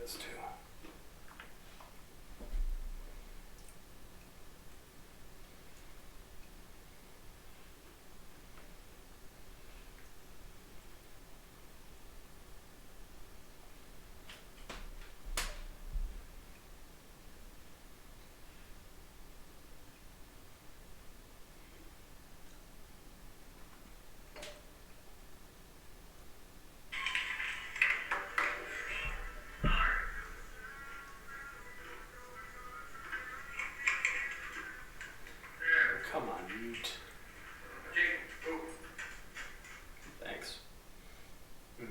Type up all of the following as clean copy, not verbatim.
this too. Come on, mute. Thanks. I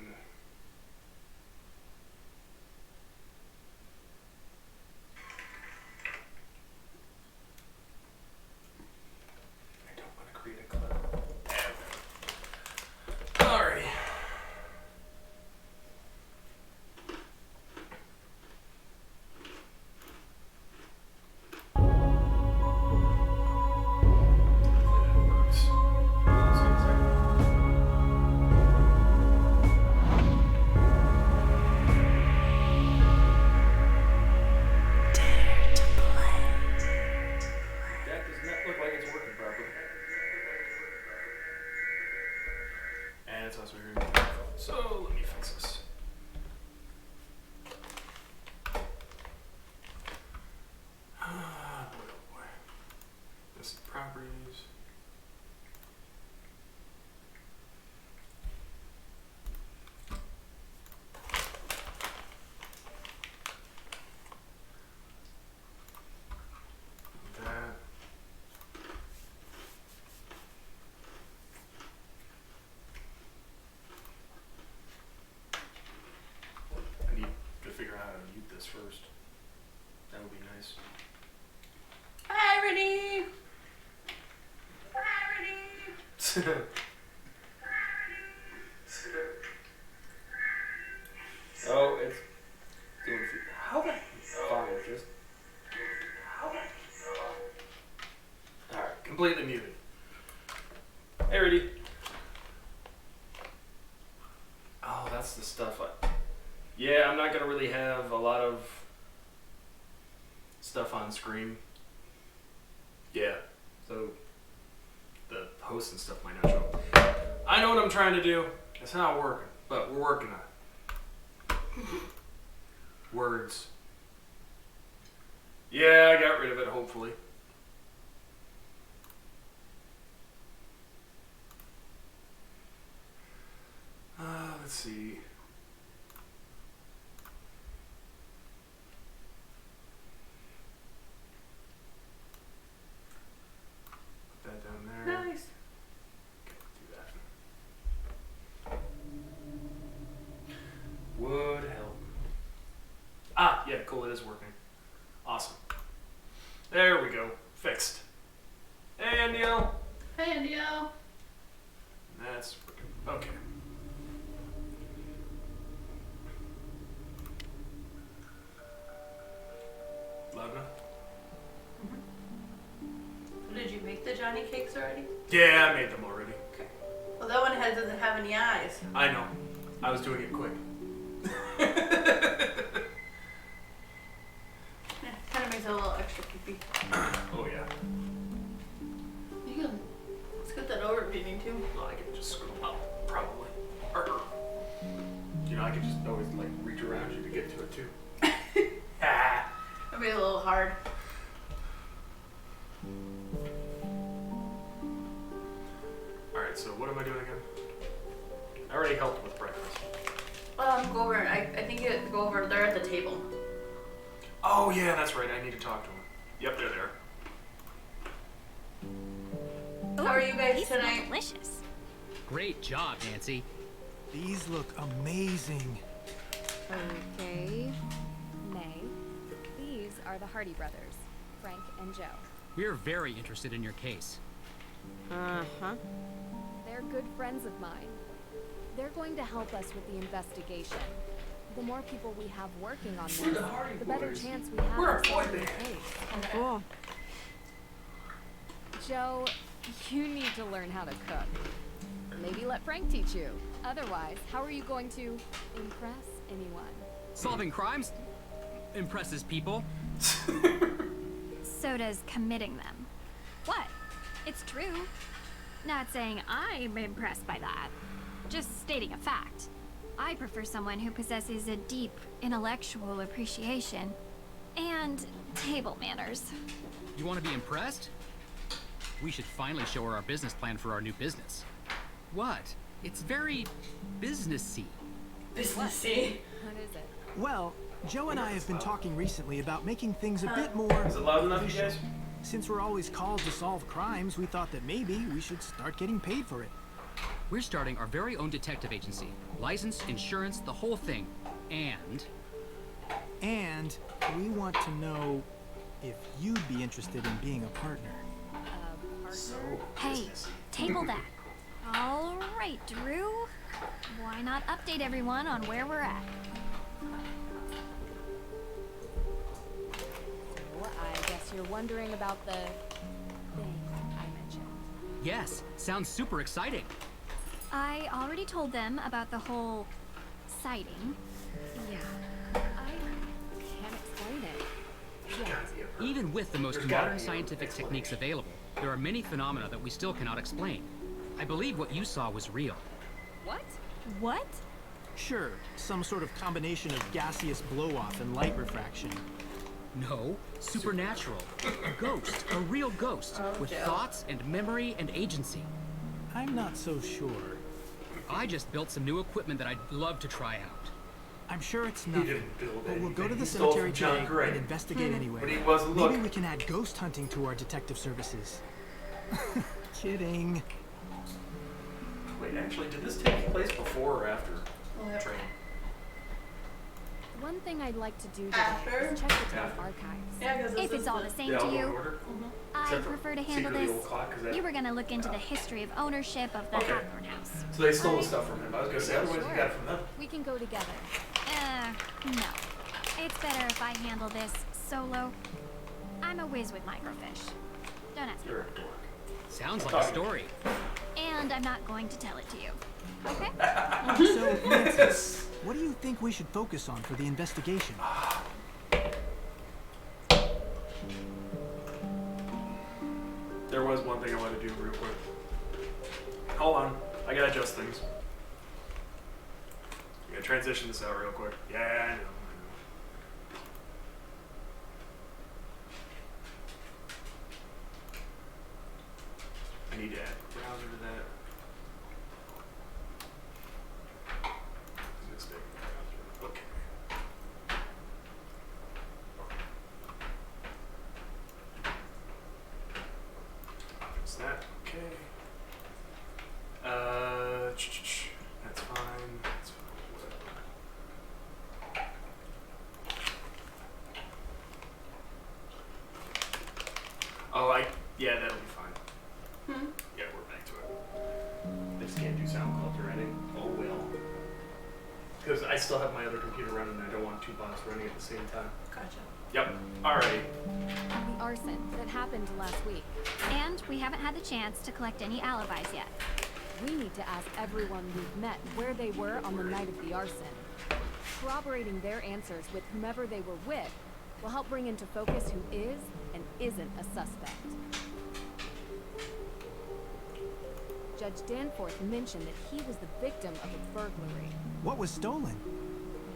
don't want to create a clip. Alright. So let me fix this. Oh boy. This is properties. That. Figure out how to mute this first. That would be nice. Irony! Irony! Oh, it's doing. How about fine? Just. All right, completely muted. Hey, ready? Oh, that's the stuff Yeah, I'm not going to really have a lot of stuff on screen. Yeah, so the posts and stuff might not show up. I know what I'm trying to do. It's not working, but we're working on it. Words. Yeah, I got rid of it, hopefully. Let's see. That down there. Nice. Do that. Would help. Ah, yeah, cool, it is working. Awesome. There we go. Fixed. Hey, Andio. Hey, Andio. That's working. Okay. Loud enough? Did you make the Johnny cakes already? Yeah, I made them already. Okay. Well, that one doesn't have any eyes. I know. I was doing it quick. Yeah, kind of makes it a little extra creepy. Oh, yeah. You can scoot that over if you need to. Well, I can just scroll up, probably. Or, you know, I could just always, like, reach around you to get to it, too. Ah. That'd be a little hard. Alright, so what am I doing again? I already helped with breakfast. Go over. I think you go over. They're at the table. Oh, yeah, that's right. I need to talk to him. Yep, they're there. How are you guys These smell tonight? delicious. Great job, Nancy. These look amazing. Okay. May. These are the Hardy brothers, Frank and Joe. We're very interested in your case. Uh-huh. They're good friends of mine. They're going to help us with the investigation. The more people we have working on this, the better chance we have We're of a boy solving the band. case. Cool. Joe, you need to learn how to cook. Maybe let Frank teach you. Otherwise, how are you going to impress anyone? Solving crimes impresses people. So does committing them. What? It's true. Not saying I'm impressed by that. Just stating a fact. I prefer someone who possesses a deep intellectual appreciation and table manners. You want to be impressed? We should finally show her our business plan for our new business. What? It's very businessy. Businessy. What is it? Well, Joe and I have been talking recently about making things a bit more Is it loud enough, you guys? Since we're always called to solve crimes, we thought that maybe we should start getting paid for it. We're starting our very own detective agency. License, insurance, the whole thing. And And we want to know if you'd be interested in being a partner. Partner? Hey, table that. All right, Drew. Why not update everyone on where we're at? Well, I guess you're wondering about the thing I mentioned. yes, sounds super exciting. I already told them about the whole sighting. Yeah. I can't explain it. Yeah. Even with the most modern scientific techniques available, there are many phenomena that we still cannot explain. I believe what you saw was real. What? What? Sure, some sort of combination of gaseous blow-off and light refraction. No, supernatural. A ghost, a real ghost, with thoughts and memory and agency. I'm not so sure. I just built some new equipment that I'd love to try out. I'm sure it's He nothing. didn't build But we'll go to anything. the He stole cemetery from John today Gray. and investigate anyway. But he wasn't Maybe looking. we can add ghost hunting to our detective services. Kidding. Wait, actually, did this take place before or after training? One thing I'd like to do today After? is check the town After. archives. Yeah, because If it's all the same Yeah, to I'll go in you, order. I Except for prefer to handle secretly this. old clock, 'cause that- You were gonna look into the history of ownership of the Okay. Hathorn House. So they stole the stuff from him. I was gonna say, otherwise you got it from them. We can go together. No. It's better if I handle this solo. I'm a whiz with microfish. Don't ask me. You're a dork. Sounds like a story. And I'm not going to tell it to you. Okay? So, Nancy, what do you think we should focus on for the investigation? There was one thing I wanted to do real quick. Hold on. I gotta adjust things. I gotta transition this out real quick. Yeah, I know. I need to add a browser to that. Mistake browser. Okay. Fix that. Okay. That's fine. That's fine. Whatever. Oh, yeah, that'll be fine. Yeah, we're back to it. They just can't do sound calls or anything. Oh well. Because I still have my other computer running and I don't want two bots running at the same time. Gotcha. Yep. Alright. The arson that happened last week. And we haven't had the chance to collect any alibis yet. We need to ask everyone we've met where they were on the night of the arson. Corroborating their answers with whomever they were with will help bring into focus who is and isn't a suspect. Judge Danforth mentioned that he was the victim of a burglary. What was stolen?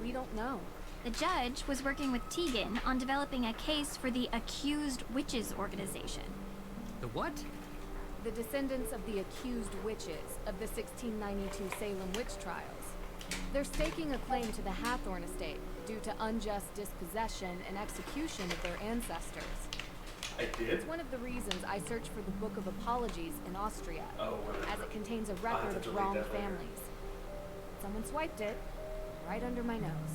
We don't know. The judge was working with Tegan on developing a case for the Accused Witches organization. The what? The descendants of the accused witches of the 1692 Salem witch trials. They're staking a claim to the Hathorn estate due to unjust dispossession and execution of their ancestors. I did? It's one of the reasons I searched for the Book of Apologies in Austria, Oh, as it contains a have record to of delete wronged that later. families. Someone swiped it, right under my nose.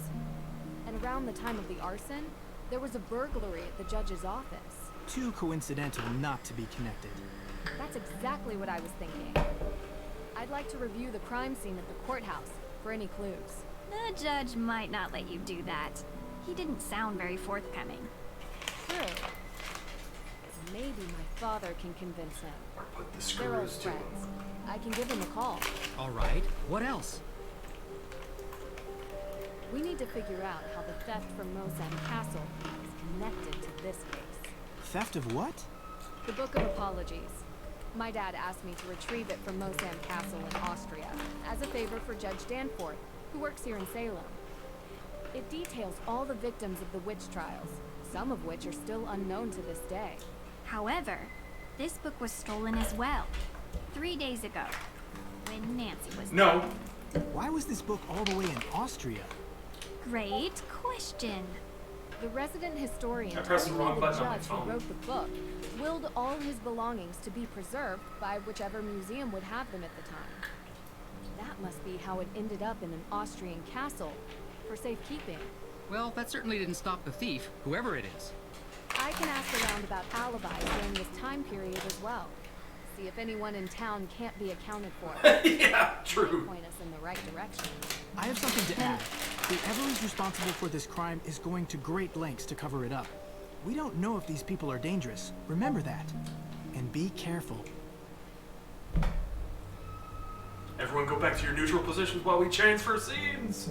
And around the time of the arson, there was a burglary at the judge's office. Too coincidental not to be connected. That's exactly what I was thinking. I'd like to review the crime scene at the courthouse for any clues. The judge might not let you do that. He didn't sound very forthcoming. True. Maybe my father can convince him. Or put the They're old screws to him. friends. I can give him a call. All right. What else? We need to figure out how the theft from Mosam Castle is connected to this case. Theft of what? The Book of Apologies. My dad asked me to retrieve it from Mosam Castle in Austria, as a favor for Judge Danforth, who works here in Salem. It details all the victims of the witch trials, some of which are still unknown to this day. However, this book was stolen as well, 3 days ago, when Nancy was No. Why was this book all the way in Austria? Great question. The resident historian I pressed told the me wrong the button on my judge who phone. wrote the book willed all his belongings to be preserved by whichever museum would have them at the time. That must be how it ended up in an Austrian castle for safekeeping. Well, that certainly didn't stop the thief, whoever it is. I can ask around about alibis during this time period as well. See if anyone in town can't be accounted for. Yeah, Might true. point us in the right direction. I have something to add. Whoever is responsible for this crime is going to great lengths to cover it up. We don't know if these people are dangerous. Remember that. And be careful. Everyone go back to your neutral positions while we transfer scenes.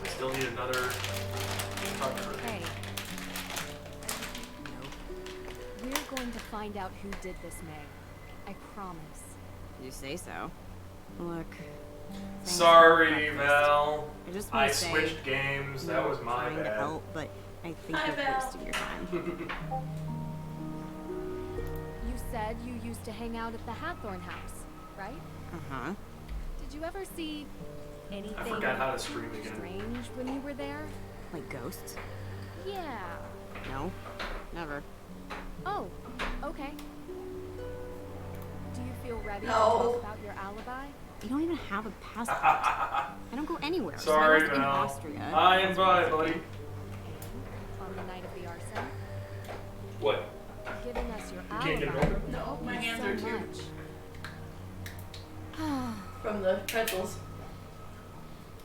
I still need another cover. Hey. We're going to find out who did this, May. I promise. You say so. Look. thanks for Sorry, breakfast. Val. I just I want to say, switched games. That was my trying to bad. help, but I think Hi, you're Val. wasting your time. You said you used to hang out at the Hathorn house, right? Uh-huh. Did you ever see anything I forgot how to stream again. strange when you were there? Like ghosts? Yeah. No. Never. Oh, okay. Do you feel ready to No. talk about your alibi? You don't even have a passport. I don't go anywhere. Sorry, so I was in Val. Austria. Hi and bye, buddy. On the night of the arson? What? Giving us your can't get it alibi open? would No, help my you hands so are too- much. From the pretzels.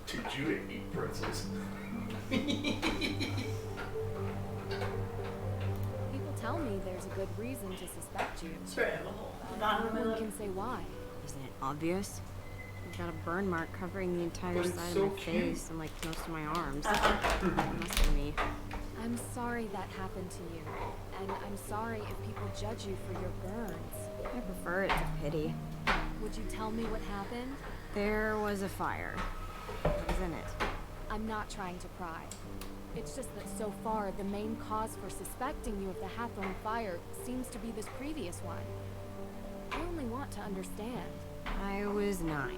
Teach you to eat pretzels. People tell me there's a good reason to suspect you. Sorry, I have a hole. but Bottom of no my one lip. can say why. Isn't it obvious? I've got a burn mark covering the entire But it's side so of my cute. face and like most of my arms. Uh-huh. It must be me. I'm sorry that happened to you, and I'm sorry if people judge you for your burns. I prefer it to pity. Would you tell me what happened? There was a fire. What was in it? I'm not trying to pry. It's just that so far, the main cause for suspecting you of the Hathorn fire seems to be this previous one. I only want to understand. I was 9.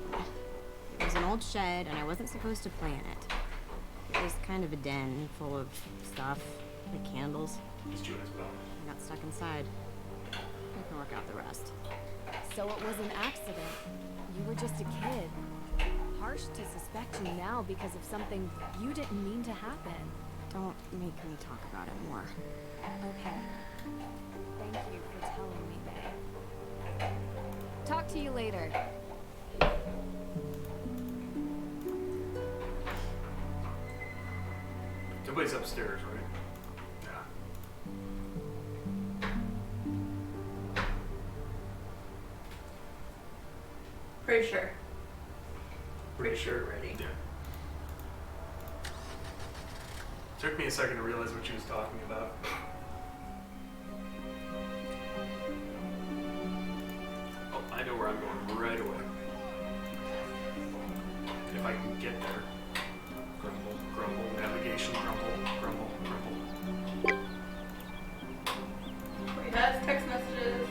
It was an old shed, and I wasn't supposed to play in it. It was kind of a den full of stuff, like candles. He's chewing his bone. I got stuck inside. I can work out the rest. So it was an accident. You were just a kid. Harsh to suspect you now because of something you didn't mean to happen. Don't make me talk about it more. Okay. Thank you for telling me, May. Talk to you later. Somebody's upstairs, right? Yeah. Pretty sure. Pretty sure. Ready. Yeah. Took me a second to realize what she was talking about. Oh, I know where I'm going right away. If I can get there. Grumble, grumble, navigation, grumble, grumble, grumble. Wait, that's text messages.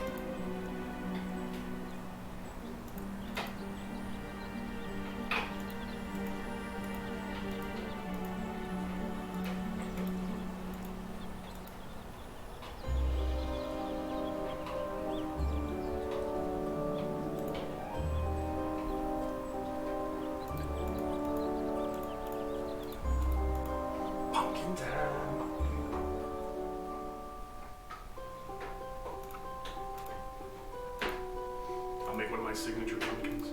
Pumpkin time. I'll make one of my signature pumpkins.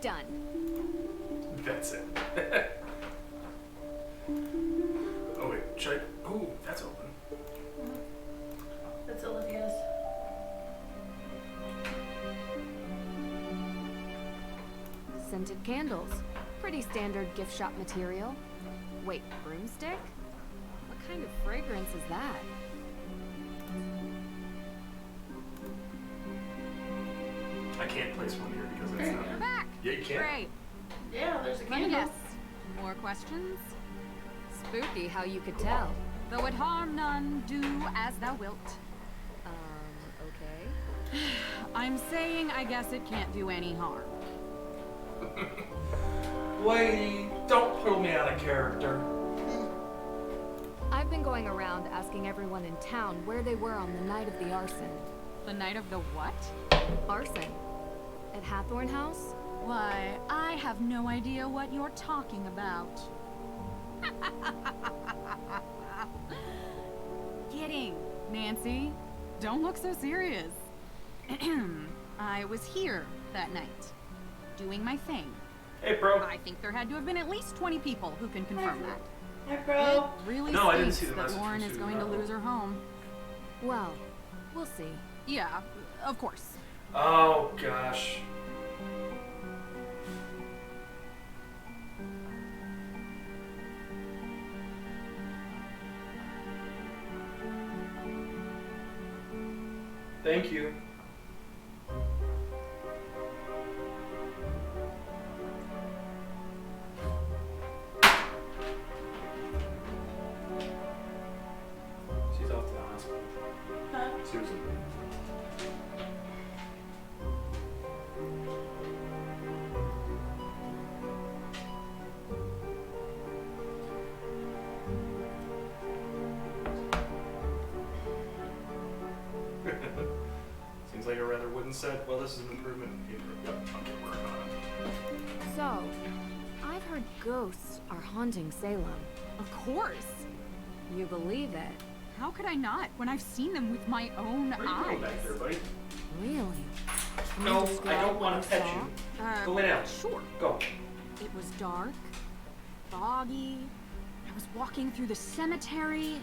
Done. That's it. Oh wait, should I? Oh, that's open. candles. Pretty standard gift shop material. Wait, broomstick? What kind of fragrance is that? I can't place one here because it's not. You're back. Yeah, you can. Great. Yeah, there's a Let me candle. guess. More questions? Spooky how you could tell. Though it harm none, do as thou wilt. Okay. I'm saying I guess it can't do any harm. Lady, don't pull me out of character. I've been going around asking everyone in town where they were on the night of the arson. The night of the what? Arson? At Hathorn House? Why, I have no idea what you're talking about. Kidding, Nancy. Don't look so serious. I was here that night, doing my thing. Hey, bro. I think there had to have been at least 20 people who can confirm that. Hi, It bro. really No, I didn't see stinks the that message Lauren from is Susan going to about lose her home. Well, we'll see. Yeah, of course. Oh, gosh. Thank you. She's off to the hospital. Huh? Susan. Seems like a rather wooden set. Well, this is an improvement. Yep, okay, work on it. So, I've heard ghosts are haunting Salem. Of course. You believe it? How could I not when I've seen them with my own Where are you eyes? going back there, buddy? Really? No, I describe don't what want you to pet saw? you. Go lay down. Sure. Go. It was dark, foggy. I was walking through the cemetery.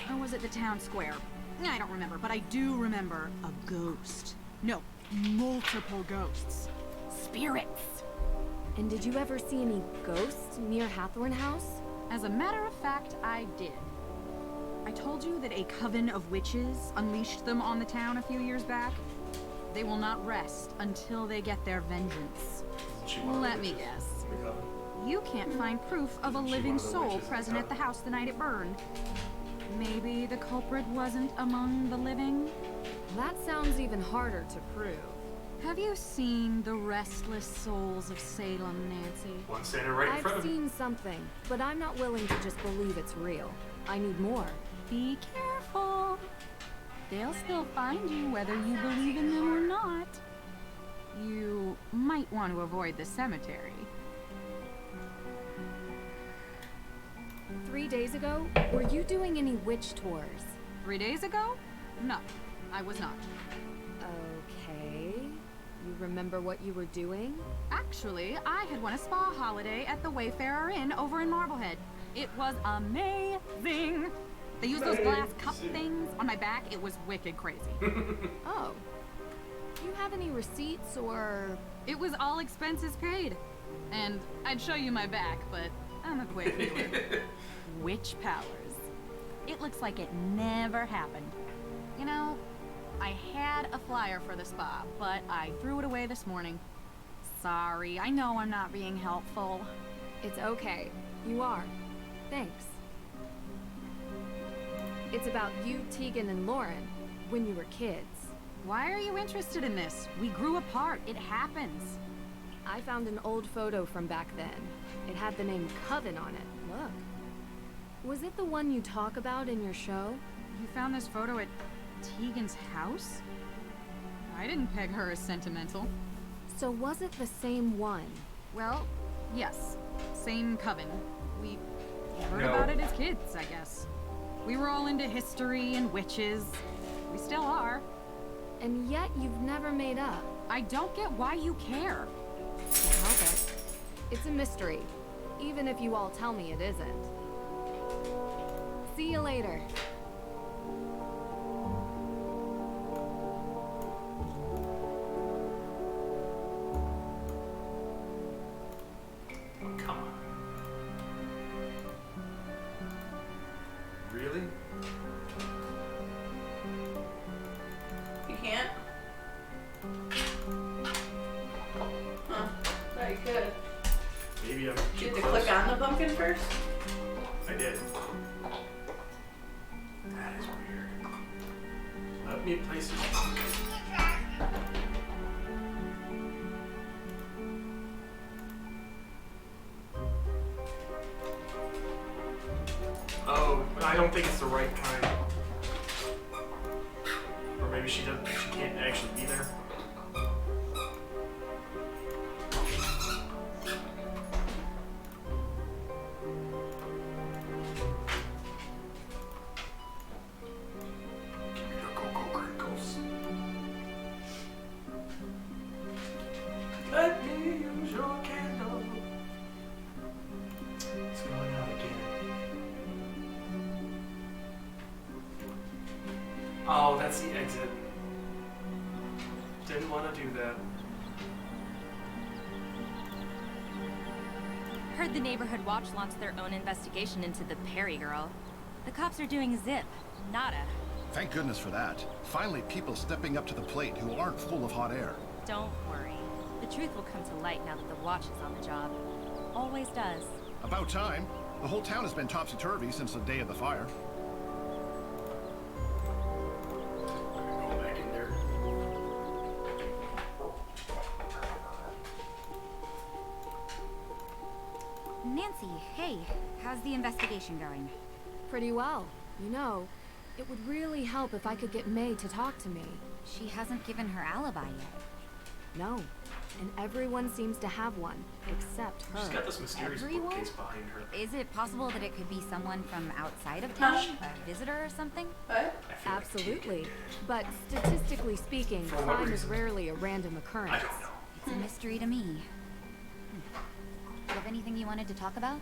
Or was it the town square? I don't remember, but I do remember a ghost. No, multiple ghosts. Spirits. And did you ever see any ghosts near Hathorn House? As a matter of fact, I did. I told you that a coven of witches unleashed them on the town a few years back. They will not rest until they get their vengeance. Isn't she one of the Let me witches? guess. The coven? You can't find proof of a Isn't she living one of the soul witches in present at the town? house the night it burned. Maybe the culprit wasn't among the living? That sounds even harder to prove. Have you seen the restless souls of Salem, Nancy? One standing right in front I've of me. seen something, but I'm not willing to just believe it's real. I need more. Be careful. They'll still find you whether you believe in them or not. You might want to avoid the cemetery. 3 days ago, were you doing any witch tours? 3 days ago? No, I was not. Okay. You remember what you were doing? Actually, I had won a spa holiday at the Wayfarer Inn over in Marblehead. It was amazing. They used those glass cup things on my back. It was wicked crazy. Oh. Do you have any receipts or... It was all expenses paid. And I'd show you my back, but I'm a quick healer. Witch powers. It looks like it never happened. You know, I had a flyer for the spa, but I threw it away this morning. Sorry, I know I'm not being helpful. It's okay. You are. Thanks. It's about you, Tegan, and Lauren, when you were kids. Why are you interested in this? We grew apart. It happens. I found an old photo from back then. It had the name Coven on it. Look. Was it the one you talk about in your show? You found this photo at Tegan's house? I didn't peg her as sentimental. So was it the same one? Well, yes. Same coven. We heard No. about it as kids, I guess. We were all into history and witches. We still are. And yet you've never made up. I don't get why you care. Can't help it. It's a mystery, even if you all tell me it isn't. See you later. Really? You can't? Huh. Thought you could. Maybe I'm You too have to close. click on the pumpkin first? I did. That is weird. Let me place it. Oh, I don't think it's the right kind. Or maybe she doesn't. She can't actually be there. Give me your cocoa crinkles. Let me use your candle. It's going out again. Oh, that's the exit. Didn't want to do that. Heard the neighborhood watch launch their own investigation into the Perry girl. The cops are doing zip. Nada. Thank goodness for that. Finally, people stepping up to the plate who aren't full of hot air. Don't worry. The truth will come to light now that the watch is on the job. Always does. About time. The whole town has been topsy-turvy since the day of the fire. Go back in there. Nancy, hey, how's the investigation going? Pretty well. You know, it would really help if I could get May to talk to me. She hasn't given her alibi yet. No. And everyone seems to have one, except her. She's got this mysterious Everyone? bookcase behind her. Is it possible that it could be someone from outside of town? A visitor or something? What? I feel like Absolutely. But statistically speaking, For what crime is reason? rarely a random occurrence. I don't know. It's a mystery to me. Do you have anything you wanted to talk about?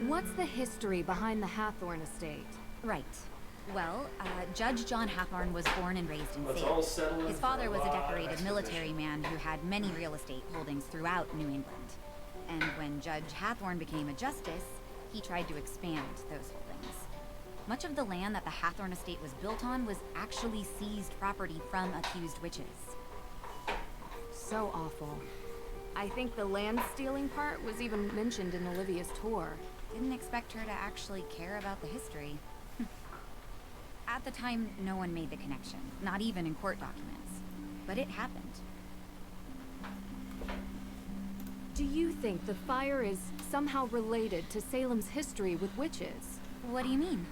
What's the history behind the Hathorn estate? Right. Well, Judge John Hathorn was born and raised in Let's Salem. all settle in His for father a was a lot of decorated exposition. military man who had many real estate holdings throughout New England. And when Judge Hathorn became a justice, he tried to expand those holdings. Much of the land that the Hathorn estate was built on was actually seized property from accused witches. So awful. I think the land stealing part was even mentioned in Olivia's tour. Didn't expect her to actually care about the history. At the time, no one made the connection, not even in court documents. But it happened. Do you think the fire is somehow related to Salem's history with witches? What do you mean?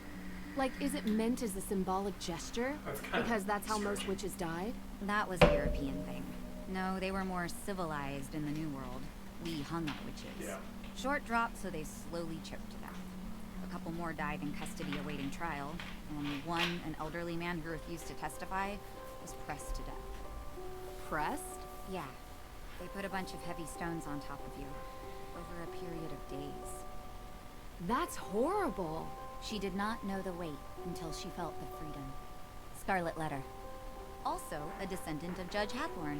Like, is it meant as a symbolic gesture? That's kind of Because that's how most strange. witches died? That was a European thing. No, they were more civilized in the New World. We hung up witches. Yeah. Short drop, so they slowly choked to death. A couple more died in custody awaiting trial. And one, an elderly man who refused to testify, was pressed to death. Pressed? Yeah. They put a bunch of heavy stones on top of you. Over a period of days. That's horrible. She did not know the weight until she felt the freedom. Scarlet Letter. Also a descendant of Judge Hathorn.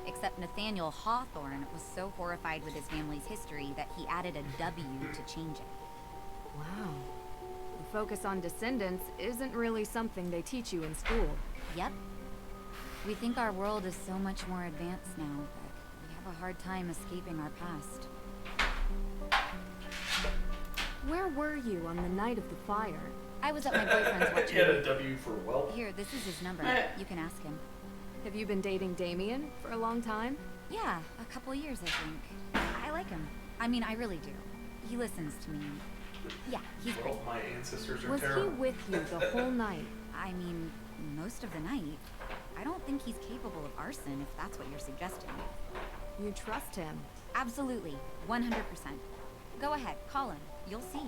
Except Nathaniel Hawthorne was so horrified with his family's history that he added a W to change it. Wow. The focus on descendants isn't really something they teach you in school. Yep. We think our world is so much more advanced now, but we have a hard time escaping our past. Where were you on the night of the fire? I was at my boyfriend's watching. He had a W for well. Here, this is his number. You can ask him. Have you been dating Damien for a long time? Yeah, a couple years, I think. I like him. I mean, I really do. He listens to me. Yeah, he's great. Well, my ancestors are Was he terrible. with you the whole night? I mean, most of the night. I don't think he's capable of arson, if that's what you're suggesting. You trust him? Absolutely. 100%. Go ahead, call him. You'll see.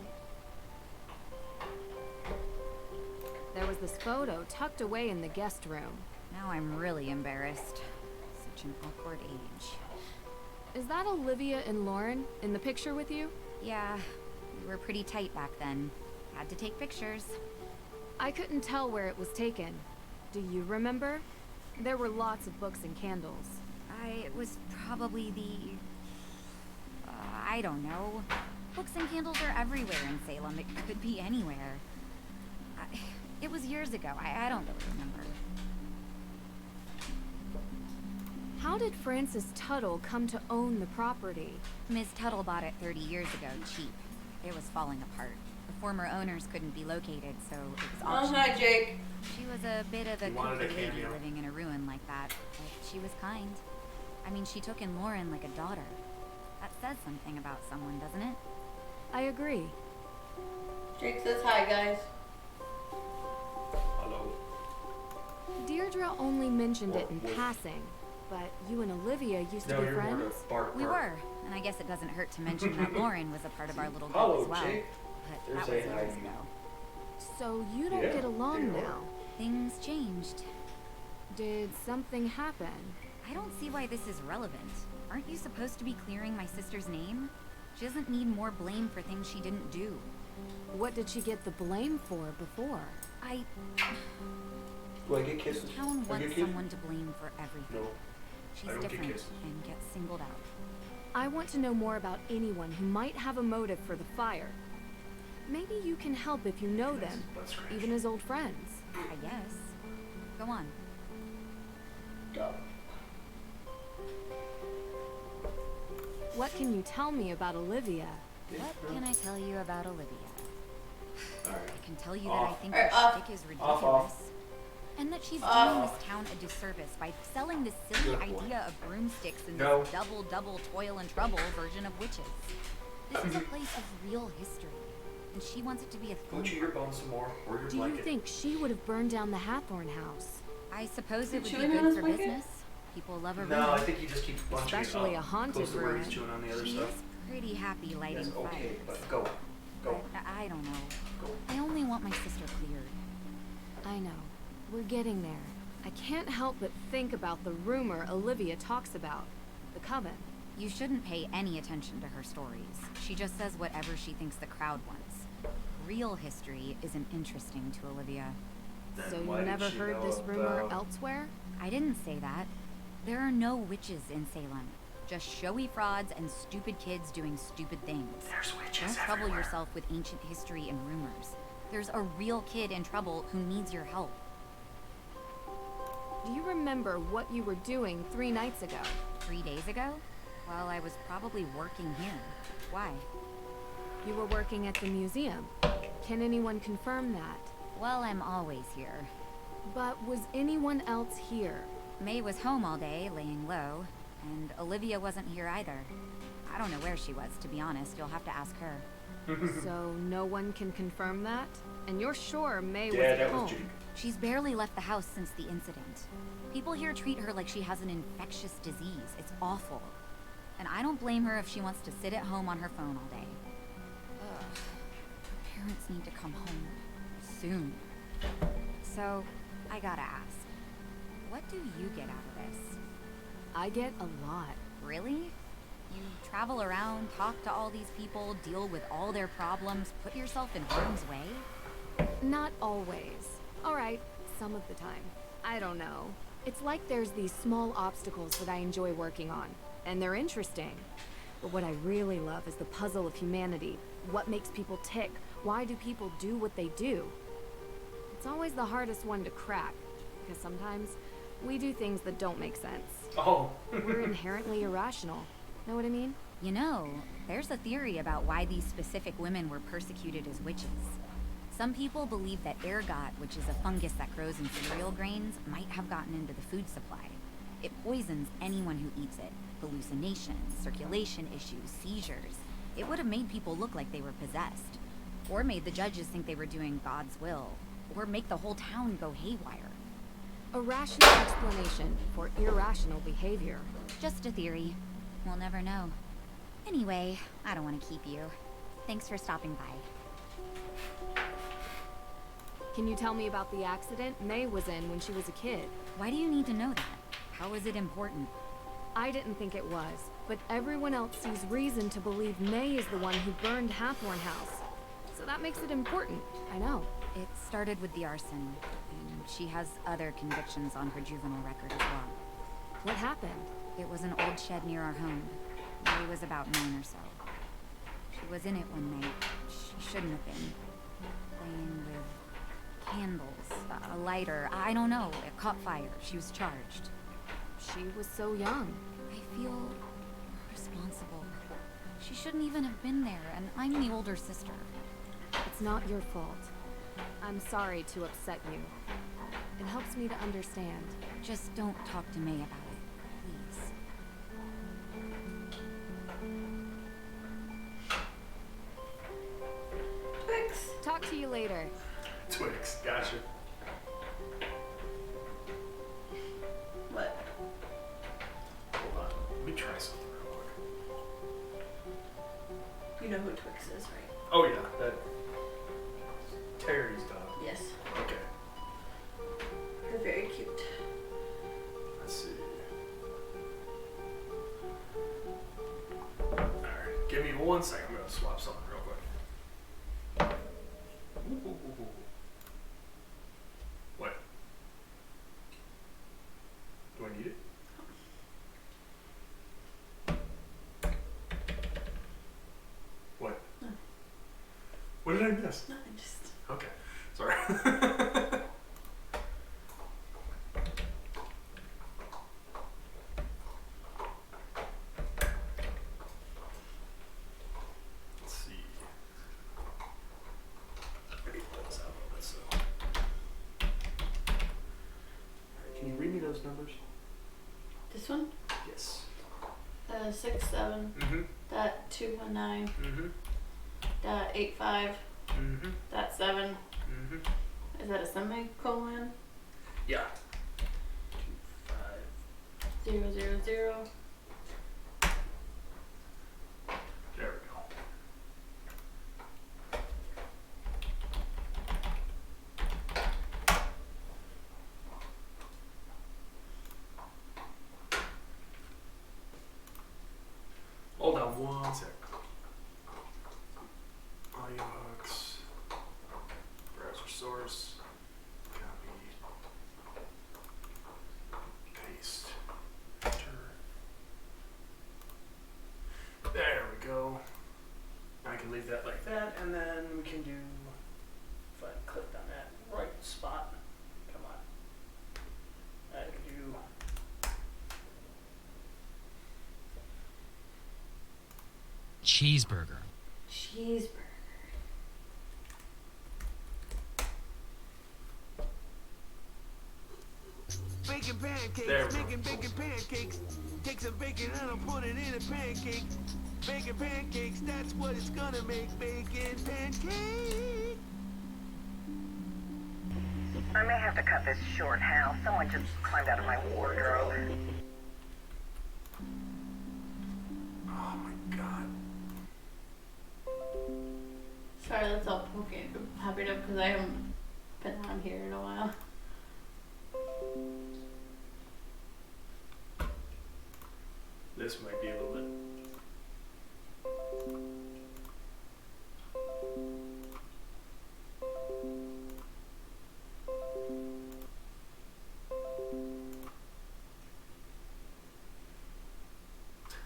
There was this photo tucked away in the guest room. Now I'm really embarrassed. Such an awkward age. Is that Olivia and Lauren in the picture with you? Yeah, we were pretty tight back then. Had to take pictures. I couldn't tell where it was taken. Do you remember? There were lots of books and candles. It was probably the... I don't know. Books and candles are everywhere in Salem. It could be anywhere. It was years ago. I don't really remember. How did Frances Tuttle come to own the property? Miss Tuttle bought it 30 years ago, cheap. It was falling apart. The former owners couldn't be located, so it was auctioned. Hi, Jake. She was a bit of a You wanted a kooky lady cameo. living in a ruin like that, but she was kind. I mean, she took in Lauren like a daughter. That says something about someone, doesn't it? I agree. Jake says hi, guys. Hello. Deirdre only mentioned it in passing, but you and Olivia used to be friends? We were, and I guess it doesn't hurt to mention that Lauren was a part of our little group Hello, as well. Jake. But that was years ago. So you don't Yeah, get along they are. now. Things changed. Did something happen? I don't see why this is relevant. Aren't you supposed to be clearing my sister's name? She doesn't need more blame for things she didn't do. What did she get the blame for before? Do I get kisses? Town Do I get wants kissed? someone to blame for everything. No. She's I don't get different kissed. and gets singled out. I want to know more about anyone who might have a motive for the fire. Maybe you can help if you know them, Butt scratch. even as old friends. I guess. Go on. Go. What can you tell me about Olivia? What can I tell you about Olivia? Alright. I can tell you that I Off. think Alright, her off. shtick is Off, ridiculous. off. And that she's Off. doing this town a disservice by selling this silly Good boy. idea of broomsticks and No. this double toil and trouble version of witches. This is a place of real history, and she wants it to be a Go chew thing. your bones some more, or your Do you blanket. think she would have burned down the Hathorn house? I suppose it would be chewing on good his for blanket? business. People love a No, ruin. I think he just keeps bunching Especially it up. a haunted Close to where ruin. he's chewing on the other She stuff. is pretty happy lighting Yes, okay, fires. but go. Go. But I don't know. Go. I only want my sister cleared. I know. We're getting there. I can't help but think about the rumor Olivia talks about. The coven. You shouldn't pay any attention to her stories. She just says whatever she thinks the crowd wants. Real history isn't interesting to Olivia. Then So why you did never she heard know this rumor about- elsewhere? I didn't say that. There are no witches in Salem. Just showy frauds and stupid kids doing stupid things. There's witches Don't trouble everywhere. yourself with ancient history and rumors. There's a real kid in trouble who needs your help. Do you remember what you were doing 3 nights ago? 3 days ago? Well, I was probably working here. Why? You were working at the museum. Can anyone confirm that? Well, I'm always here. But was anyone else here? May was home all day, laying low, and Olivia wasn't here either. I don't know where she was, to be honest. You'll have to ask her. So no one can confirm that? And you're sure May was Yeah, at that home? was Jake. She's barely left the house since the incident. People here treat her like she has an infectious disease. It's awful. And I don't blame her if she wants to sit at home on her phone all day. Ugh. Her parents need to come home. Soon. So, I gotta ask. What do you get out of this? I get a lot. Really? You travel around, talk to all these people, deal with all their problems, put yourself in harm's way? Not always. Alright, some of the time. I don't know. It's like there's these small obstacles that I enjoy working on, and they're interesting. But what I really love is the puzzle of humanity. What makes people tick? Why do people do what they do? It's always the hardest one to crack, because sometimes we do things that don't make sense. Oh. We're inherently irrational. Know what I mean? You know, there's a theory about why these specific women were persecuted as witches. Some people believe that ergot, which is a fungus that grows in cereal grains, might have gotten into the food supply. It poisons anyone who eats it. Hallucinations, circulation issues, seizures. It would have made people look like they were possessed. Or made the judges think they were doing God's will. Or make the whole town go haywire. A rational explanation for irrational behavior. Just a theory. We'll never know. Anyway, I don't want to keep you. Thanks for stopping by. Can you tell me about the accident May was in when she was a kid? Why do you need to know that? How is it important? I didn't think it was, but everyone else sees reason to believe May is the one who burned Hathorn House. So that makes it important, I know. It started with the arson, and she has other convictions on her juvenile record as well. What happened? It was an old shed near our home. May was about 9 or so. She was in it one night. She shouldn't have been. Playing with candles, a lighter, I don't know. It caught fire. She was charged. She was so young. I feel responsible. She shouldn't even have been there, and I'm the older sister. It's not your fault. I'm sorry to upset you. It helps me to understand. Just don't talk to May about it, please. Twix. Talk to you later. Twix, gotcha. What? Hold on, let me try something real quick. You know who Twix is, right? Oh yeah, that Terry's dog. Yes. Okay, They're very cute. let's see. Alright, give me 1 second. I'm gonna swap something real quick. Ooh. What? Do I need it? What? No. What did I miss? Nothing, just. Okay, sorry. Let's see. Maybe pull this out a little bit so. Alright, can you read me those numbers? This one? Yes. 67. Mm-hmm. That 219. Mm-hmm. That 85. Mm-hmm. That 7. Mm-hmm. Is that a semicolon? Yeah. 2, 5. 0, 0, 0. There we go. Hold on 1 sec. Audio hooks. Browser source. Copy. Paste. Enter. There we go. I can leave that like that, and then we can do, if I clicked on that right spot, come on. I can do, Cheeseburger. Cheeseburger. Bacon pancakes, There we go. making bacon pancakes. Take some bacon and I'll put it in a pancake. Bacon pancakes, that's what it's gonna make. Bacon pancake. I may have to cut this short, Hal. Someone just climbed out of my wardrobe. oh my god. Sorry, that's all popping up because I haven't been on here in a while. This might be a little bit.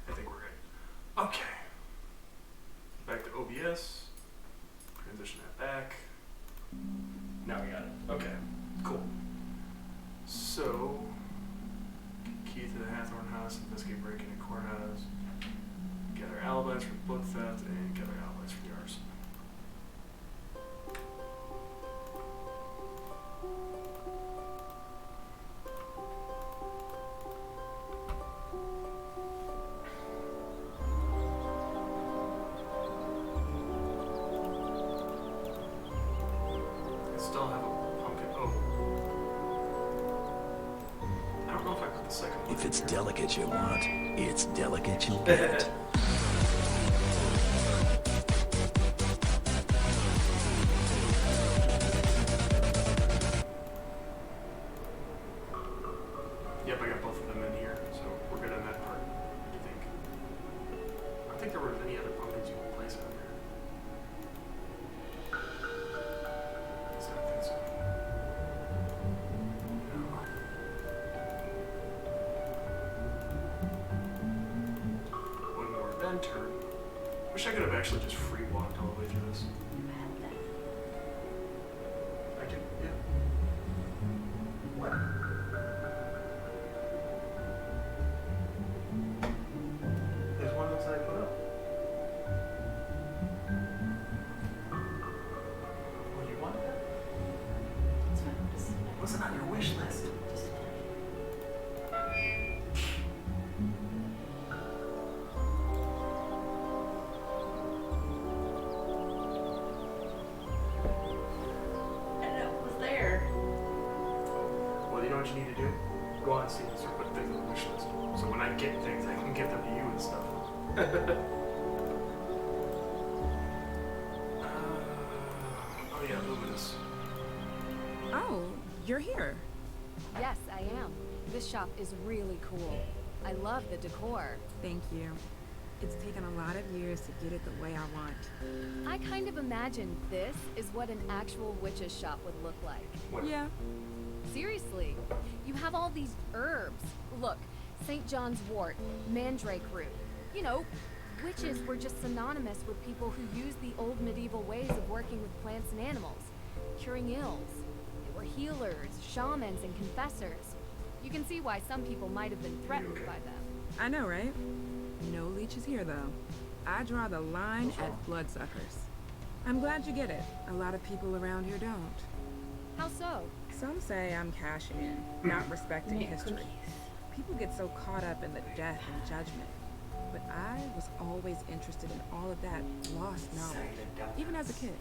I think we're good. Okay. Back to OBS. Transition that back. Now we got it. Okay. Cool. So, key to the Hathorne house, investigate breaking in courthouse, gather alibis for book theft, and gather alibis for the arson. I still have a pumpkin. Oh. I don't know if I put the second one. If in it's here. delicate you want, it's delicate you'll get. Yep, I got both of them in here, so we're good on that part. I think. I don't think there were any other pumpkins you could place on here. At least I don't think so. No. One more then turn. Wish I could have actually just free walked all the way through this. I do, yeah. What? There's one that I put up. Well, you wanted that? That's fine. Just What's it on your wish list? just I know it was there. Well, you know what you need to do? Go on Steam and start putting things on the wish list. So when I get things, I can give them to you and stuff. Oh yeah, Luminous. Oh, you're here. Yes, I am. This shop is really cool. I love the decor. Thank you. It's taken a lot of years to get it the way I want. I kind of imagined this is what an actual witch's shop would look like. What? Yeah. Seriously, you have all these herbs. Look, St. John's wort, mandrake root. You know, witches were just synonymous with people who used the old medieval ways of working with plants and animals, curing ills. They were healers, shamans, and confessors. You can see why some people might have been threatened by them. I know, right? No leeches here, though. I draw the line at bloodsuckers. I'm glad you get it. A lot of people around here don't. How so? Some say I'm cashing in, not respecting history. People get so caught up in the death and judgment. But I was always interested in all of that lost knowledge, even as a kid.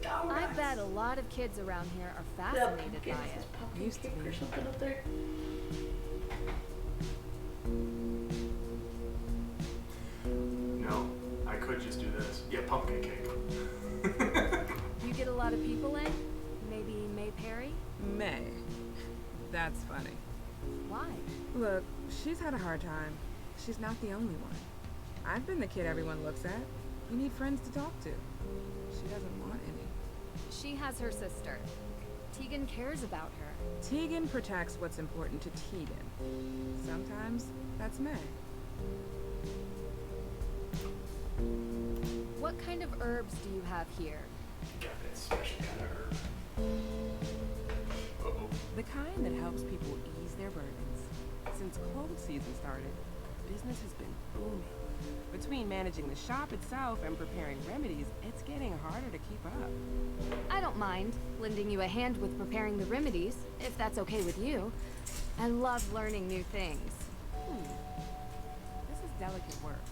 I bet a lot of kids around here are fascinated by it. Used to be. Or something up there. No, I could just do this. Yeah, pumpkin cake. You get a lot of people in? Maybe May Perry? May. That's funny. Why? Look, she's had a hard time. She's not the only one. I've been the kid everyone looks at. You need friends to talk to. She doesn't want any. She has her sister. Tegan cares about her. Tegan protects what's important to Tegan. Sometimes that's May. What kind of herbs do you have here? Got that special kind of herb. Uh-oh. The kind that helps people ease their burdens. Since cold season started, business has been booming. Between managing the shop itself and preparing remedies, it's getting harder to keep up. I don't mind lending you a hand with preparing the remedies, if that's okay with you. I love learning new things. This is delicate work.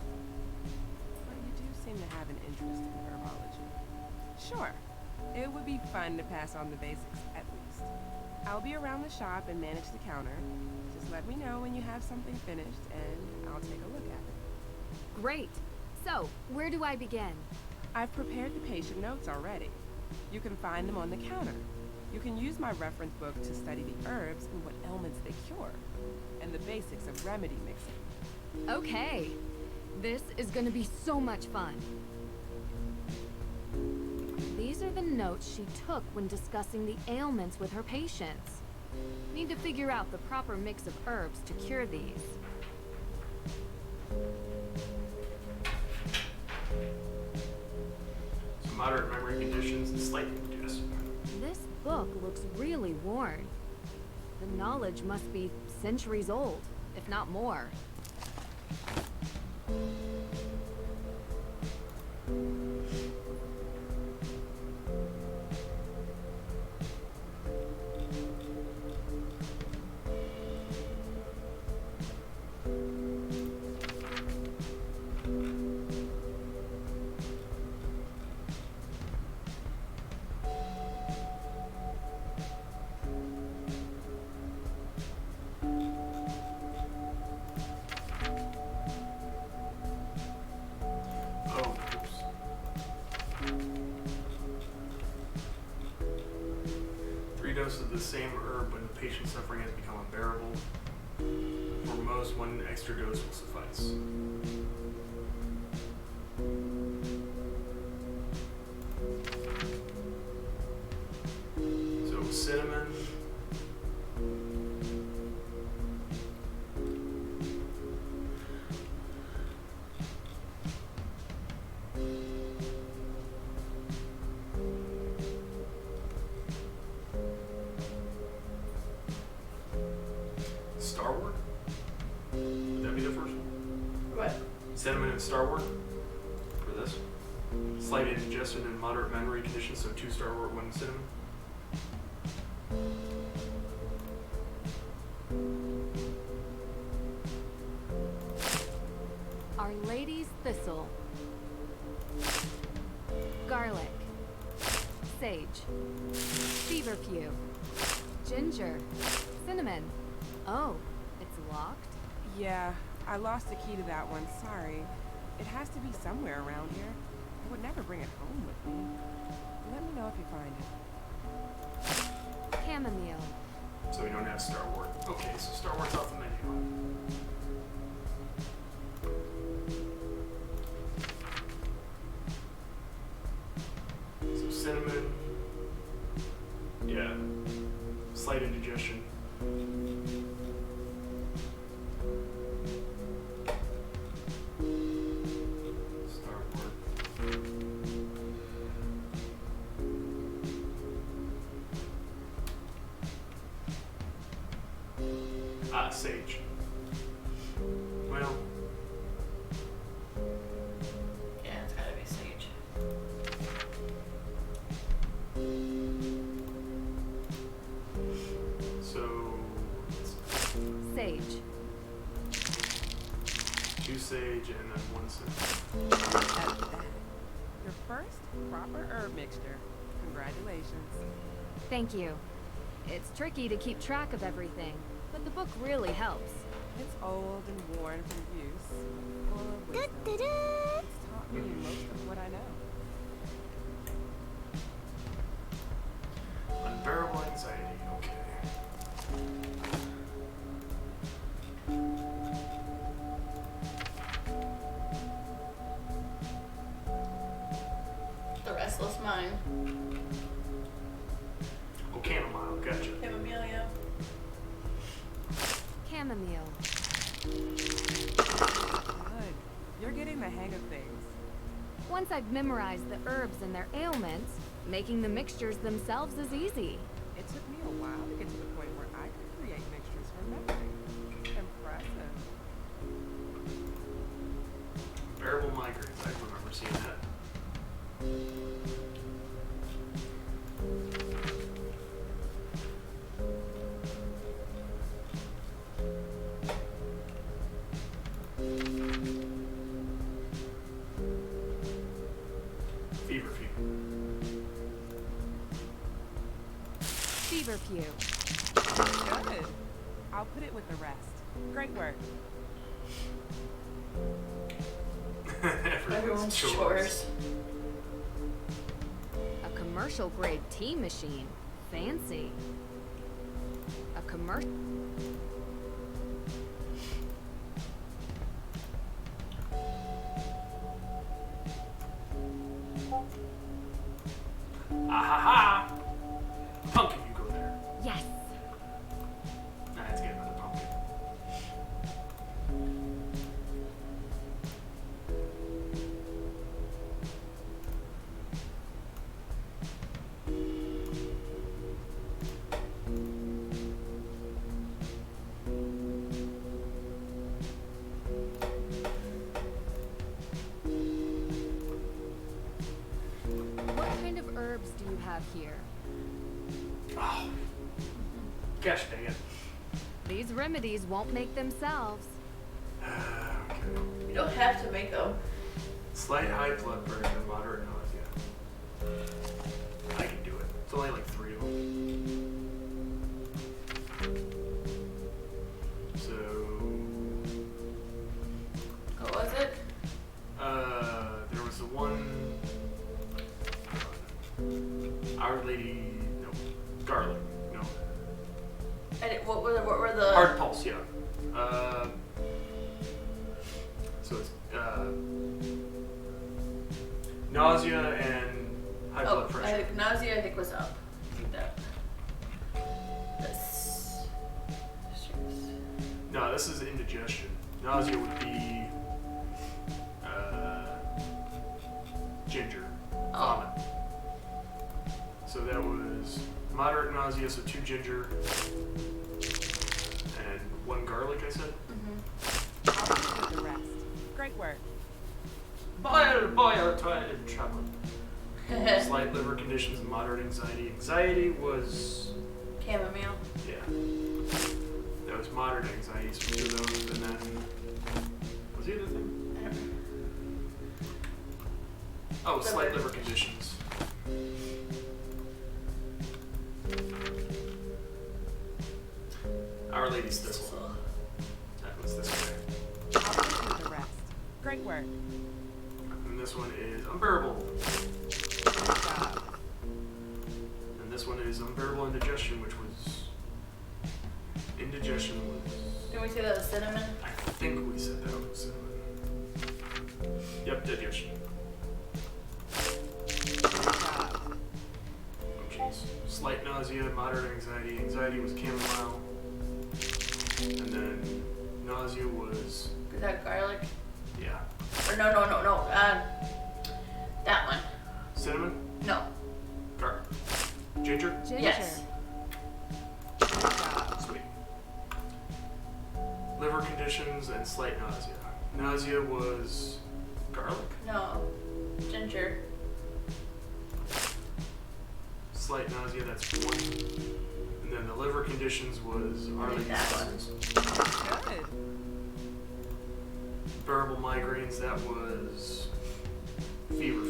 But you do seem to have an interest in herbology. Sure, it would be fun to pass on the basics, at least. I'll be around the shop and manage the counter. Just let me know when you have something finished, and I'll take a look at it. Great. So, where do I begin? I've prepared the patient notes already. You can find them on the counter. You can use my reference book to study the herbs and what ailments they cure, and the basics of remedy mixing. Okay. This is gonna be so much fun. These are the notes she took when discussing the ailments with her patients. Need to figure out the proper mix of herbs to cure these. Some moderate memory conditions and slight indigestion. This book looks really worn. The knowledge must be centuries old, if not more. Oh, oops. 3 doses of the same herb when the patient's suffering has become unbearable. For most, 1 extra dose will suffice. So cinnamon. cinnamon and starwort for this. Slight indigestion and moderate memory conditions, so 2 starwort, 1 cinnamon. Our Lady's Thistle. Garlic. Sage. Feverfew. Ginger. Cinnamon. Oh, it's locked? Yeah, I lost the key to that one. Sorry. It has to be somewhere around here. I would never bring it home with me. Let me know if you find it. Chamomile. So we don't have starwort. Okay, so starwort's off the menu. So cinnamon. Yeah. Slight indigestion. Sage. Well. Yeah, it's gotta be sage. So. Sage. 2 sage and then 1 cinnamon. Your first proper herb mixture. Congratulations. Thank you. It's tricky to keep track of everything, but the book really helps. It's old and worn from use. Full of wisdom. It's taught me most of what I know. Unbearable anxiety, okay. The Restless Mind. Oh, chamomile, gotcha. Chamomile, yeah. Chamomile. Good. You're getting the hang of things. Once I've memorized the herbs and their ailments, making the mixtures themselves is easy. It took me a while to get to the point where I could create mixtures from memory. Impressive. Unbearable migraines, I remember seeing that. Feverfew. Good. I'll put it with the rest. Great work. Everyone's chores. A commercial grade tea machine. Fancy. A commercial. Ahaha! Pumpkin, you go there. Yes. Nah, let's get another pumpkin. What kind of herbs do you have here? Oh. Gosh dang it. These remedies won't make themselves. You don't have to make them. Slight high blood pressure, moderate nausea. I can do it. It's only like 3 of them. So. What was it? There was the one. Our Lady. No. Garlic. No. And what were the Hard pulse, yeah. So it's nausea and high blood pressure. Nausea I think was up. I think that. This. No, this is indigestion. Nausea would be ginger. Vomit. So that was moderate nausea, so 2 ginger and 1 garlic, I said. I'll put it with the rest. Great work. Boy, I tried in trouble. Slight liver conditions and moderate anxiety. Anxiety was... Chamomile. Yeah. That was moderate anxiety, so 2 of those, and then... Was the other thing? I don't know. Oh, slight liver conditions. Our Lady's Thistle. That was this way. I'll do the rest. Great work. And this one is Unbearable. Good job. And this one is Unbearable Indigestion, which was... Indigestion was... Did we say that was cinnamon? I think we said that was cinnamon. Yep, digestion. Good job. Oh jeez. Slight nausea, moderate anxiety. Anxiety was chamomile. And then nausea was... Is that garlic? Yeah. Or no. That one. Cinnamon? No. Ginger? Ginger. Yes. Good job. Sweet. Liver conditions and slight nausea. Nausea was garlic? No. Ginger. Slight nausea, that's 1. And then the liver conditions was Our Lady's that one. Thistle. Good. Variable migraines, that was fever.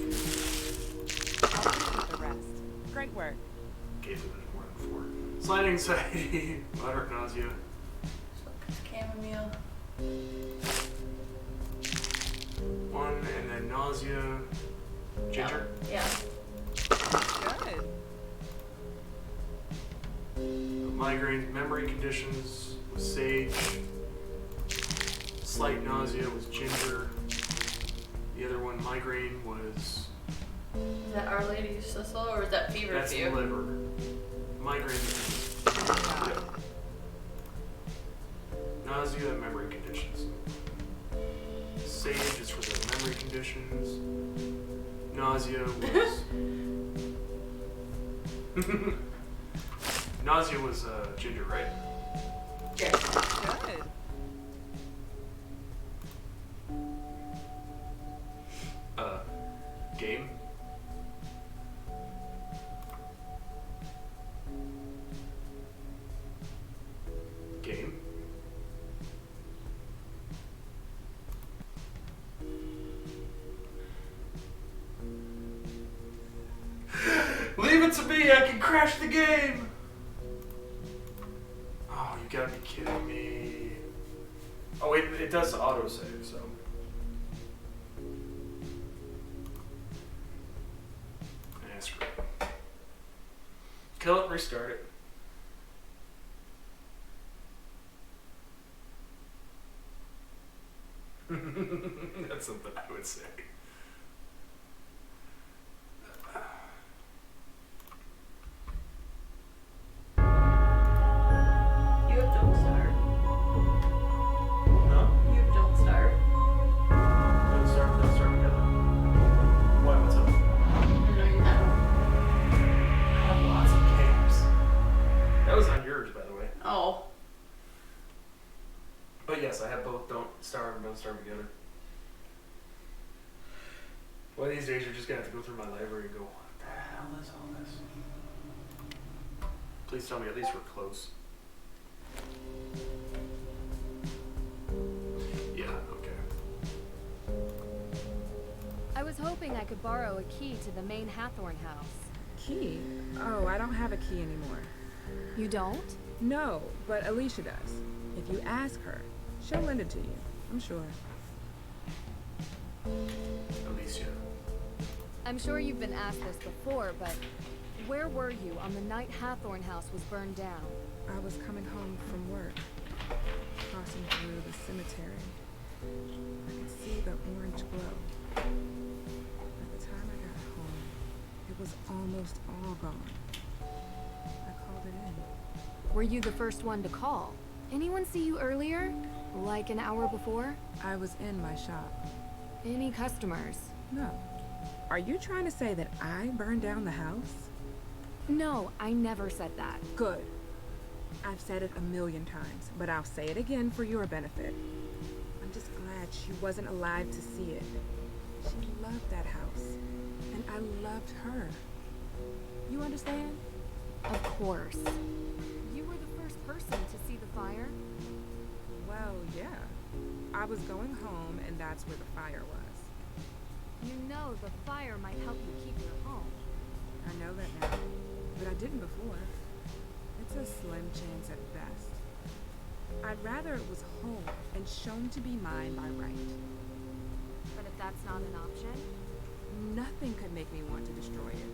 I'll do the rest. Great work. Gave it a bit more than 4. Slight anxiety, moderate nausea. So it's chamomile. 1, and then nausea. Ginger? No. Yeah. Good. Migraine, memory conditions was sage. Slight nausea was ginger. The other one, migraine, was... Is that Our Lady's Thistle or is that fever? That's liver. Migraine is... Yeah. Nausea and memory conditions. Sage is for the memory conditions. Nausea was... Nausea was ginger, right? Yes. Good. Game? Game? Leave it to me, I can crash the game! Oh, you gotta be kidding me. Oh, it does autosave, so. Yeah, screw it. Kill it, restart it. That's something I would say. You have Don't Starve. No? You have Don't Starve. Don't start together. Why, what's up? No, you have. I have lots of games. That was on yours, by the way. Oh. But yes, I have both Don't Starve and Don't Starve together. One of these days, you're just gonna have to go through my library and go, what the hell is all this? Please tell me at least we're close. Yeah, okay. I was hoping I could borrow a key to the main Hathorn house. Key? Oh, I don't have a key anymore. You don't? No, but Alicia does. If you ask her, she'll lend it to you, I'm sure. Alicia. I'm sure you've been asked this before, but where were you on the night Hathorn house was burned down? I was coming home from work, crossing through the cemetery. I could see the orange glow. By the time I got home, it was almost all gone. I called it in. Were you the first one to call? Anyone see you earlier? Like an hour before? I was in my shop. Any customers? No. Are you trying to say that I burned down the house? No, I never said that. Good. I've said it 1,000,000 times, but I'll say it again for your benefit. I'm just glad she wasn't alive to see it. She loved that house, and I loved her. You understand? Of course. You were the first person to see the fire? Well, yeah. I was going home, and that's where the fire was. You know the fire might help you keep your home. I know that now, but I didn't before. It's a slim chance at best. I'd rather it was whole and shown to be mine by right. But if that's not an option? Nothing could make me want to destroy it.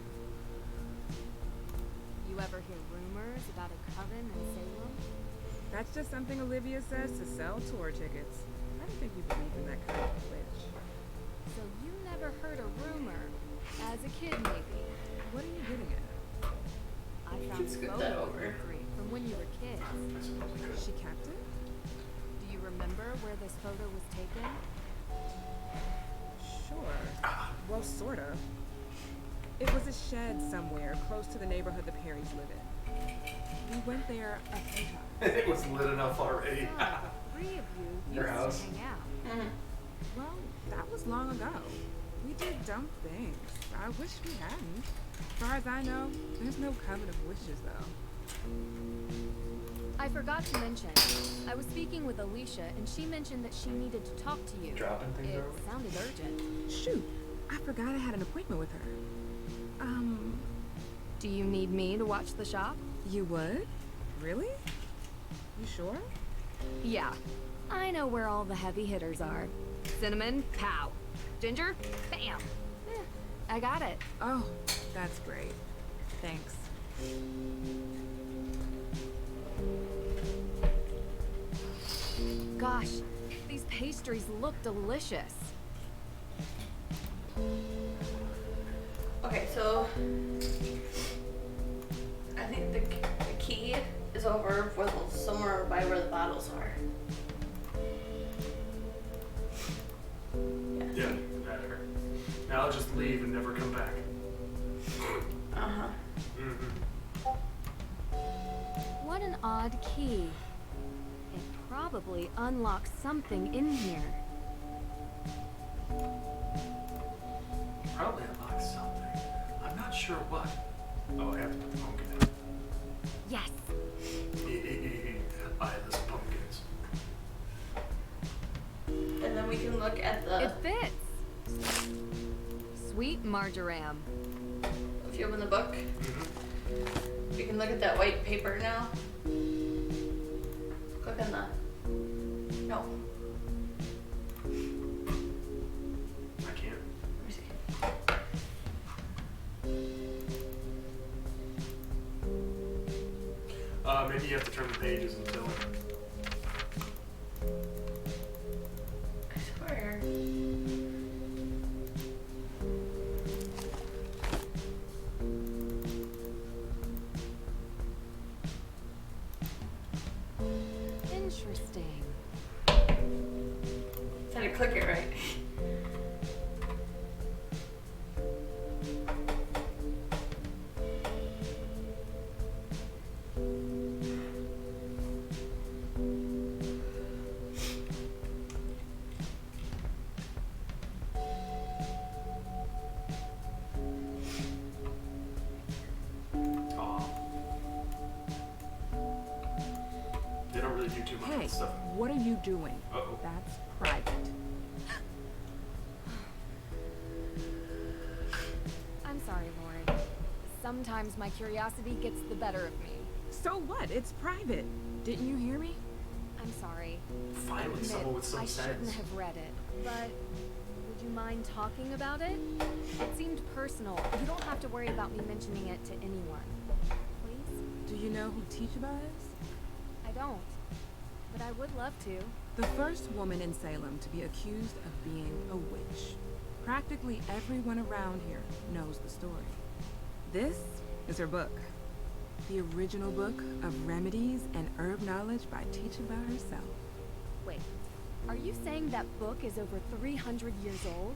You ever hear rumors about a coven in Salem? That's just something Olivia says to sell tour tickets. I don't think you believe in that kind of witch. So you never heard a rumor? As a kid, maybe? What are you getting at? I found a photo of you three from when you were kids. She kept it? Do you remember where this photo was taken? Sure. Well, sort of. It was a shed somewhere close to the neighborhood the Perrys live in. We went there a few times. It was lit enough already. Three of you Your used house? to hang out. Well, that was long ago. We did dumb things. I wish we hadn't. As far as I know, there's no coven of witches, though. I forgot to mention, I was speaking with Alicia, and she mentioned that she needed to talk to you. Dropping things It over? sounded urgent. Shoot, I forgot I had an appointment with her. Do you need me to watch the shop? You would? Really? You sure? Yeah. I know where all the heavy hitters are. Cinnamon, pow. Ginger, bam. I got it. Oh, that's great. Thanks. Gosh, these pastries look delicious. Okay, so I think the key is over somewhere by where the bottles are. Yeah, that hurt. Now I'll just leave and never come back. Uh-huh. What an odd key. It probably unlocks something in here. Probably unlocks something. I'm not sure what. Oh, I have to put the pumpkin in. Yes. Eyeless pumpkins. And then we can look at the... It fits. Sweet marjoram. If you open the book, we can look at that white paper now. Click on the... No. I can't. Let me see. Maybe you have to turn the pages until it. I swear. Interesting. Trying to click it right. They don't really do too much Hey, with stuff. what are you doing? Uh-oh. That's private. I'm sorry, Lauren. Sometimes my curiosity gets the better of me. So what? It's private. Didn't you hear me? I'm sorry. Finally, Admit, someone with some I shouldn't sense. have read it, but would you mind talking about it? It seemed personal. You don't have to worry about me mentioning it to anyone. Please? Do you know who Teachaba is? I don't, but I would love to. The first woman in Salem to be accused of being a witch. Practically everyone around here knows the story. This is her book. The original book of remedies and herb knowledge by Teachaba herself. Wait, are you saying that book is over 300 years old?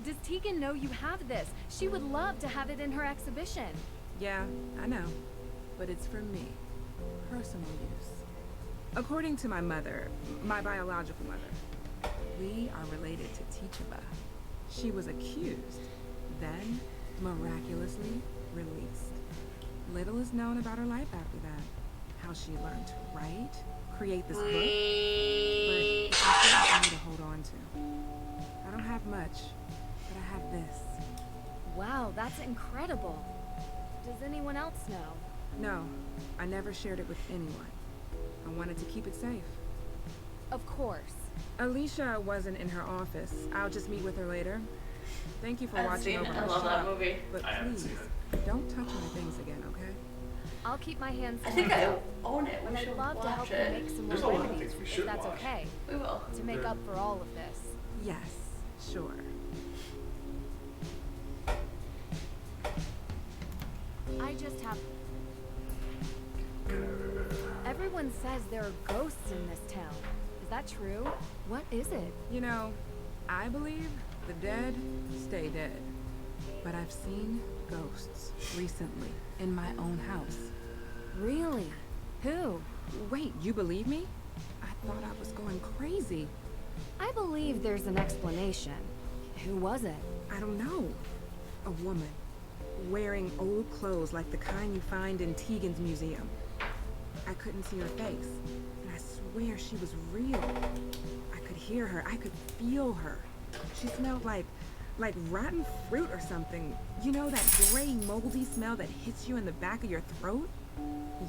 Does Tegan know you have this? She would love to have it in her exhibition. Yeah, I know. But it's for me. Personal use. According to my mother, my biological mother, we are related to Teachaba. She was accused, then miraculously released. Little is known about her life after that. How she learned to write, create this book, but it's important for me to hold on to. I don't have much, but I have this. Wow, that's incredible. Does anyone else know? No, I never shared it with anyone. I wanted to keep it safe. Of course. Alicia wasn't in her office. I'll just meet with her later. Thank you for I've watching seen over it. my I love shop. that movie. But I haven't please, seen it. don't touch my things again, okay? I'll keep my hands to I think I myself. own it. And We I'd should love to watch help you it. make some There's a more lot of remedies, things we if should that's watch. okay. We will. To make up for all of this. Yes, sure. I just have... Everyone says there are ghosts in this town. Is that true? What is it? You know, I believe the dead stay dead. But I've seen ghosts recently in my own house. Really? Who? Wait, you believe me? I thought I was going crazy. I believe there's an explanation. Who was it? I don't know. A woman. Wearing old clothes like the kind you find in Tegan's museum. I couldn't see her face, and I swear she was real. I could hear her, I could feel her. She smelled like rotten fruit or something. You know that gray, moldy smell that hits you in the back of your throat?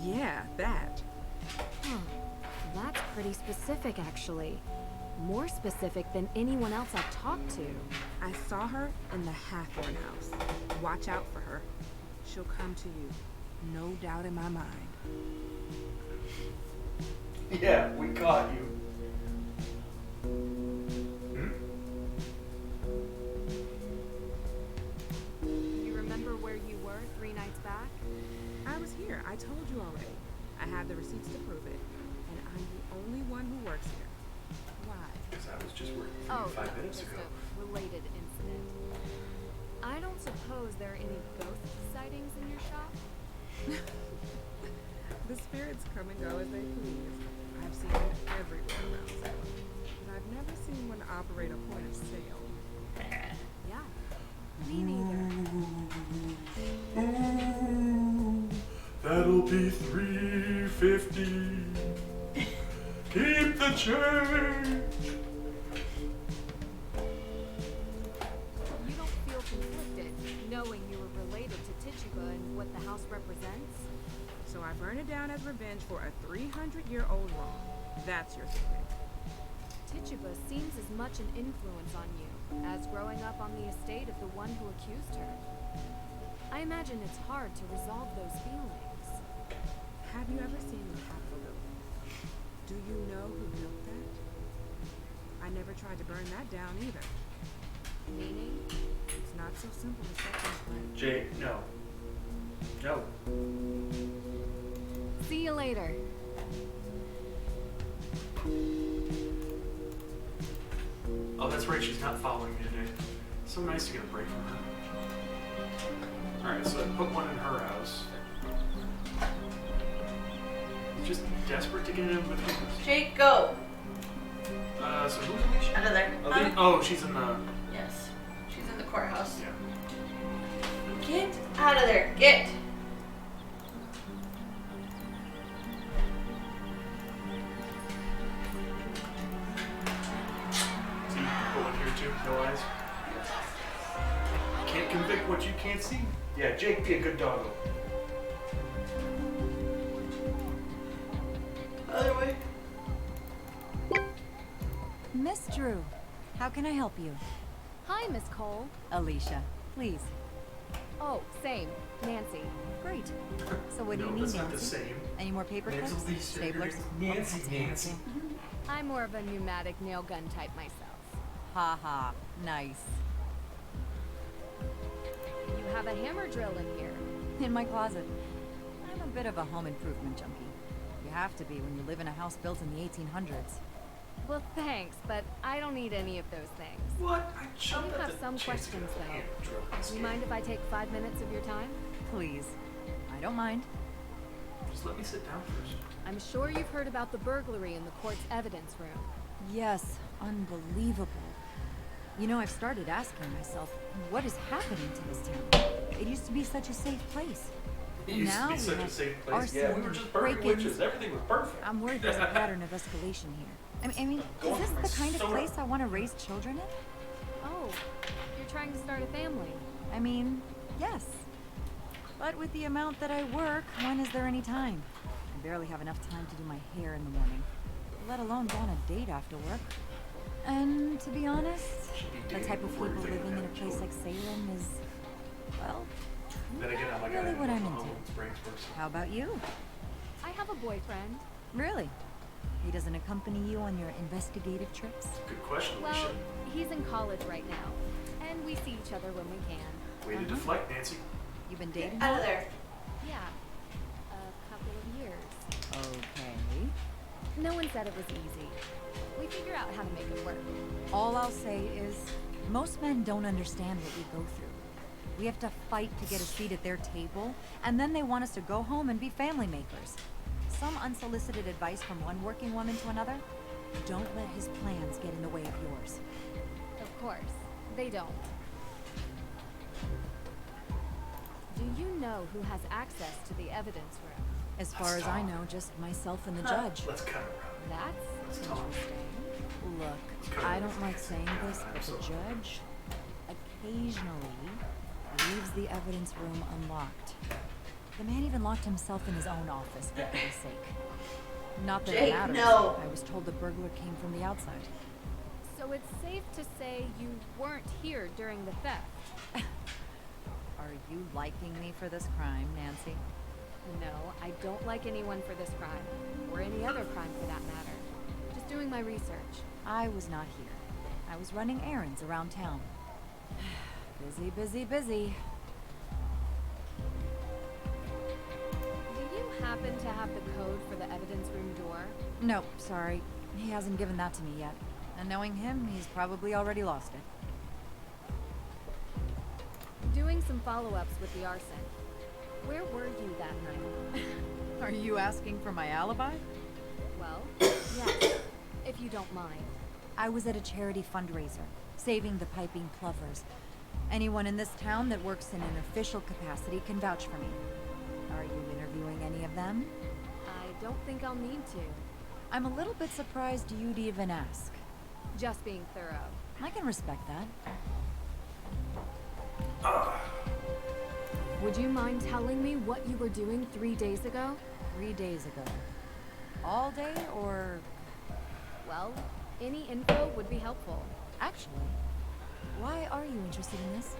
Yeah, that. Huh. That's pretty specific, actually. More specific than anyone else I've talked to. I saw her in the Hathorn house. Watch out for her. She'll come to you. No doubt in my mind. Yeah, we caught you. You remember where you were 3 nights back? I was here. I told you already. I have the receipts to prove it. And I'm the only one who works here. Why? Because I was just working for Oh, you 5 no, minutes just ago. a related incident. I don't suppose there are any ghost sightings in your shop? The spirits come and go as they please. I've seen them everywhere around Salem. But I've never seen one operate a point of sale. Yeah. Me neither. Ooh, that'll be $3.50. Keep the change. You don't feel conflicted, knowing you were related to Tituba and what the house represents? So I burn it down as revenge for a 300-year-old wrong. That's your thinking. Tituba seems as much an influence on you as growing up on the estate of the one who accused her. I imagine it's hard to resolve those feelings. Have you ever seen the Capitol building? Do you know who built that? I never tried to burn that down either. Meaning? It's not so simple to set things right. Jay, no. No. See you later. Oh, that's right. She's not following me today. So nice to get a break from her. Alright, so I put one in her house. Just desperate to get in with you. Jake, go. So who's Alicia? Out of there. Oh, she's in the... Yes. She's in the courthouse. Yeah. Get out of there. Get. See, you can put one here too. No eyes. Can't convict what you can't see. Yeah, Jake, be a good doggo. Other way. Miss Drew, how can I help you? Hi, Miss Cole. Alicia, please. Oh, same. Nancy. Great. So what do No, you need, that's Nancy? not the same. Any more paper It's clips? Alicia. Staplers? Nancy. I'm more of a pneumatic nail gun type myself. Ha ha. Nice. You have a hammer drill in here. In my closet. I'm a bit of a home improvement junkie. You have to be when you live in a house built in the 1800s. Well, thanks, but I don't need any of those things. What? I I jumped do at have the some chance to questions, get a hand though. drill in this Do you game. mind if I take 5 minutes of your time? Please. I don't mind. Just let me sit down first. I'm sure you've heard about the burglary in the court's evidence room. Yes, unbelievable. You know, I've started asking myself, what is happening to this town? It used to be such a safe place. It used to be such a safe place. Yeah, we were just perfect witches. Everything was perfect. I'm worried there's a pattern of escalation here. I mean, is this the kind of place I want to raise children in? Oh, you're trying to start a family. I mean, yes. But with the amount that I work, when is there any time? I barely have enough time to do my hair in the morning, let alone go on a date after work. And to be honest, the type of people living in a place like Salem is, well, really what I'm into. How about you? I have a boyfriend. Really? He doesn't accompany you on your investigative trips? Good question, Well, Alicia. he's in college right now, and we see each other when we can. Way to deflect, Nancy. You've been dating? Out of there. Yeah, a couple of years. Okay. No one said it was easy. We figure out how to make it work. All I'll say is, most men don't understand what we go through. We have to fight to get a seat at their table, and then they want us to go home and be family makers. Some unsolicited advice from one working woman to another? Don't let his plans get in the way of yours. Of course, they don't. Do you know who has access to the evidence room? As far as I know, just myself and the judge. Let's cut it around. That's interesting. Look, I don't like saying this, but the judge occasionally leaves the evidence room unlocked. The man even locked himself in his own office, for goodness sake. Not that it matters. No. I was told the burglar came from the outside. So it's safe to say you weren't here during the theft? Are you liking me for this crime, Nancy? No, I don't like anyone for this crime. Or any other crime for that matter. Just doing my research. I was not here. I was running errands around town. Busy, busy, busy. Do you happen to have the code for the evidence room door? Nope, sorry. He hasn't given that to me yet. And knowing him, he's probably already lost it. Doing some follow-ups with the arson. Where were you that night? Are you asking for my alibi? Well, yes, if you don't mind. I was at a charity fundraiser, saving the piping plovers. Anyone in this town that works in an official capacity can vouch for me. Are you interviewing any of them? I don't think I'll need to. I'm a little bit surprised you'd even ask. Just being thorough. I can respect that. Would you mind telling me what you were doing 3 days ago? 3 days ago. All day, or... Well, any info would be helpful. Actually, why are you interested in this?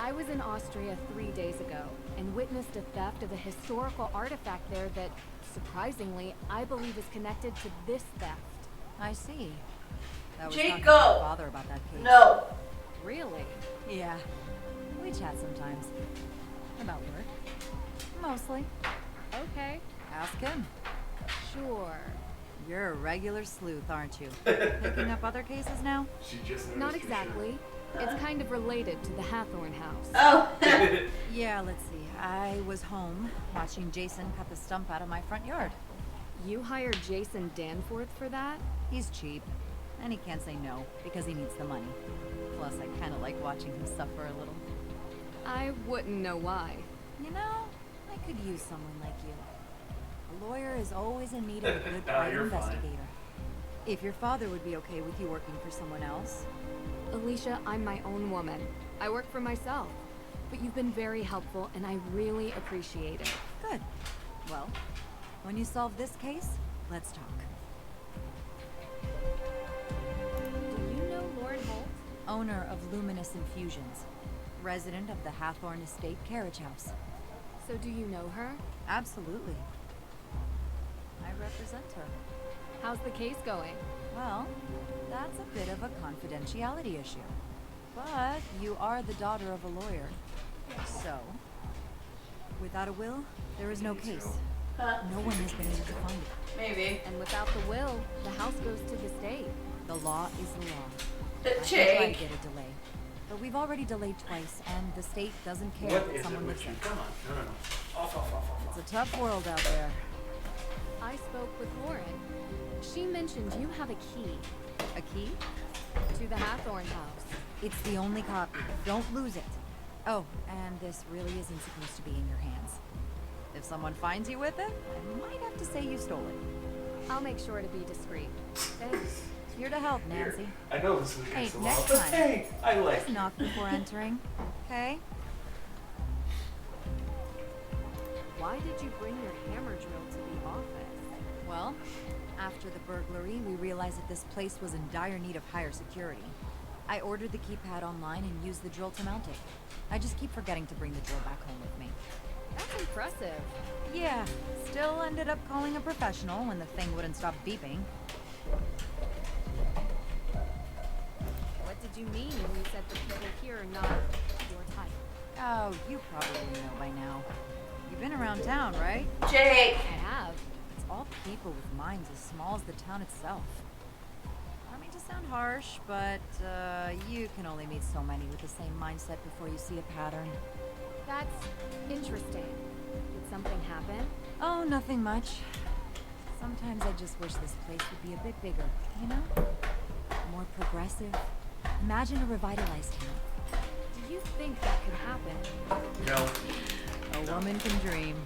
I was in Austria 3 days ago and witnessed a theft of a historical artifact there that, surprisingly, I believe is connected to this theft. I see. I was Jake, talking go! to my father about that case. No. Really? Yeah. We chat sometimes. About work. Mostly. Okay. Ask him. Sure. You're a regular sleuth, aren't you? Picking up other cases now? She just Not exactly. It's kind of related to the Hathorn house. Oh. Yeah, let's see. I was home watching Jason cut the stump out of my front yard. You hired Jason Danforth for that? He's cheap, and he can't say no because he needs the money. Plus, I kind of like watching him suffer a little. I wouldn't know why. You know, I could use someone like you. A lawyer is always in need of a good private investigator. If your father would be okay with you working for someone else. Alicia, I'm my own woman. I work for myself. But you've been very helpful, and I really appreciate it. Good. Well, when you solve this case, let's talk. Do you know Lauren Holt? Owner of Luminous Infusions. Resident of the Hathorn Estate carriage house. So do you know her? Absolutely. I represent her. How's the case going? Well, that's a bit of a confidentiality issue. But you are the daughter of a lawyer. So, without a will, there is no case. No one has been able to find it. Maybe. And without the will, the house goes to the state. The law is the law. The I can try to get a delay. But we've already delayed twice, and the state doesn't care What that is someone it lives with you? there. Come on. No. Off. It's a tough world out there. I spoke with Lauren. She mentioned you have a key. A key? To to the Hathorn house. It's the only copy. Don't lose it. Oh, and this really isn't supposed to be in your hands. If someone finds you with it, I might have to say you stole it. I'll make sure to be discreet. Thanks. Here to help, Nancy. I know this is Hey, against the law, next but time. hey, I like Just knock before entering. Okay? Why did you bring your hammer drill to the office? Well, after the burglary, we realized that this place was in dire need of higher security. I ordered the keypad online and used the drill to mount it. I just keep forgetting to bring the drill back home with me. That's impressive. Yeah, still ended up calling a professional when the thing wouldn't stop beeping. What did you mean when you said the people here are not your type? Oh, you probably know by now. You've been around town, right? Jake! I have. It's all people with minds as small as the town itself. I don't mean to sound harsh, but you can only meet so many with the same mindset before you see a pattern. That's interesting. Did something happen? Oh, nothing much. Sometimes I just wish this place would be a bit bigger, you know? More progressive. Imagine a revitalized town. Do you think that could happen? No. A woman can dream.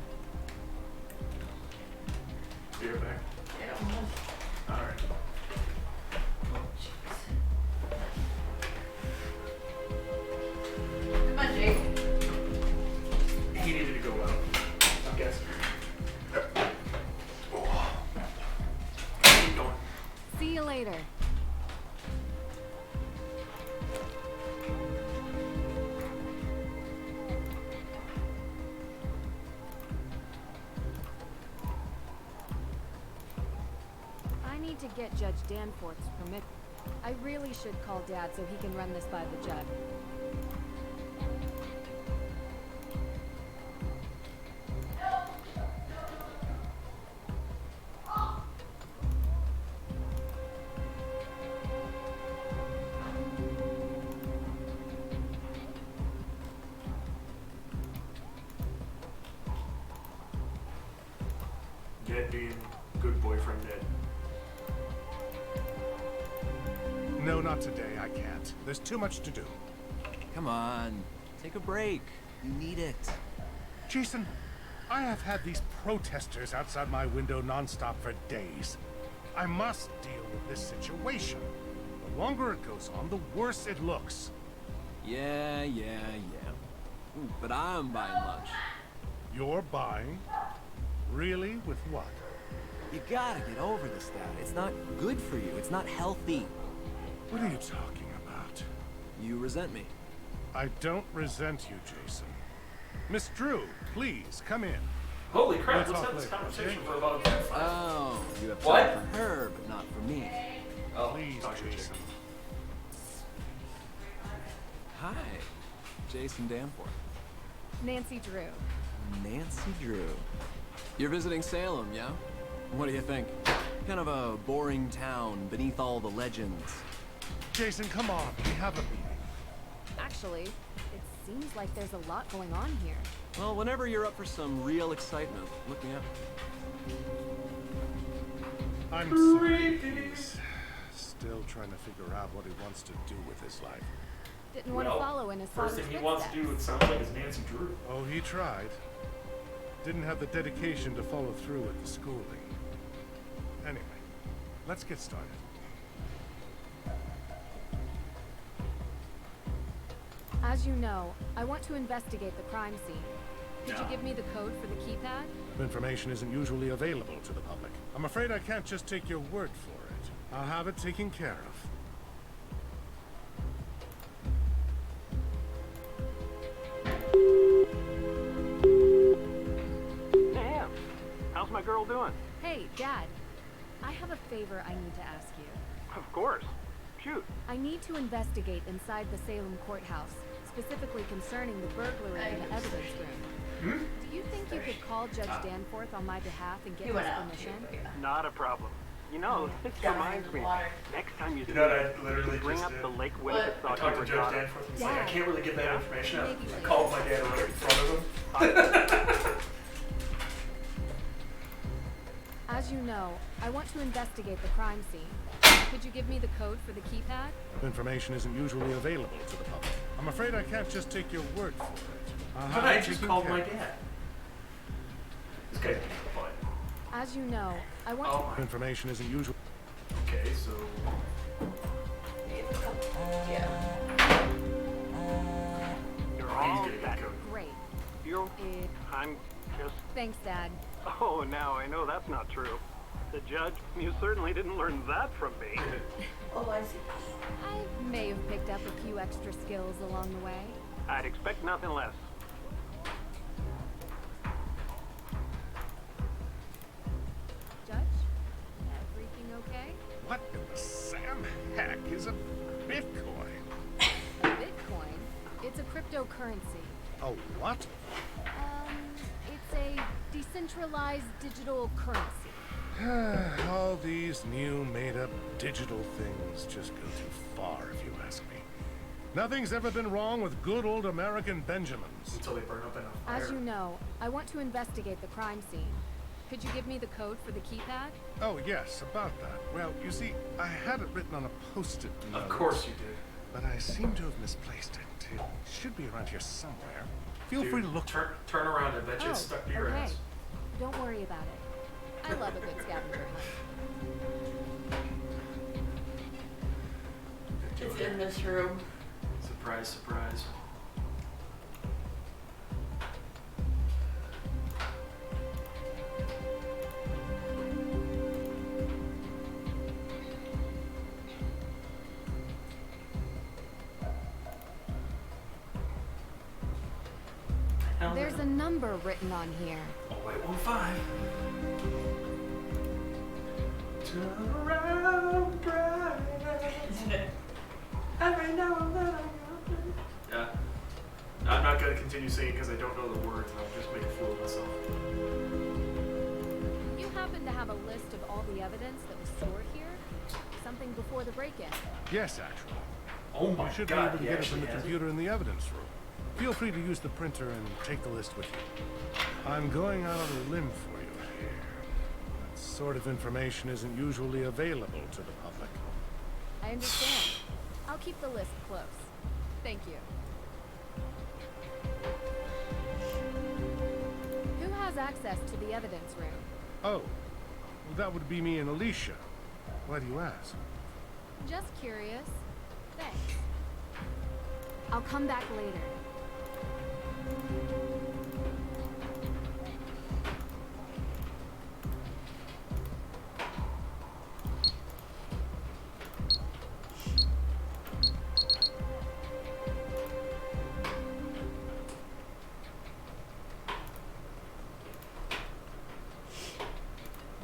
Be right back. Yeah. Alright. Come on, Jake. He needed to go out, I'm guessing. Keep going. See you later. I need to get Judge Danforth's permit. I really should call Dad so he can run this by the judge. Dad being good boyfriend Dad. No, not today. I can't. There's too much to do. Come on, take a break. You need it. Jason, I have had these protesters outside my window nonstop for days. I must deal with this situation. The longer it goes on, the worse it looks. Yeah. Ooh, but I'm buying lunch. You're buying? Really? With what? You gotta get over this, Dad. It's not good for you. It's not healthy. What are you talking about? You resent me. I don't resent you, Jason. Miss Drew, please, come in. Holy crap, We'll let's talk have this later, conversation okay? for about 5 minutes. Oh, you have What? time for her, but not for me. Oh, Please, talk to you, Jason. Hi, Jason Danforth. Nancy Drew. Nancy Drew. You're visiting Salem, yeah? What do you think? Kind of a boring town beneath all the legends. Jason, come on. We have a meeting. Actually, it seems like there's a lot going on here. Well, whenever you're up for some real excitement, look me up. I'm sorry. He's still trying to figure out what he wants to do with his life. Didn't want to follow in his first father's thing he wants to do, it sounds like, is Nancy Drew. Oh, he tried. Didn't have the dedication to follow through with the schooling. Anyway, let's get started. As you know, I want to investigate the crime scene. Did you Yeah. give me the code for the keypad? Information isn't usually available to the public. I'm afraid I can't just take your word for it. I'll have it taken care of. Damn. How's my girl doing? Hey, Dad. I have a favor I need to ask you. Of course. Shoot. I need to investigate inside the Salem courthouse, specifically concerning the burglary in the evidence room. Do you think you could call Judge Danforth on my behalf and get He his went out. permission? Not a problem. You know, this reminds me. Next time you see You know what me, I literally bring just up did? the Lake I Winnipesaukee talked to Judge regatta. Danforth and he's like, I Dad. can't really get that Yeah. information out. Maybe I later. called my dad right in front of him. As you know, I want to investigate the crime scene. Could you give me the code for the keypad? Information isn't usually available to the public. I'm afraid I can't just take your word for it. But I just called my dad. This guy's fun. As you know, I want to... Information isn't usually... Okay, so... You're all He's set. Great. I'm just... Thanks, Dad. Oh, now I know that's not true. The judge, you certainly didn't learn that from me. Oh, I see. I may have picked up a few extra skills along the way. I'd expect nothing less. Judge? Everything okay? What in the Sam heck is a Bitcoin? Bitcoin? It's a cryptocurrency. A what? It's a decentralized digital currency. All these new made-up digital things just go too far, if you ask me. Nothing's ever been wrong with good old American Benjamins. Until they burn up in a fire. As you know, I want to investigate the crime scene. Could you give me the code for the keypad? Oh, yes, about that. Well, you see, I had it written on a post-it note. Of course you did. But I seem to have misplaced it. It should be around here somewhere. Feel free to look. Turn around. I bet you it's stuck to your okay. ass. Don't worry about it. I love a good scavenger hunt. It's in this room. Surprise, surprise. There's a number written on here. 0815. Turn around, bright. Every now and then yeah. I'm not going to continue singing because I don't know the words. I'll just make a fool of myself. You happen to have a list of all the evidence that was stored here? Something before the break-in? Yes, actually. Oh my You should God, be able to he get it actually from the has it? computer in the evidence room. Feel free to use the printer and take the list with you. I'm going out on a limb for you here. That sort of information isn't usually available to the public. I understand. I'll keep the list close. Thank you. Who has access to the evidence room? Oh, well, that would be me and Alicia. Why do you ask? Just curious. Thanks. I'll come back later.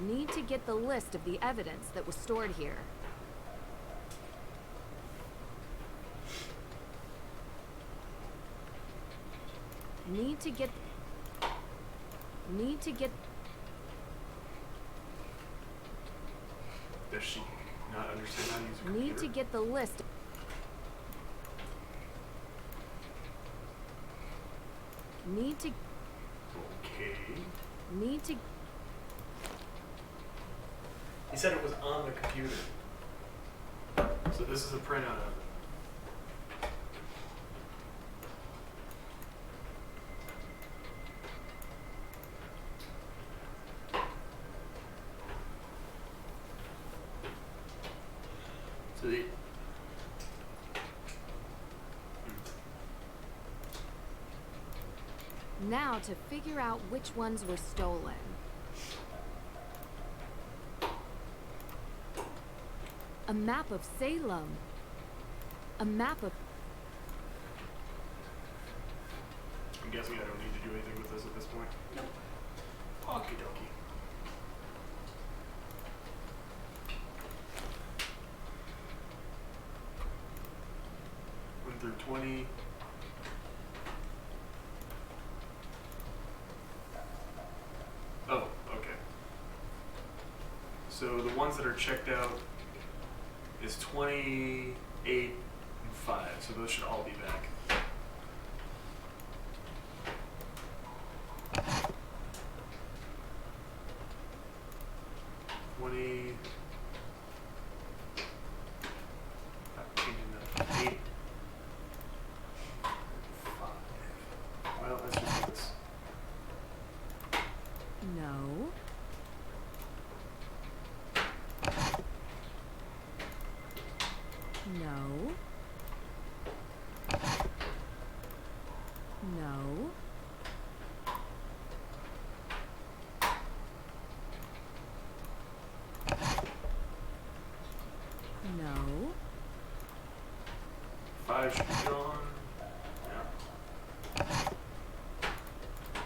Need to get the list of the evidence that was stored here. Need to get... Does she not understand how to use a computer? Need to get the list. Need to... Okay. Need to... He said it was on the computer. So this is a printout of it. So the Now to figure out which ones were stolen. A map of Salem. A map of... I'm guessing I don't need to do anything with this at this point. Nope. Okie dokie. Went through 20. Oh, okay. So the ones that are checked out is 28 and 5, so those should all be back. 20. Changing the 8. 5. Well, let's just do this. No. No. No. No. 5 should be gone. Yeah.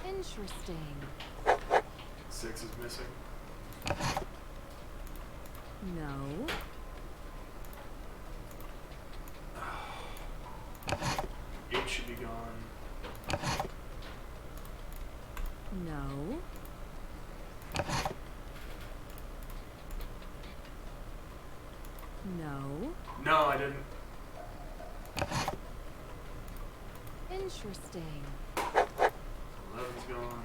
Interesting. 6 is missing. No. 8 should be gone. No. No. No, I didn't. Interesting. 11's gone.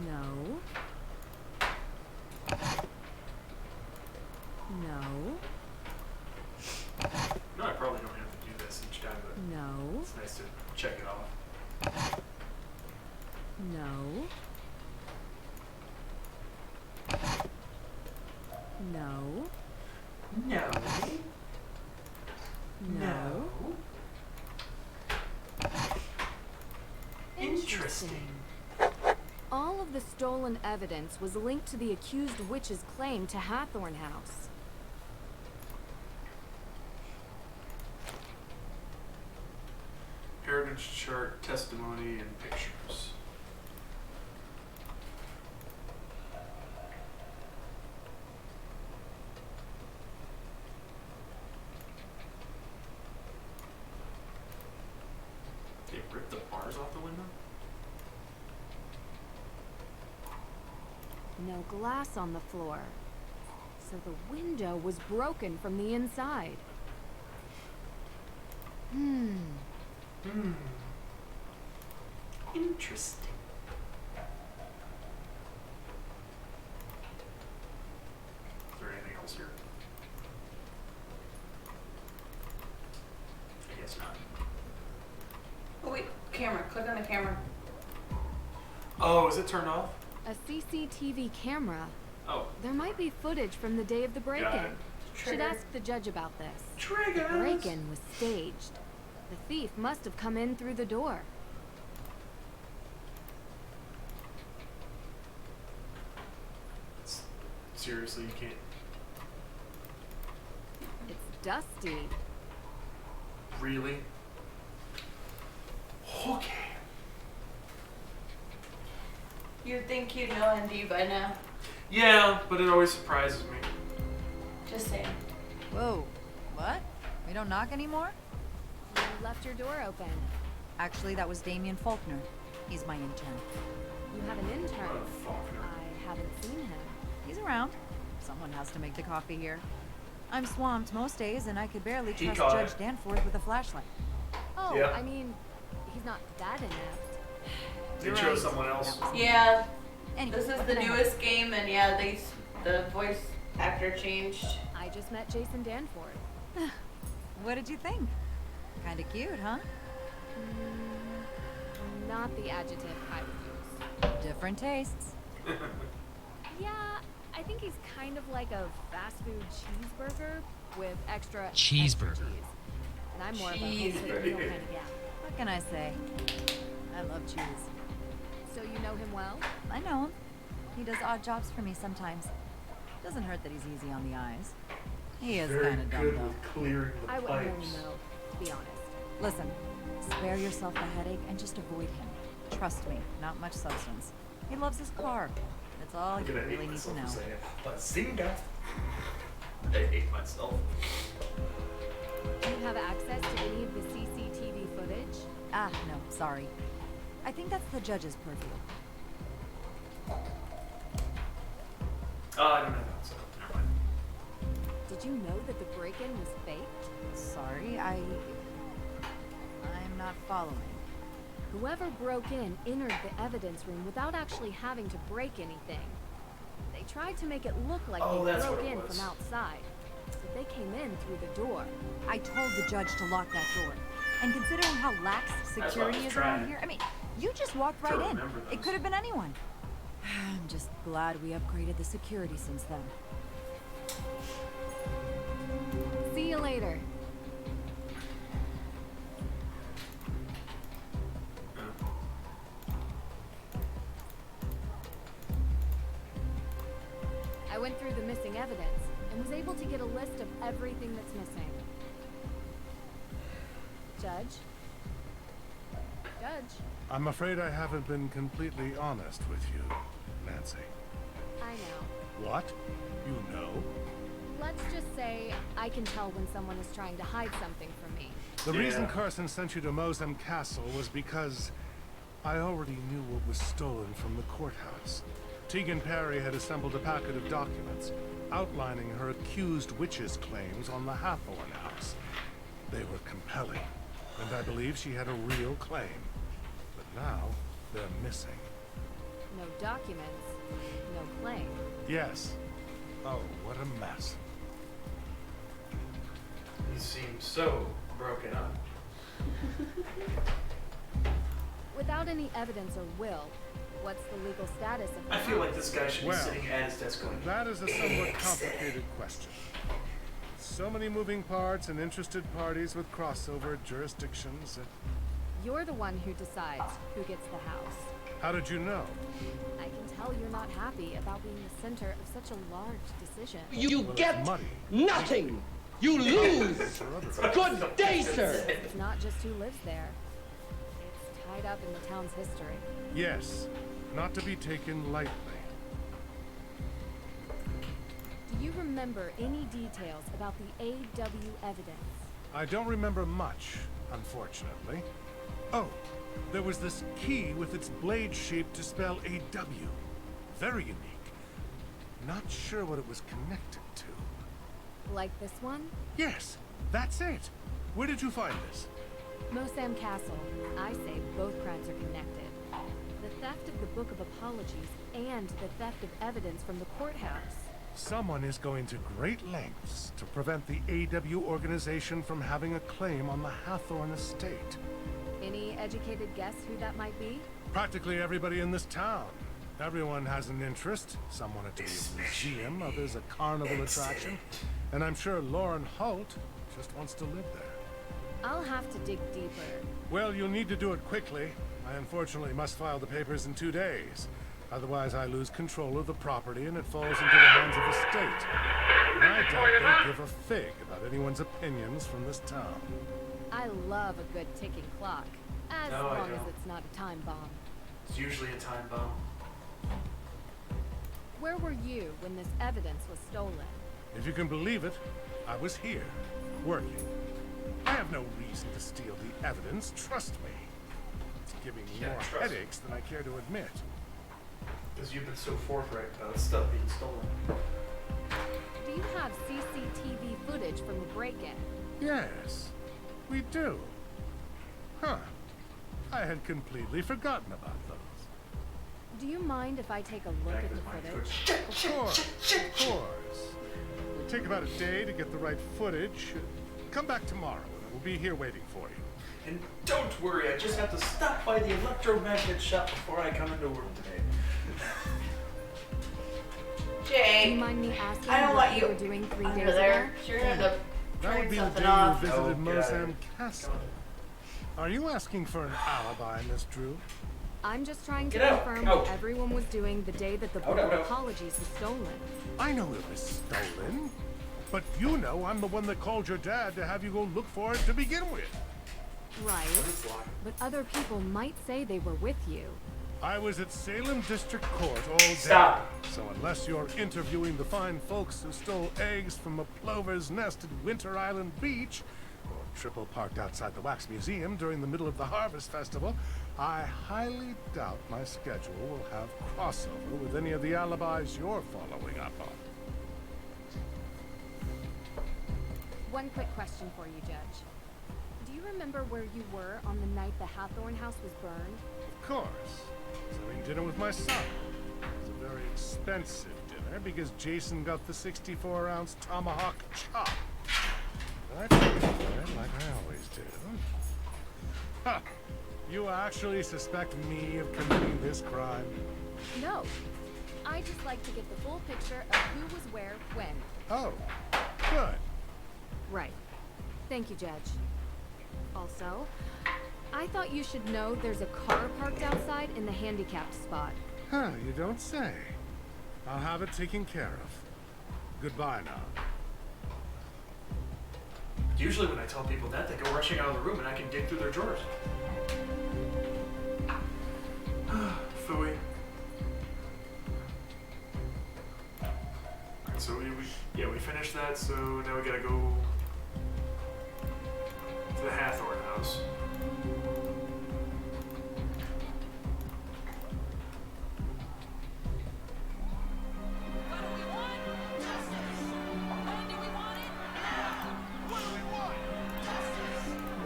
No. No. No, I probably don't have to do this each time, but No. it's nice to check it off. No. No. No. No. Interesting. All of the stolen evidence was linked to the accused witch's claim to Hathorn House. Heritage chart, testimony, and pictures. They ripped the bars off the window? No glass on the floor. So the window was broken from the inside. Interesting. Is there anything else here? I guess not. Oh wait, camera. Click on the camera. Oh, is it turned off? A CCTV camera. Oh. There might be footage from the day of the Got break-in. it. Should Trigger. ask the judge about this. Triggers. The break-in was staged. The thief must have come in through the door. Seriously, you can't. It's dusty. Really? Okay. You'd think you'd know Andy by now. Yeah, but it always surprises me. Just saying. Whoa, what? We don't knock anymore? You left your door open. Actually, that was Damien Faulkner. He's my intern. You have an intern. Faulkner. I haven't seen him. He's around. Someone has to make the coffee here. I'm swamped most days, and I could barely He trust caught Judge it. Danforth with a flashlight. Oh, Yeah. I mean, he's not that inept. They chose someone else. Yeah. Anyway, This is what the can I help? newest game, and yeah, the voice actor changed. I just met Jason Danforth. What did you think? Kinda cute, huh? Not the adjective I would use. Different tastes. Yeah, I think he's kind of like a fast food cheeseburger with extra Cheeseburger. extra cheese. And I'm more of a home cooked meal kind of gal. What can I say? I love cheese. So you know him well? I know him. He does odd jobs for me sometimes. Doesn't hurt that he's easy on the eyes. He is Very kind of dumb, good though. with clearing the I wouldn't pipes. really know, to be honest. Listen, spare yourself the headache and just avoid him. Trust me, not much substance. He loves his car. That's all I'm you gonna hate really need to myself know. for saying it. Bazinga! I hate myself. Do you have access to any of the CCTV footage? Ah, no, sorry. I think that's the judge's purview. Oh, I don't know that, so never mind. Did you know that the break-in was faked? Sorry, I'm not following. Whoever broke in entered the evidence room without actually having to break anything. They tried to make it look like they broke in from outside, but they came in through the door. I told the judge to lock that door. And considering how lax security is around here, I mean, you just walked right in. It could have been anyone. I'm just glad we upgraded the security since then. See you later. I went through the missing evidence and was able to get a list of everything that's missing. Judge? Judge? I'm afraid I haven't been completely honest with you, Nancy. I know. What? You know? Let's just say I can tell when someone is trying to hide something from me. The reason Carson sent you to Mosem Castle was because I already knew what was stolen from the courthouse. Tegan Perry had assembled a packet of documents outlining her accused witches' claims on the Hathorne house. They were compelling, and I believe she had a real claim. But now, they're missing. No documents, no claim. Yes. Oh, what a mess. He seems so broken up. Without any evidence or will, what's the legal status of the I feel like house? this guy should be sitting at his desk going, That is a somewhat complicated question. So many moving parts and interested parties with crossover jurisdictions. You're the one who decides who gets the house. How did you know? I can tell you're not happy about being the center of such a large decision. You get nothing! You lose! Good day, sir! It's not just who lives there. It's tied up in the town's history. Yes, not to be taken lightly. Do you remember any details about the AW evidence? I don't remember much, unfortunately. Oh, there was this key with its blade shape to spell AW. Very unique. Not sure what it was connected to. Like this one? Yes, that's it. Where did you find this? Mosam Castle. I say both crimes are connected. The theft of the Book of Apologies and the theft of evidence from the courthouse. Someone is going to great lengths to prevent the AW organization from having a claim on the Hathorne estate. Any educated guess who that might be? Practically everybody in this town. Everyone has an interest. Some want it to be a museum, others a carnival attraction. And I'm sure Lauren Holt just wants to live there. I'll have to dig deeper. Well, you'll need to do it quickly. I unfortunately must file the papers in 2 days. Otherwise, I lose control of the property and it falls into the hands of the state. And I doubt they give a fig about anyone's opinions from this town. I love a good ticking clock. As No, I long as don't. it's not a time bomb. It's usually a time bomb. Where were you when this evidence was stolen? If you can believe it, I was here, working. I have no reason to steal the evidence, trust me. It's giving me Yeah, more trust me. headaches than I care to admit. Because you've been so forthright about stuff being stolen. Do you have CCTV footage from the break-in? Yes, we do. Huh. I had completely forgotten about those. Do you mind if I take a look at the footage? Of course, of course. It'll take about a day to get the right footage. Come back tomorrow and we'll be here waiting for you. And don't worry, I just have to stop by the electromagnet shop before I come into work today. Jay, Do you mind me asking I don't what want you you were doing 3 under days there. ago? You're gonna have to That would turn be the something day off. you visited Oh, Mosam God. Castle. Are you asking for an alibi, Miss Drew? I'm just trying to Get out. confirm Out. what everyone was doing the day that the Book of Apologies was stolen. I know it was stolen. But you know I'm the one that called your dad to have you go look for it to begin with. Right. But other people might say they were with you. I was at Salem District Court all day. Stop. So unless you're interviewing the fine folks who stole eggs from a plover's nest at Winter Island Beach, or triple parked outside the Wax Museum during the middle of the Harvest Festival, I highly doubt my schedule will have crossover with any of the alibis you're following up on. One quick question for you, Judge. Do you remember where you were on the night the Hathorn house was burned? Of course. I was having dinner with my son. It was a very expensive dinner because Jason got the 64-ounce tomahawk chop. I paid for it like I always do. Ha! You actually suspect me of committing this crime? No. I just like to get the full picture of who was where, when. Oh, good. Right. Thank you, Judge. Also, I thought you should know there's a car parked outside in the handicapped spot. Huh, you don't say. I'll have it taken care of. Goodbye now. Usually when I tell people that, they go rushing out of the room and I can dig through their drawers. Phooey. Alright, so we finished that, so now we gotta go to the Hathorn house.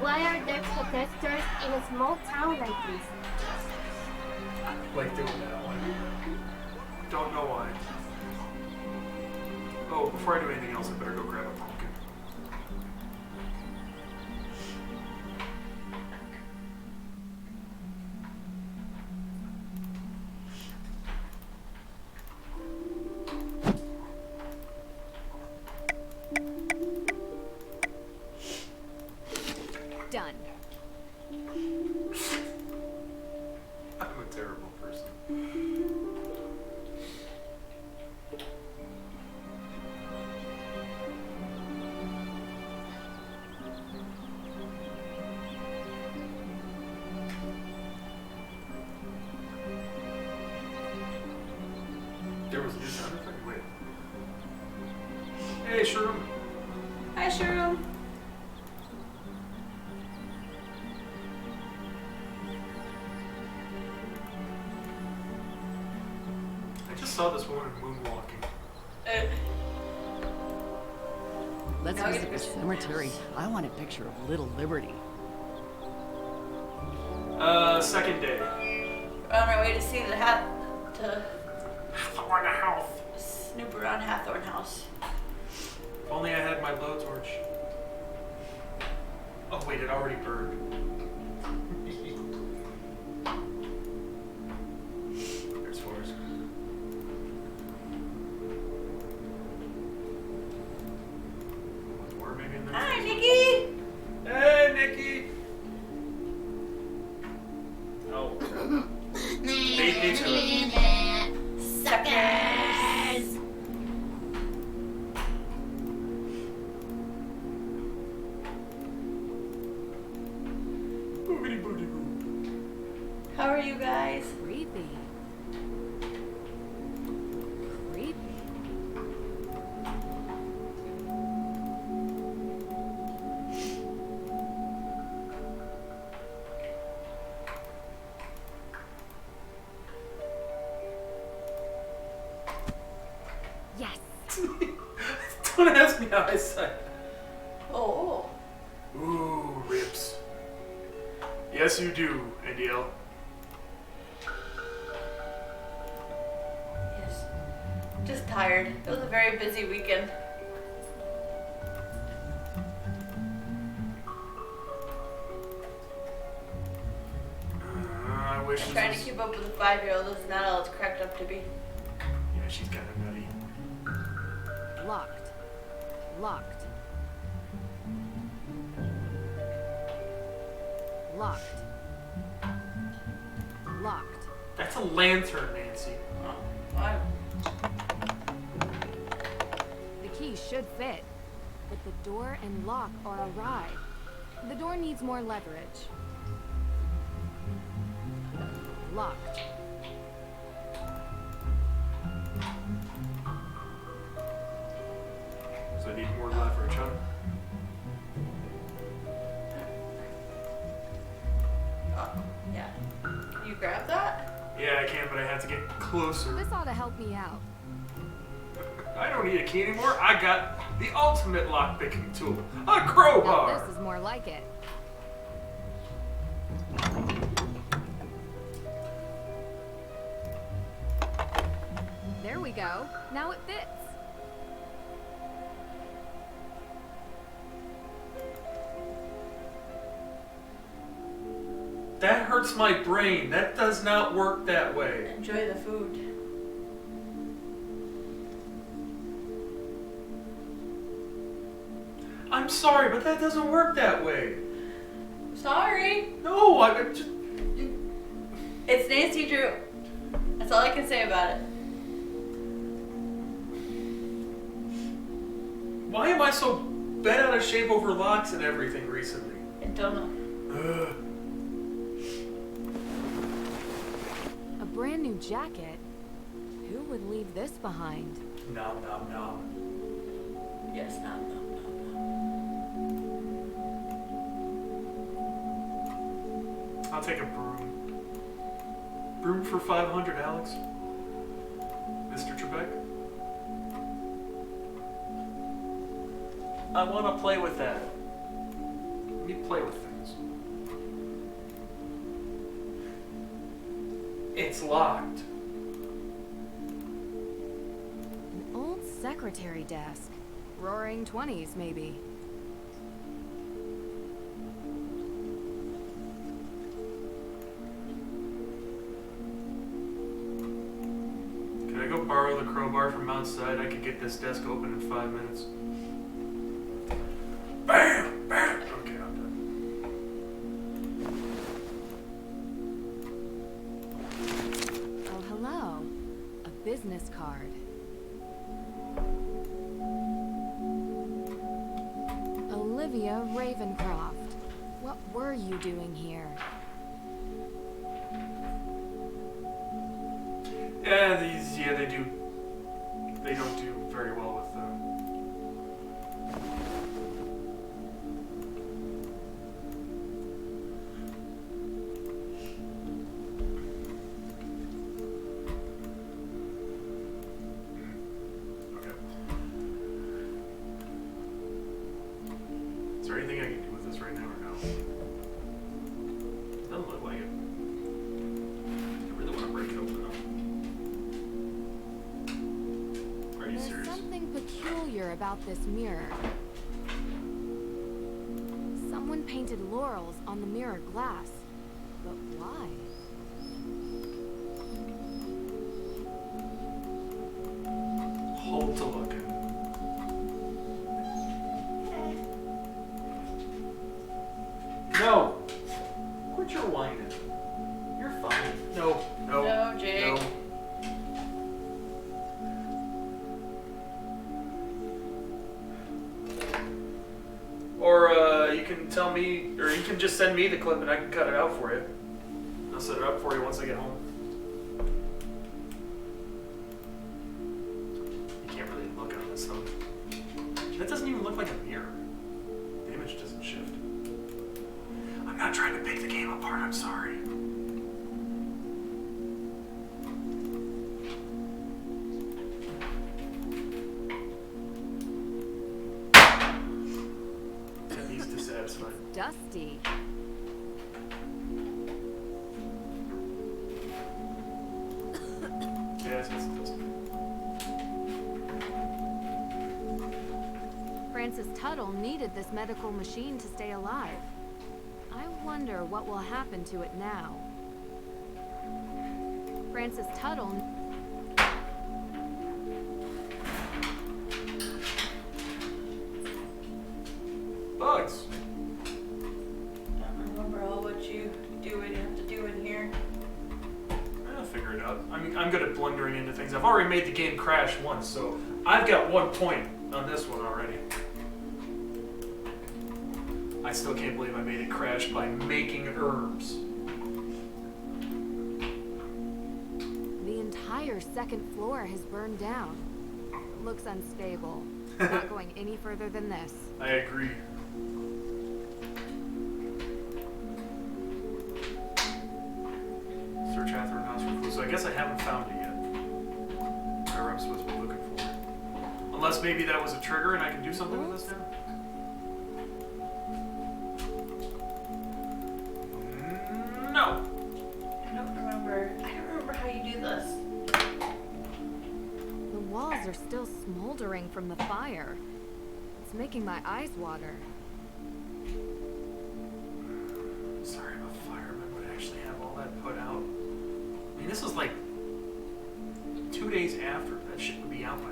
Why are there protesters in a small town like this? Like doing that one. Don't know why. Oh, before I do anything else, I better go grab a pumpkin. Done. I'm a terrible person. There was a new sound effect? Wait. Hey, Shroom. Hi, Shroom. I just saw this woman moonwalking. Let's Now I visit get the to cemetery. I want a picture of Little Liberty. Second day. On our way to see the to Hathorn House. snoop around Hathorn House. If only I had my blowtorch. Oh wait, it already burned. There's Forrest. One more maybe in there. Hi, Nikki. Hey, Nikki. Oh. Beat me to it. Suckers. Boogity booty boo. How are you guys? Creepy. Creepy. Yes. Don't ask me how I said. Oh. Ooh, ribs. Yes, you do, NDL. Yes. Just tired. It was a very busy weekend. I wish this Trying was... to keep up with a 5-year-old is not all it's cracked up to be. Yeah, she's kind of nutty. Locked. Locked. Locked. Locked. That's a lantern, Nancy. The key should fit, but the door and lock are awry. The door needs more leverage. Locked. So I need more leverage, huh? Yeah. Can you grab that? Yeah, I can, but I have to get closer. This ought to help me out. I don't need a key anymore. I got the ultimate lockpicking tool, a crowbar. Now this is more like it. we go. Now it fits. That hurts my brain. That does not work that way. Enjoy the food. I'm sorry, but that doesn't work that way. Sorry. No, I'm just... It's Nancy Drew. That's all I can say about it. Why am I so bent out of shape over locks and everything recently? I don't know. Ugh. A brand new jacket? Who would leave this behind? Nom nom nom. Yes, nom nom nom nom. I'll take a broom. Broom for 500, Alex. Mr. Trebek? I want to play with that. Let me play with things. It's locked. An old secretary desk. Roaring 20s, maybe. Can I go borrow the crowbar from outside? I could get this desk open in 5 minutes. Bam! Bam! Okay, I'm done. Oh, hello. A business card. Olivia Ravencroft. What were you doing here? Yeah, they don't do very well with Okay. Is there anything I can do with this right now or no? Doesn't look like it. I really want to break it open though. Are you There's serious? something peculiar about this mirror. Someone painted laurels on the mirror glass. But why? Hold to look in. No! Quit your whining. You're fine. No, no. No, Jake. No. Or you can tell me, or you can just send me the clip and I can cut it out for you. I'll set it up for you once I get home. You can't really look on this though. That doesn't even look like a mirror. The image doesn't shift. I'm not trying to pick the game apart, I'm sorry. He's dissatisfied. Dusty. Yes, it's dusty. Francis Tuttle needed this medical machine to stay alive. I wonder what will happen to it now. Francis Tuttle... Bugs! I don't remember all what you do and have to do in here. I'll figure it out. I'm good at blundering into things. I've already made the game crash once, so I've got 1 point on this one already. I still can't believe I made it crash by making herbs. The entire second floor has burned down. Looks unstable. Not going any further than this. I agree. Search Hathorne House for clues. So I guess I haven't found it yet. Whatever I'm supposed to be looking for. Unless maybe that was a trigger and I can do something with this now? No. I don't remember how you do this. ashes are still smoldering from the fire. It's making my eyes water. Sorry about firemen would actually have all that put out. I mean, this was like 2 days after that shit would be out by now.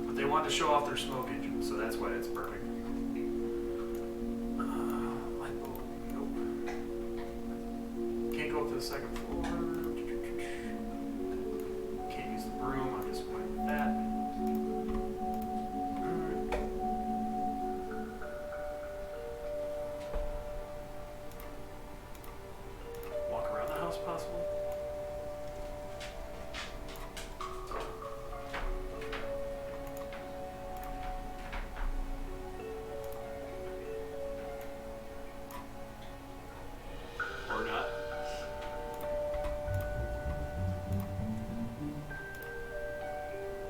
But they wanted to show off their smoke engine, so that's why it's perfect. Light bulb, nope. Can't go up to the second floor. Can't use the broom, I'm disappointed with that. Walk around the house, possibly? Or not?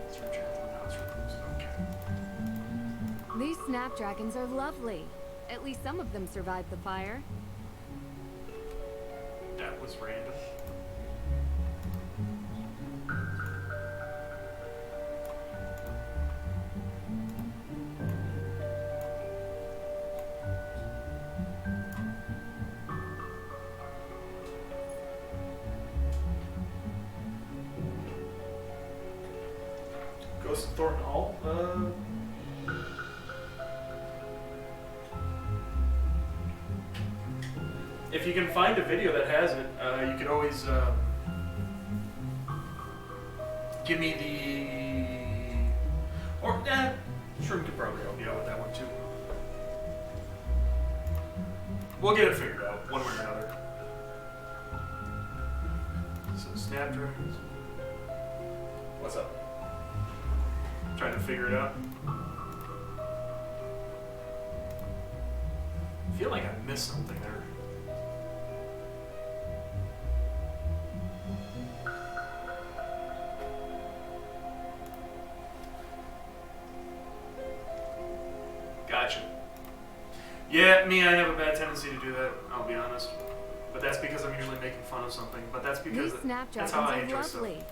Let's return to the house rooms. Okay. These snapdragons are lovely. At least some of them survived the fire. That was random. Ghost of Thornton Hall? If you can find a video that has it, you could always give me the... Or, Shroom could probably help you out with that one too. We'll get it figured out, one way or another. So, Snapdragons. What's up? Trying to figure it out. I feel like I missed something there. Gotcha. Yeah, me, I have a bad tendency to do that, I'll be honest. But that's because I'm usually making fun of something. But that's because These snapdragons that's how I are enjoy stuff. lovely.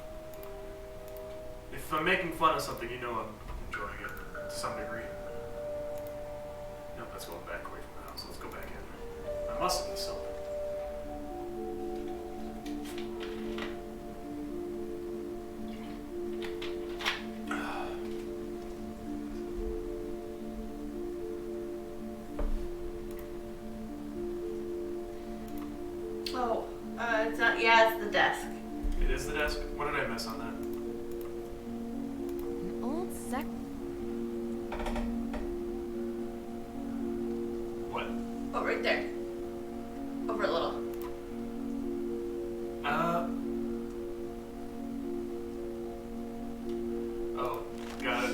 If I'm making fun of something, you know I'm enjoying it to some degree. Nope, let's go back away from the house. Let's go back in. I must have missed something. Oh, it's not. Yeah, it's the desk. It is the desk? What did I miss on that? An old sec. What? Oh, right there. Over a little. Oh, got it.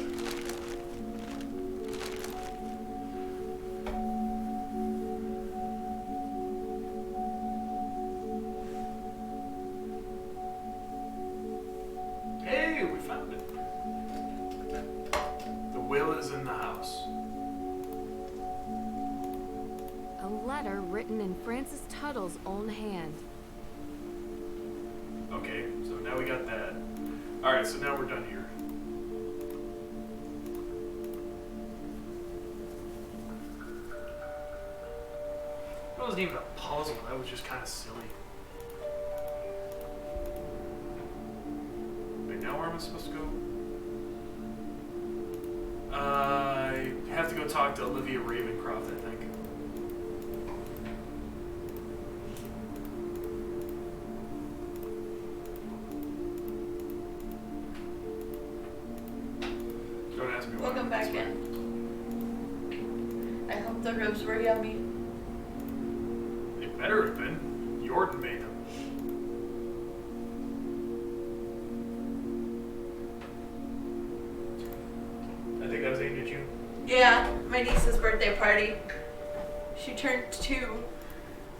Hey, we found it. The will is in the house. A letter written in Francis Tuttle's own hand. Okay, so now we got that. Alright, so now we're done here. That wasn't even a puzzle, that was just kind of silly. Wait, now where am I supposed to go? I have to go talk to Olivia Ravencroft, I think. Don't ask me why. Welcome back in. I hope the ribs were yummy. They better have been. Jordan made them. I think that was aimed at you. Yeah, my niece's birthday party. She turned 2.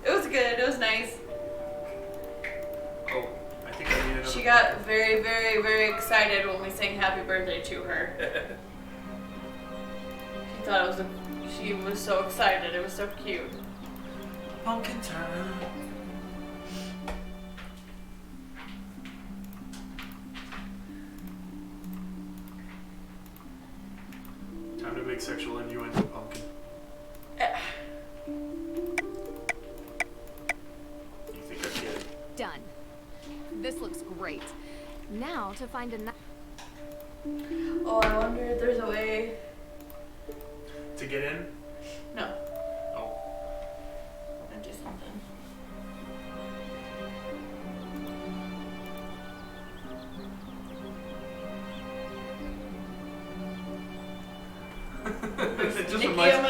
It was good. It was nice. Oh, I think I need another. She got very, very, very excited when we sang happy birthday to her. She thought it was she was so excited. It was so cute. Pumpkin time. Time to make sexual innuendo, Pumpkin. You think I get it? Done. This looks great. Now to find a Oh, I wonder if there's a way to get in? No. Oh. I'll do something. It just Nikki, reminds- I'm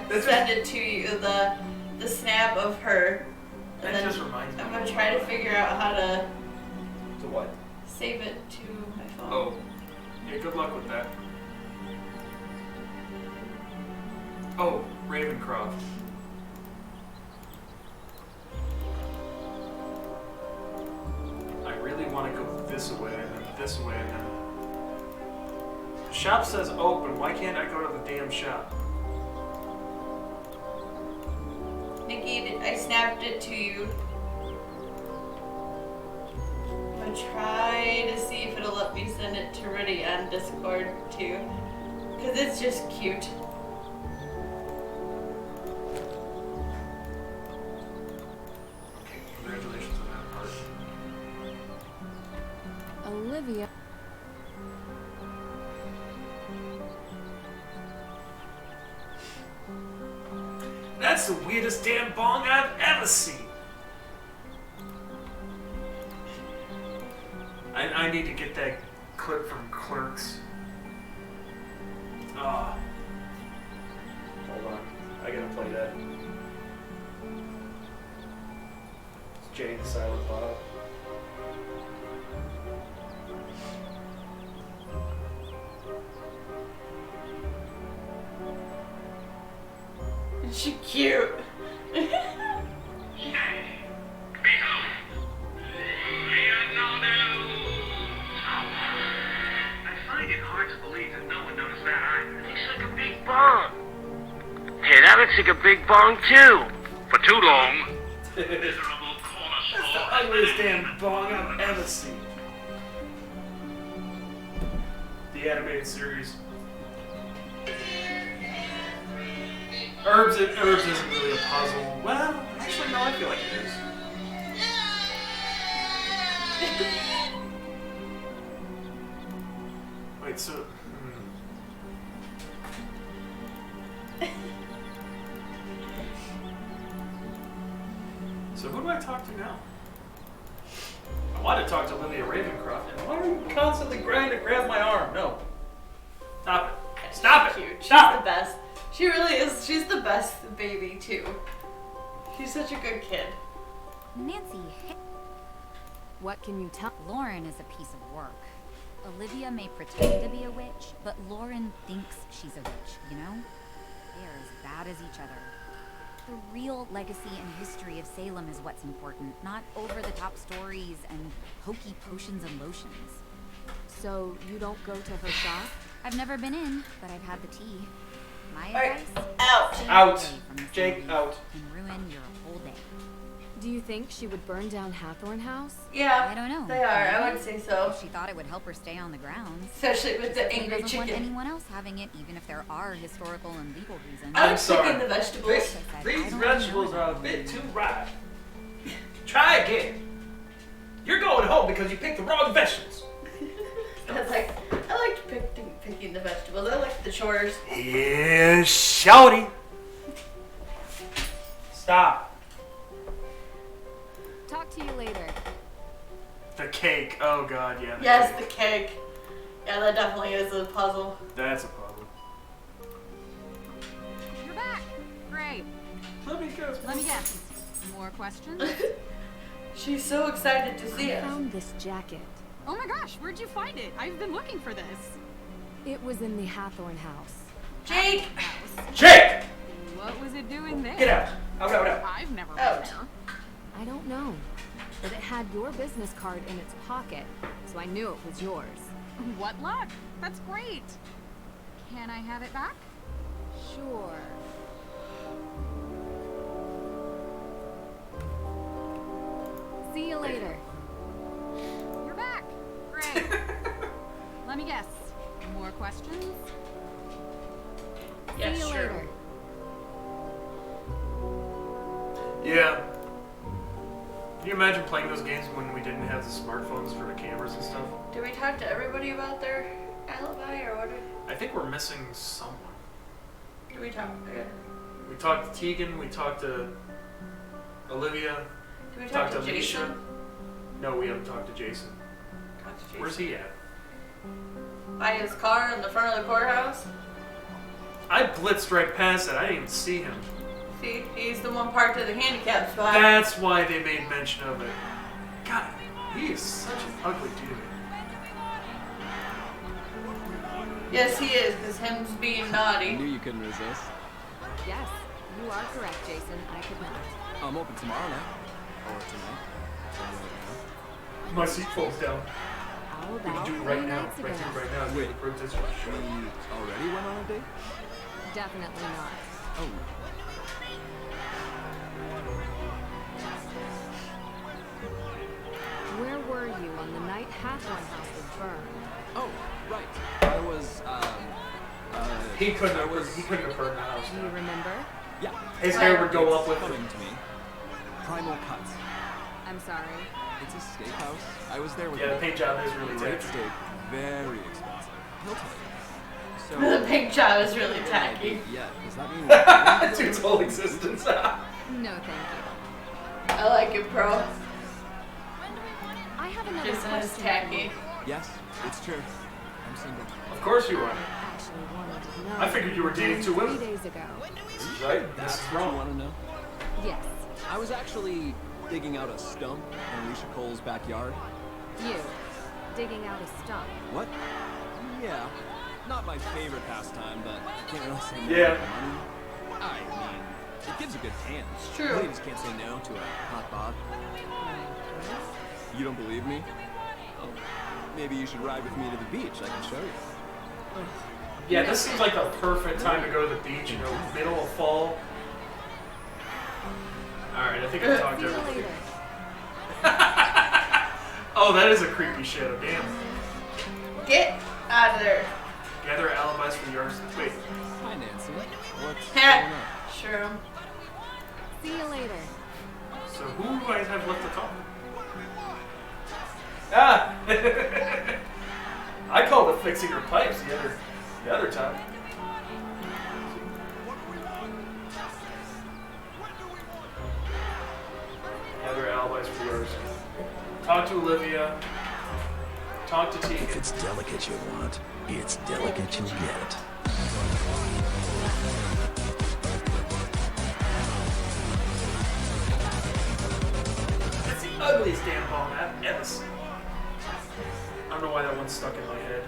gonna send it to you, the snap of her. And That then just reminds me I'm of gonna one. try to figure out how to To what? save it to my phone. Oh. Yeah, good luck with that. Oh, Ravencroft. I really want to go this way and then this way and then... The shop says open. Why can't I go to the damn shop? Nikki, I snapped it to you. I'm gonna try to see if it'll let me send it to Riddy on Discord too. Cause it's just cute. Okay, congratulations on that part. Olivia. That's the weirdest damn bong I've ever seen. I need to get that clip from Clerks. Ah. Hold on. I gotta play that. It's Jay the Silent Bob. Is she cute? I find it hard to believe that no one noticed that either. It looks like a big bong. Hey, that looks like a big bong too. For too long. That's the ugliest damn bong I've ever seen. The animated series. Herbs isn't really a puzzle. Well, actually, no, I feel like it is. Wait, so... So who do I talk to now? I want to talk to Olivia Ravencroft, and why are you constantly trying to grab my arm? No. Stop it. Stop it. Cute. She's Stop the best. She really is. She's the best baby too. She's such a good kid. Nancy, what can you tell? Lauren is a piece of work. Olivia may pretend to be a witch, but Lauren thinks she's a witch, you know? They are as bad as each other. The real legacy and history of Salem is what's important, not over-the-top stories and hokey potions and lotions. So you don't go to her shop? I've never been in, but I've had the tea. My Alright, advice? out. Stay Out. away from the Jake, Salem out. and ruin your whole day. Do you think she would burn down Hathorn House? Yeah, I don't know. they are. I would say so. She thought it would help her stay on the grounds. Especially with the She angry doesn't want chicken. anyone else having it, even if there are historical and legal reasons. I like picking the vegetables. These vegetables are a bit too ripe. Try again. You're going home because you picked the wrong vegetables. I like picking the vegetables. I like the chores. Yeah, shouty. Stop. Talk to you later. The cake. Oh god, yeah. Yes, the cake. Yeah, that definitely is a puzzle. That's a puzzle. You're back. Great. Let me guess. Let me guess. More questions? She's so excited to see I us. found this jacket. Oh my gosh, where'd you find it? I've been looking for this. It was in the Hathorn house. Jake! Jake! What was it doing there? Get out. Out. I've never been Out. there. I don't know, but it had your business card in its pocket, so I knew it was yours. What luck? That's great. Can I have it back? Sure. See you later. You're back. Great. Let me guess. More questions? Yeah, See you sure. later. Yeah. Can you imagine playing those games when we didn't have the smartphones for the cameras and stuff? Did we talk to everybody about their alibi or what? I think we're missing someone. Did we talk? We talked to Tegan, we talked to Olivia, Did we talk to Alicia. Jason? No, we haven't talked to Jason. Talk to Jason. Where's he at? By his car in the front of the courthouse? I blitzed right past it. I didn't even see him. See, he's the one parked at the handicap spot. That's why they made mention of it. God, he is such an ugly dude. Yes, he is, because him's being I naughty. knew you couldn't resist. Yes, you are correct, Jason. I could not. I'm open tomorrow night. Or tonight. Or right My seat folds down. How We can about do it 3 right now. nights ago? Right here, right now. Wait. The protest now. show. We already went on a date? Definitely not. Oh. Where were you on the night Hathorn House was burned? Oh, right. I was, He couldn't have burned the house Do you down. remember? Yeah. His hair would go It's up with coming him. to me. Primal Cuts. I'm sorry. It's a steakhouse. I was there with Yeah, the him. paint job is really Great tacky. steak. Very expensive. He'll tell you. So, The paint job is really tacky. yeah, does that mean Dude's whole existence. No, thank you. I like it, bro. I have another Jason is question. tacky. Yes, it's true. I'm single. Of course you are. Actually wanted to know. I figured you were dating two women. 3 days ago. Right? That's This is what you wrong. want to know? Yes. I was actually digging out a stump in Alicia Cole's backyard. You. Digging out a stump. What? Yeah. Not my favorite pastime, but I can't really say no Yeah. to money. I mean, it gives a good tan. It's true. Ladies can't say no to a hot bod. You don't believe me? Oh, maybe you should ride with me to the beach. I can show you. Yeah, this seems like the perfect time to go to the beach, you know, middle of fall. Alright, I think I've talked See to you everybody. later. Oh, that is a creepy shadow, damn. Get out of there. Gather alibis for yours. Wait. Hi, Nancy. What's Heh. going on? Sure. See you later. So who do I have left to talk to? Ah! I called it fixing her pipes the other time. Gather alibis for yours. Talk to Olivia. Talk to Tegan. If it's delicate you want, it's delicate you'll get. That's the ugliest damn ball I've ever seen. I don't know why that one's stuck in my head.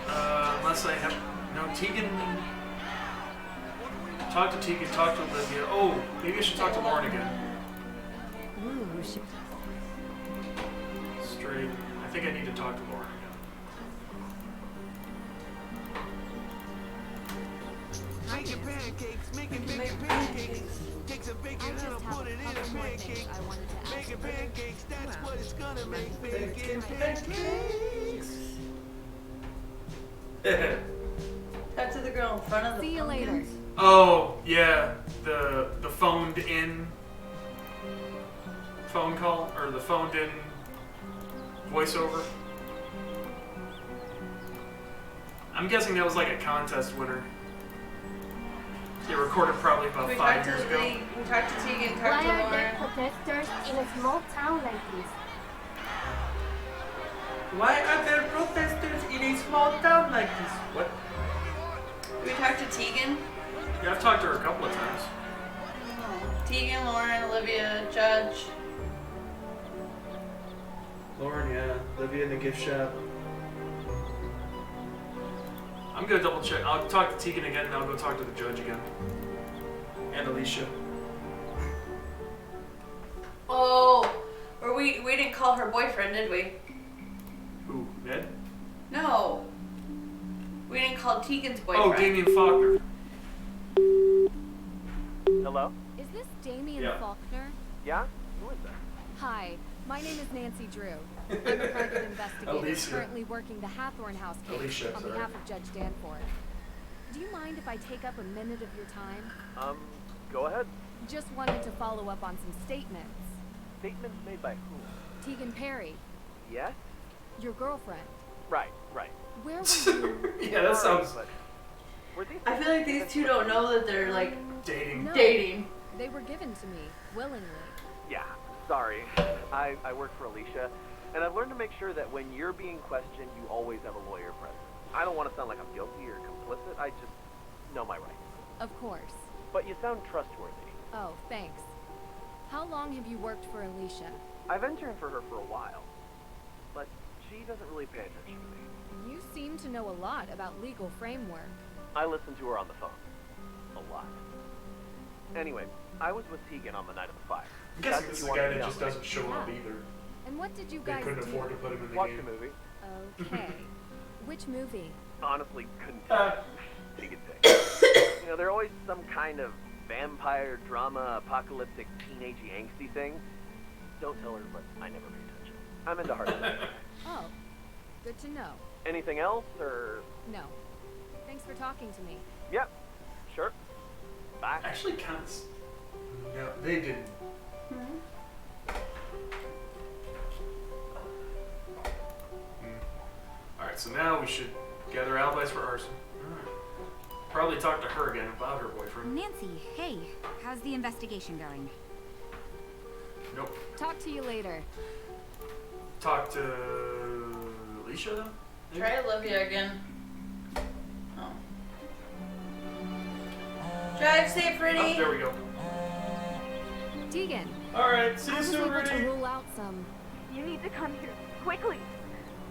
Unless I have no Tegan. Talk to Tegan. Talk to Olivia. Oh, maybe I should talk to Lauren again. Ooh, she... Straight. I think I need to talk to Lauren again. Making pancakes, making pancakes. Take some bacon and I'll put it in a pancake. Making pancakes, that's what it's gonna make. Bacon pancakes. Talk to the girl in front of the See you later. pumpkins. Oh, yeah. The phoned in phone call, or the phoned in voiceover. I'm guessing that was like a contest winner. They recorded probably about We 5 talked years to ago. we talked to Tegan, Why talked to are there Lauren. protesters in a small town like this? Why are there protesters in a small town like this? What? We talked to Tegan. Yeah, I've talked to her a couple of times. Tegan, Lauren, Olivia, Judge. Lauren, yeah. Olivia in the gift shop. I'm gonna double check. I'll talk to Tegan again and I'll go talk to the judge again. And Alicia. Oh, or we we didn't call her boyfriend, did we? Who? Ned? No. We didn't call Tegan's boyfriend. Oh, Damien Faulkner. Hello? Is this Damien Yeah. Faulkner? Yeah? Who is that? Hi, my name is Nancy Drew. I'm a private investigator Alicia. currently working the Hathorn House case Alicia, on sorry. behalf of Judge Danforth. Do you mind if I take up a minute of your time? Go ahead. Just wanted to follow up on some statements. Statements made by who? Tegan Perry, Yes? your girlfriend. Right. Where were you? Yeah, that sounds But were these I feel like these two don't know that they're like dating. No, dating. They were given to me, willingly. Yeah, sorry. I work for Alicia, and I've learned to make sure that when you're being questioned, you always have a lawyer present. I don't want to sound like I'm guilty or complicit. I just know my rights. Of course. But you sound trustworthy. Oh, thanks. How long have you worked for Alicia? I've interned for her for a while, but she doesn't really pay attention to me. You seem to know a lot about legal framework. I listen to her on the phone. A lot. Anyway, I was with Tegan on the night of the fire. I'm guessing this is the guy that just doesn't show up Yeah. either. And what did you They guys couldn't do? afford to put him in the Watch game. the movie. Okay. Which movie? Honestly, couldn't tell you. Take it pick. You know, they're always some kind of vampire drama, apocalyptic, teenagey, angsty thing. Don't tell her, but I never pay attention. I'm into hard stuff. Oh, good to know. Anything else, or? No. Thanks for talking to me. Yep. Sure. Bye. Actually, kind of. No, they didn't. Alright, so now we should gather alibis for arson. Alright. Probably talk to her again about her boyfriend. Nancy, hey, how's the investigation going? Nope. Talk to you later. Talk to Alicia then? Maybe? Try Olivia again. Oh. Drive safe, Rudy. Oh, there we go. Tegan. Alright, see I you was soon, able Rudy. to rule out some. You need to come here, quickly.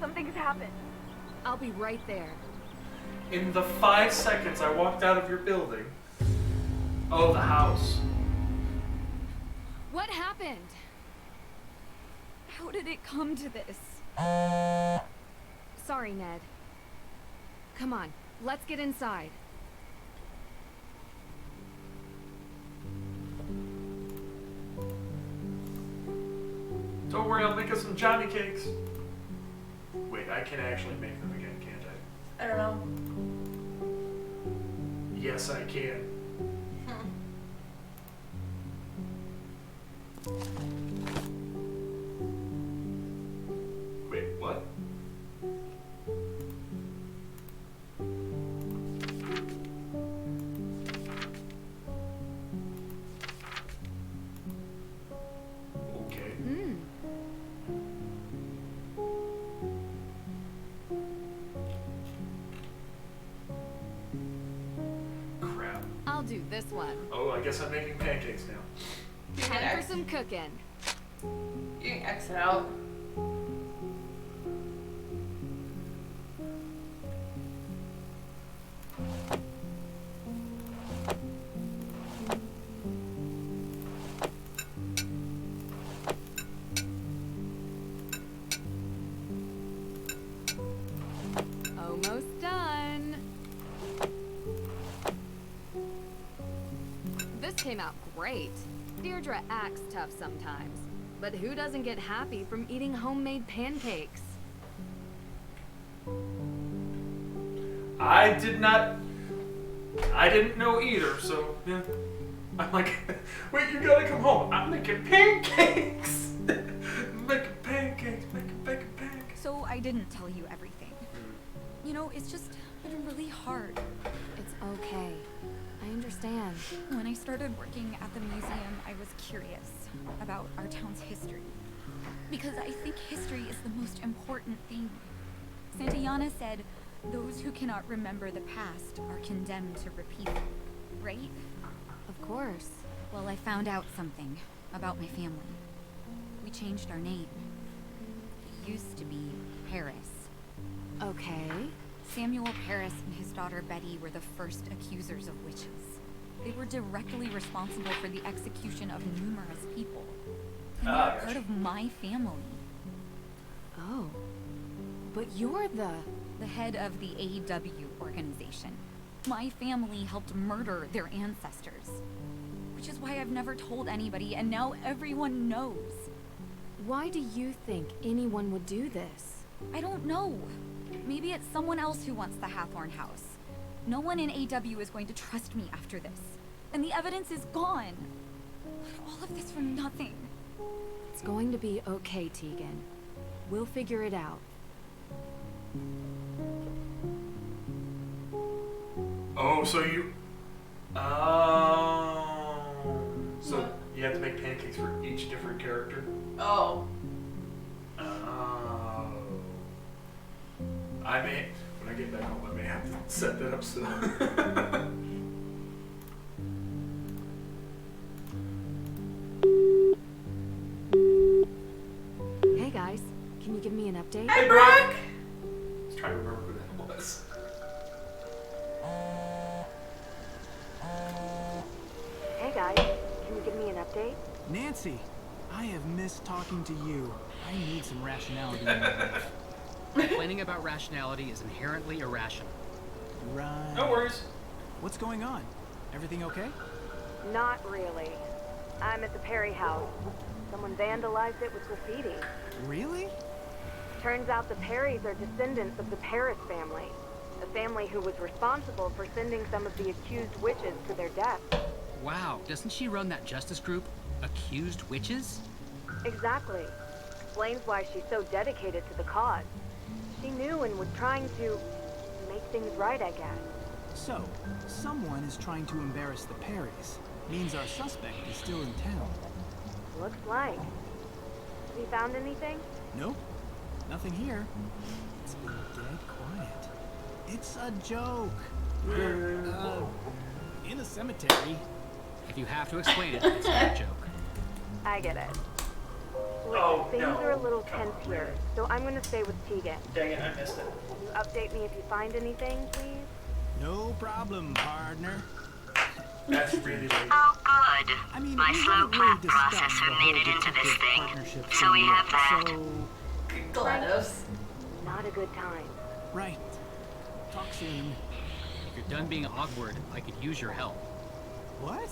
Something's happened. I'll be right there. In the 5 seconds I walked out of your building. Oh, the house. What happened? How did it come to this? Sorry, Ned. Come on, let's get inside. Don't worry, I'll make us some Johnny cakes. Wait, I can actually make them again, can't I? I don't know. Yes, I can. Wait, what? Okay. Crap. I'll do this one. Oh, I guess I'm making pancakes now. Time for some cooking. You can exit out. Almost done. This came out great. Deirdre acts tough sometimes, but who doesn't get happy from eating homemade pancakes? I didn't know either, so yeah. I'm like, wait, you gotta come home. I'm making pancakes. making pancakes. So I didn't tell you everything. You know, it's just been really hard. It's okay. I understand. When I started working at the museum, I was curious about our town's history. Because I think history is the most important thing. Santayana said, those who cannot remember the past are condemned to repeat it. Right? Of course. Well, I found out something about my family. We changed our name. It used to be Paris. Okay. Samuel Paris and his daughter Betty were the first accusers of witches. They were directly responsible for the execution of numerous people. And Ah, they're gotcha. part of my family. Oh. But you're the head of the AEW organization. My family helped murder their ancestors. Which is why I've never told anybody, and now everyone knows. Why do you think anyone would do this? I don't know. Maybe it's someone else who wants the Hathorn house. No one in AW is going to trust me after this. And the evidence is gone. All of this for nothing. It's going to be okay, Tegan. We'll figure it out. Oh, so you... Oh... So you have to make pancakes for each different character? Oh. Oh. I may... When I get back home, I may have to set that up so... Hey guys, can you give me an update? Hey, Brooke! I was trying to remember who that was. Hey guys, can you give me an update? Nancy, I have missed talking to you. I need some rationality in my life. Complaining about rationality is inherently irrational. Right. No worries. What's going on? Everything okay? Not really. I'm at the Perry house. Someone vandalized it with graffiti. Really? Turns out the Perrys are descendants of the Paris family. A family who was responsible for sending some of the accused witches to their deaths. Wow, doesn't she run that justice group, Accused Witches? Exactly. Explains why she's so dedicated to the cause. She knew and was trying to make things right, I guess. So, someone is trying to embarrass the Perrys. Means our suspect is still in town. Looks like. Have you found anything? Nope. Nothing here. It's been dead quiet. It's a joke. We're, in a cemetery. If you have to explain it, it's not a joke. I get it. Look, Oh, things no. are a little tense here, so I'm gonna stay with Tegan. Dang it, I missed it. Can you update me if you find anything, please? No problem, partner. That's really late. Oh, good. I mean, My we slow haven't really prep process discussed the made it whole into this detective thing. partnership So we thing have yet, that. So, GLaDOS. Not a good time. right. Talk soon. If you're done being awkward, I could use your help. What?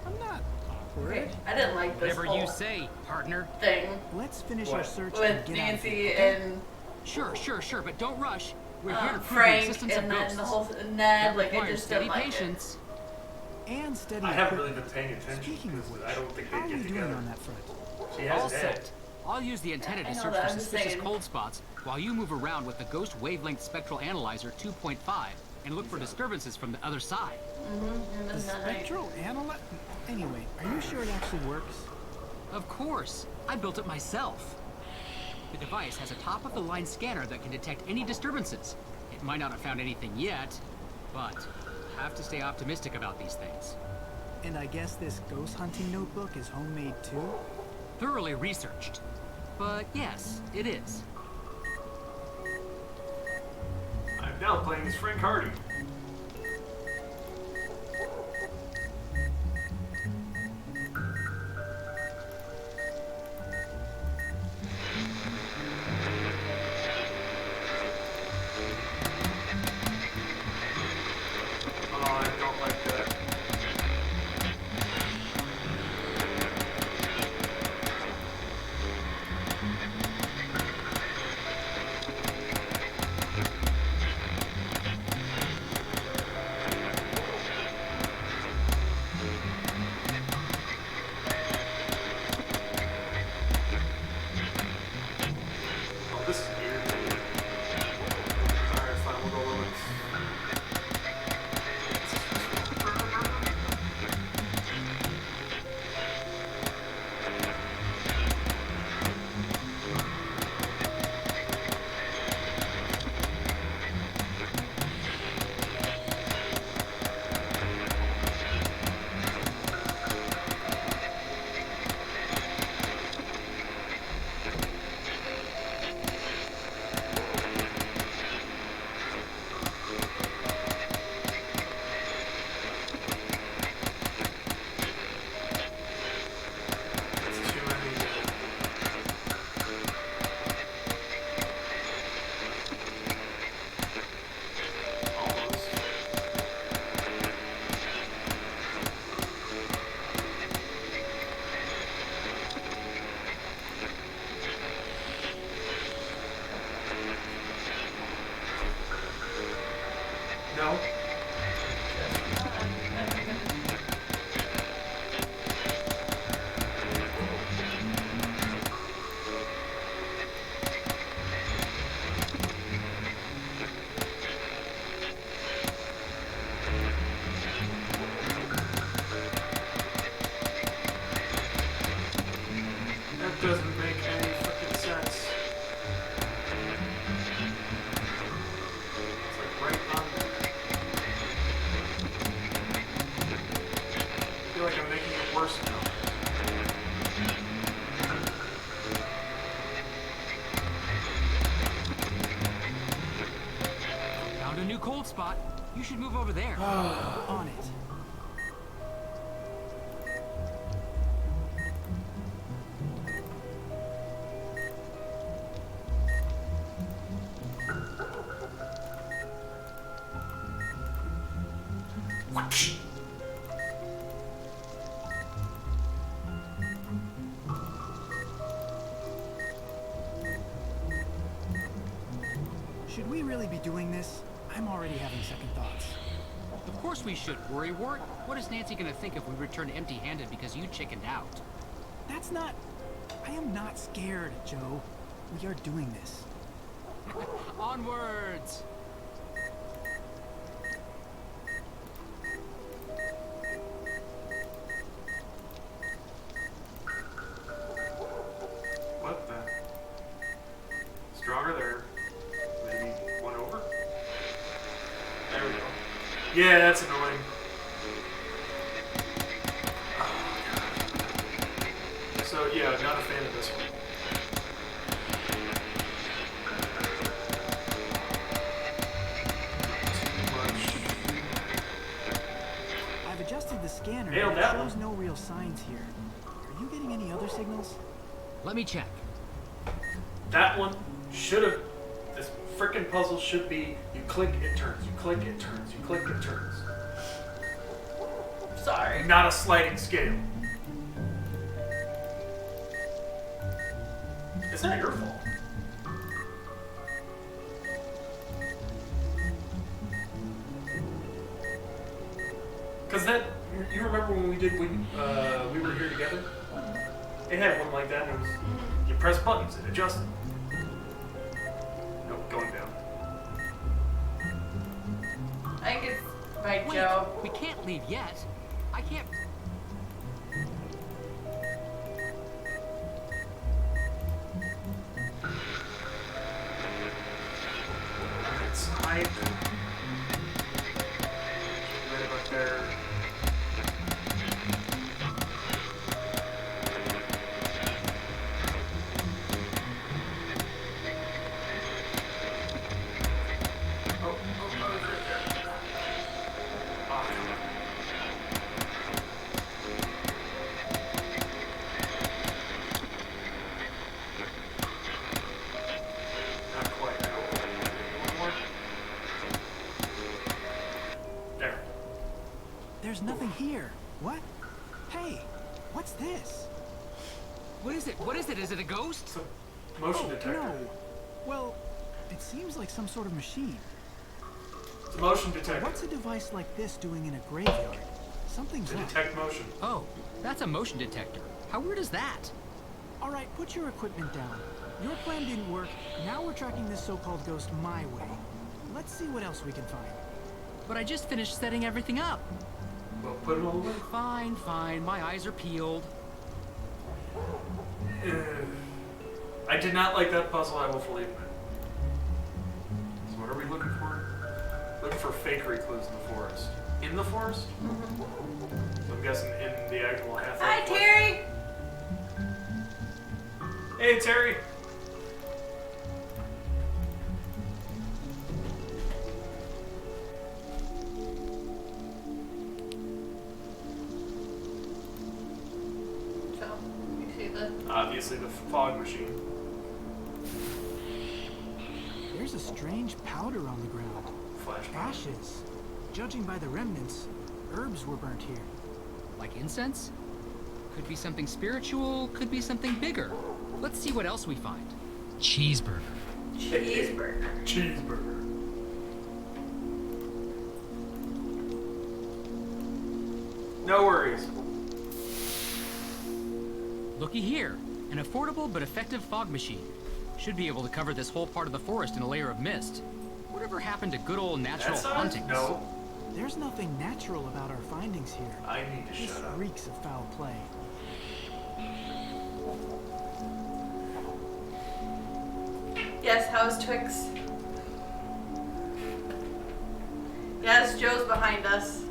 I'm not awkward. Okay, I didn't like this Whatever whole you say, partner. thing Let's finish our search and with get Nancy out of here. and Sure, but don't rush. We're here to prove the Frank existence and of then ghosts. the whole Ned. That Like, I requires just steady didn't like patience. And steady. I haven't really been paying attention Speaking of because which, I don't think how they are get we doing together. on that front? She All has a head. set. I'll use the antenna I to know search that, for I'm just suspicious saying. cold spots while you move around with the Ghost Wavelength Spectral Analyzer 2.5 and look for disturbances from the other side. The spectral analyzer? Anyway, are you sure it actually works? Of course. I built it myself. The device has a top-of-the-line scanner that can detect any disturbances. It might not have found anything yet, but have to stay optimistic about these things. And I guess this ghost hunting notebook is homemade too? Thoroughly researched. But yes, it is. I'm now playing as Frank Hardy. Oh, I don't like that. doesn't make any freaking sense. It's like right on there. I feel like I'm making it worse now. Found a new cold spot. You should move over there. On it. Should we really be doing this? I'm already having second thoughts. Of course we should, worrywart. What is Nancy gonna think if we return empty-handed because you chickened out? That's not... I am not scared, Joe. We are doing this. Onwards! What the? Stronger there. Maybe one over? There we go. Yeah, that's annoying. Oh, God. So, yeah, not a fan of this one. I've adjusted the scanner, Nailed but it that shows one. no real signs here. Are you getting any other signals? Let me check. That one should have. This frickin' puzzle should be you click, it turns, you click, it turns, you click, it turns. Sorry. Not a sliding scale. It's not your fault. Cause that you remember when we we were here together? It had one like that and it was you press buttons, it adjusted. Nope, going down. I could fight Wait, Joe. we can't leave yet. I can't... Outside. Right about there. Not quite. One more. There. There's nothing here. What? Hey, what's this? What is it? What is it? Is it a ghost? Motion detector. No. Well, it seems like some sort of machine. It's a motion detector. What's a device like this doing in a graveyard? Something's To up. detect motion. Oh, that's a motion detector. How weird is that? All right, put your equipment down. Your plan didn't work. Now we're tracking this so-called ghost my way. Let's see what else we can find. But I just finished setting everything up. Well, put it all away. Fine, fine. My eyes are peeled. I did not like that puzzle, I will fully admit. So what are we looking for? Looking for fakery clues in the forest. In the forest? So I'm guessing in the actual half. Hi, Terry. Hey, Terry. So, you see the... Obviously the fog machine. There's a strange powder on the ground. Flashbang. Ashes. Judging by the remnants, herbs were burnt here. Like incense? Could be something spiritual, could be something bigger. Let's see what else we find. Cheeseburger. Cheeseburger. Cheeseburger. No worries. Looky here. An affordable but effective fog machine. Should be able to cover this whole part of the forest in a layer of mist. Whatever happened to good old natural That's ours? hauntings? No. There's nothing natural about our findings here. I need to This shut up. reeks of foul play. Yes, how's Twix? Yes, Joe's behind us.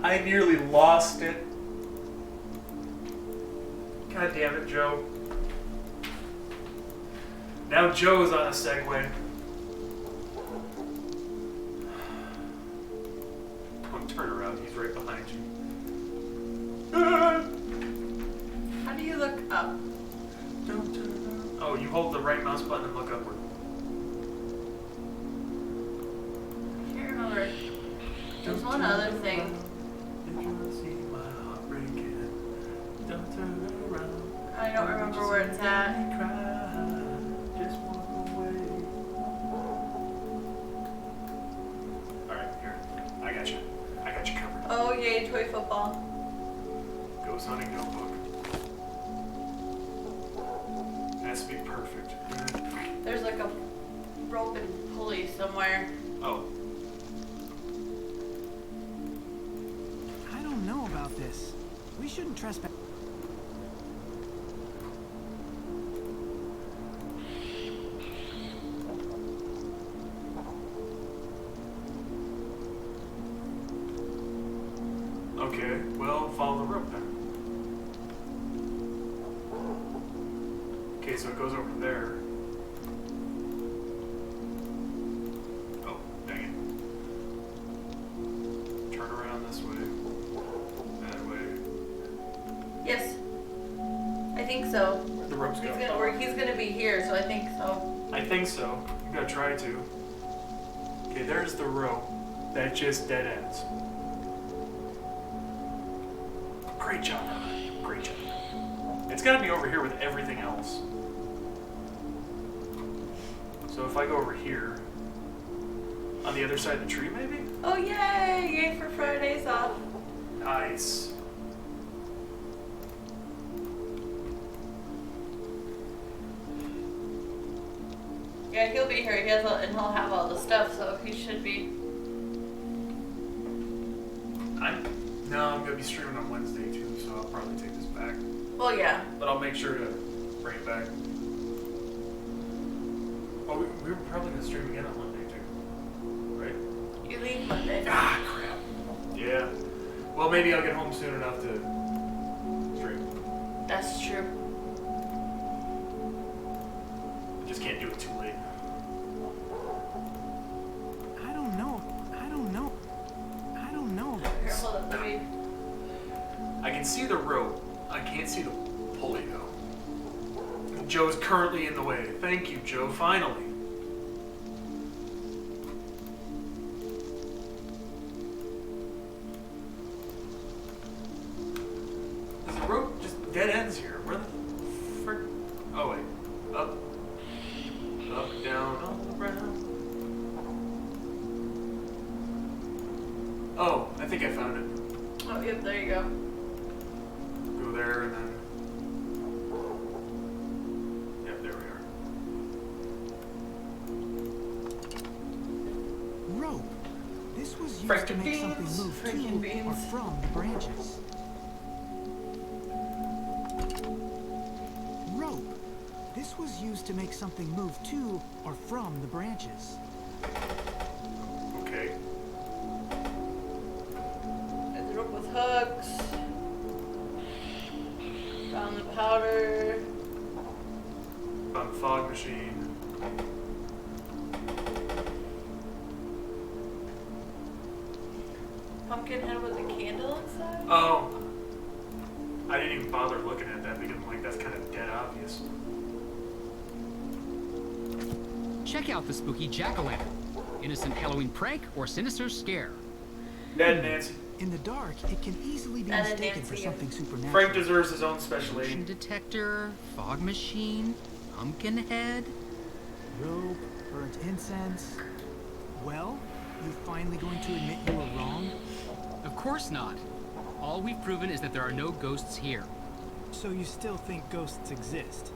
I nearly lost it. God damn it, Joe. Now Joe's on a Segway. Don't turn around, he's right behind you. How do you look up? Don't turn around. Oh, you hold the right mouse button and look upward. Can't remember. There's one other thing. I don't remember where it's at. Alright, here. I got you. I got you covered. Oh yay, toy football. Ghost hunting notebook. Has to be perfect. There's like a rope and pulley somewhere. Oh. I don't know about this. We shouldn't trespass. Okay, well, follow the rope then. Okay, so it goes over there. Oh, dang it. Turn around this way. That way. Yes. I think so. Where'd the ropes go? He's gonna be here, so I think so. I think so. I'm gonna try to. Okay, there's the rope. That just dead ends. Great job, Robert. Great job. It's gotta be over here with everything else. So if I go over here, on the other side of the tree maybe? Oh yay! Yay for Fridays off. Nice. Yeah, he'll be here. And he'll have all the stuff, so he should be. No, I'm gonna be streaming on Wednesday too, so I'll probably take this back. Well, yeah. But I'll make sure to bring it back. Oh, we were probably gonna stream again on Monday too, right? You leave Monday. Ah, crap. Yeah. Well, maybe I'll get home soon enough to stream. That's true. I just can't do it too late. I don't know. Here, hold up, let me. I can see the rope. I can't see the pulley though. Joe's currently in the way. Thank you, Joe. Finally. Is the rope just dead ends here? Where the frick? Oh wait. Up, down, all around. Oh, I think I found it. Oh, yep, there you go. Go there and then. Yep, there we are. Rope. This was used Franken to make something beans. move Franken to beans. or from the branches. Rope. This was used to make something move to or from the branches. Okay. There's a rope with hooks. Found the powder. Found the fog machine. Pumpkin head with a candle inside? Oh. I didn't even bother looking at that because I'm like, that's kind of dead obvious. Check out the spooky jack-o'-lantern. Innocent Halloween prank or sinister scare. Dead Nancy. In the dark, it can easily be That is mistaken for Nancy. something supernatural. Frank deserves his own special Motion aid. detector, fog machine, pumpkin head. Rope, burnt incense. Well, you finally going to admit you were wrong? Of course not. All we've proven is that there are no ghosts here. So you still think ghosts exist?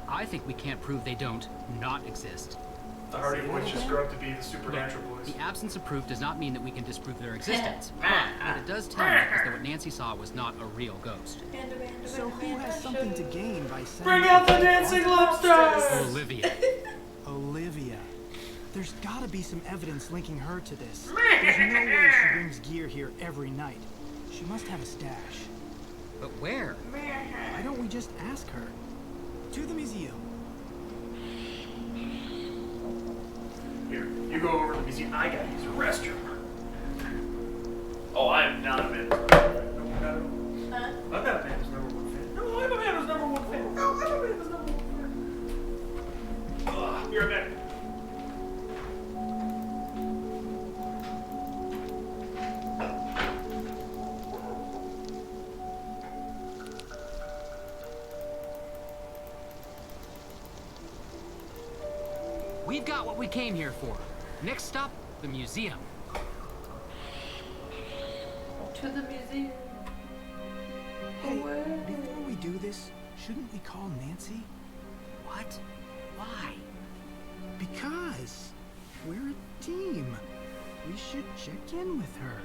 I think we can't prove they don't not exist. The Hardy Boys just grew up to be the Supernatural Boys. The absence of proof does not mean that we can disprove their existence. But what it does tell me is that what Nancy saw was not a real ghost. So who has something to gain by saying... Bring out the dancing lobsters! Olivia. Olivia. There's gotta be some evidence linking her to this. There's no way she brings gear here every night. She must have a stash. But where? Why don't we just ask her? To the museum. Here, you go over to the museum. I gotta use the restroom. Oh, I am not a man who's number one fan. No, I'm not a man who's number one fan. No, I'm a man who's number one fan. No, I'm a man who's number one fan. Ugh, you're back. We've got what we came here for. Next stop, the museum. To the museum. Hey, before we do this, shouldn't we call Nancy? What? Why? Because we're a team. We should check in with her.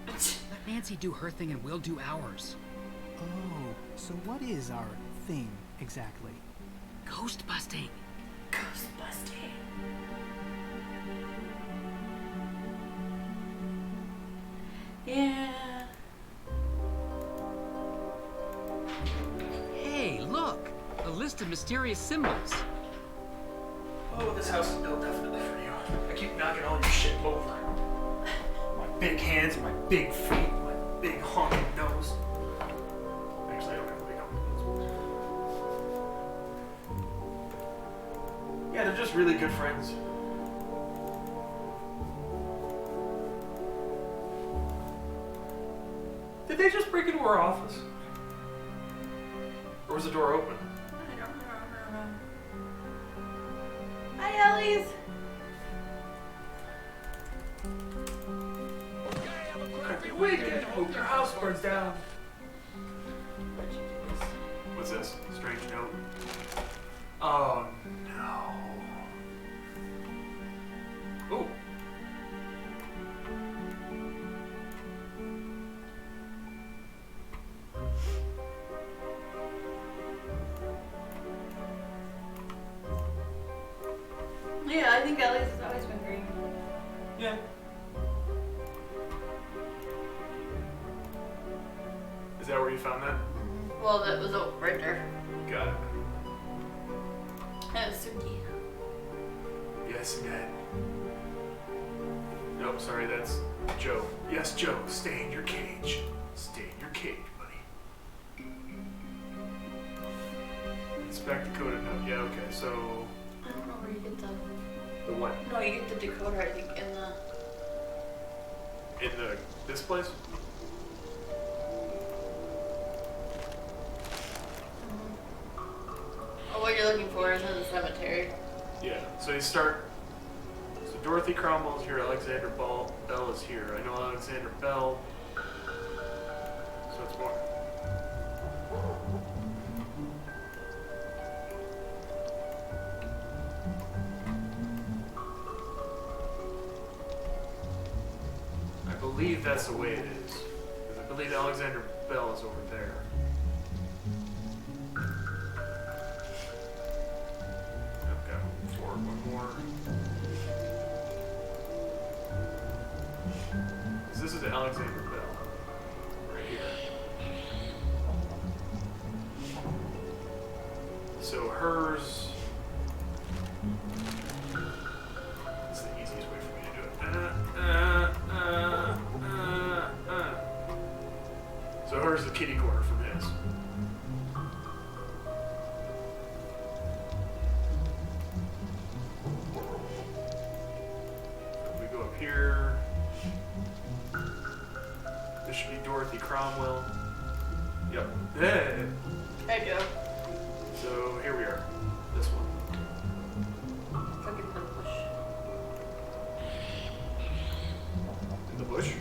Let Nancy do her thing and we'll do ours. Oh, so what is our thing exactly? Ghost busting. Ghost busting. Yeah. Hey, look! A list of mysterious symbols. Oh, this house is built definitely for you. I keep knocking all your shit over. My big hands, my big feet, my big honking nose. Actually, I don't have a big honking nose. Yeah, they're just really good friends. Did they just break into our office? Or was the door open? I don't remember. Hi, Ellie's. Crappy weekend. Hope your house burns down. What's this? Strange note. Oh no. Ooh. Yeah, I think Ellie's has always been green. Yeah. Is that where you found that? Well, that was right there. Got it. That was Suki. Yes, Ned. Nope, sorry, that's Joe. Yes, Joe, stay in your cage. Stay in your cage, buddy. Inspect decoded note. Yeah, okay, so... I don't know where you get the... The what? No, you get the decoder, I think, in the... This place? Oh, what you're looking for is in the cemetery. Yeah, so you start... So Dorothy Cromwell's here, Alexander Bell is here. I know Alexander Bell. So it's more. I believe that's the way it is. Because I believe Alexander Bell is over there. I've got one more. This is Alexander Bell. Right here. So hers... That's the easiest way for me to do it. So hers is the kitty corner from his. So we go up here. This should be Dorothy Cromwell. Yep. Hey. There you go. So here we are. This one. Look at the bush. In the bush?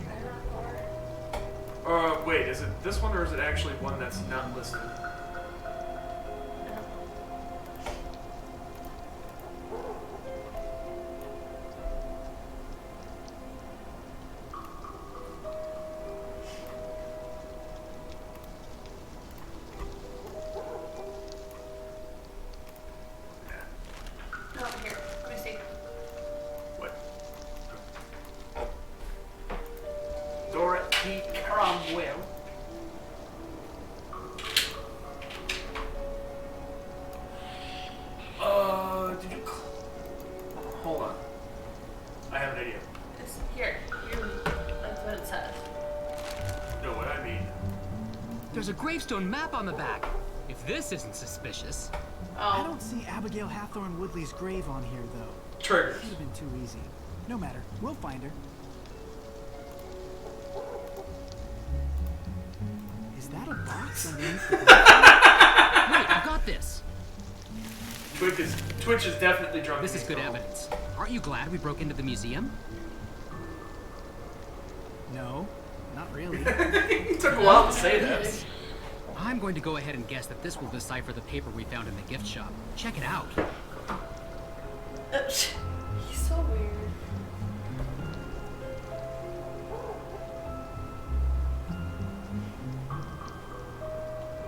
Wait, is it this one or is it actually one that's not listed? gravestone map on the back. If this isn't suspicious. I don't see Abigail Hathorne Woodley's grave on here, though. Triggers. Could have been too easy. No matter. We'll find her. Is that a box underneath the grave? Wait, I've got this. Twitch is definitely drunk. This is good evidence. Aren't you glad we broke into the museum? No, not really. It took a while to say that. I'm going to go ahead and guess that this will decipher the paper we found in the gift shop. Check it out. He's so weird.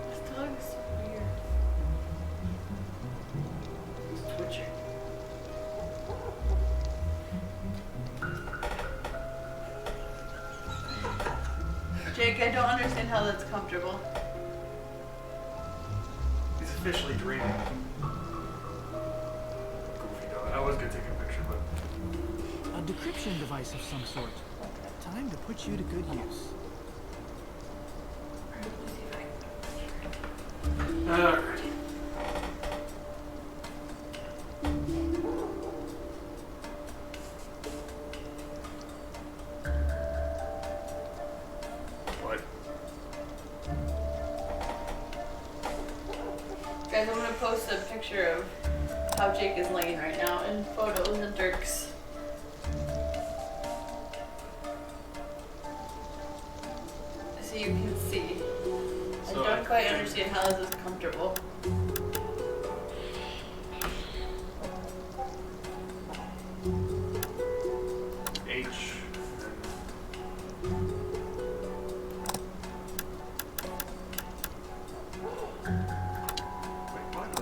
This dog is so weird. He's twitching. Jake, I don't understand how that's comfortable. He's officially dreaming. Goofy dog. I was gonna take a picture, but A decryption device of some sort. Time to put you to good use. alright. What? Guys, I'm gonna post a picture of how Jake is laying right now in photos of Dirk's. So you can see. I So don't quite understand how this is comfortable. H.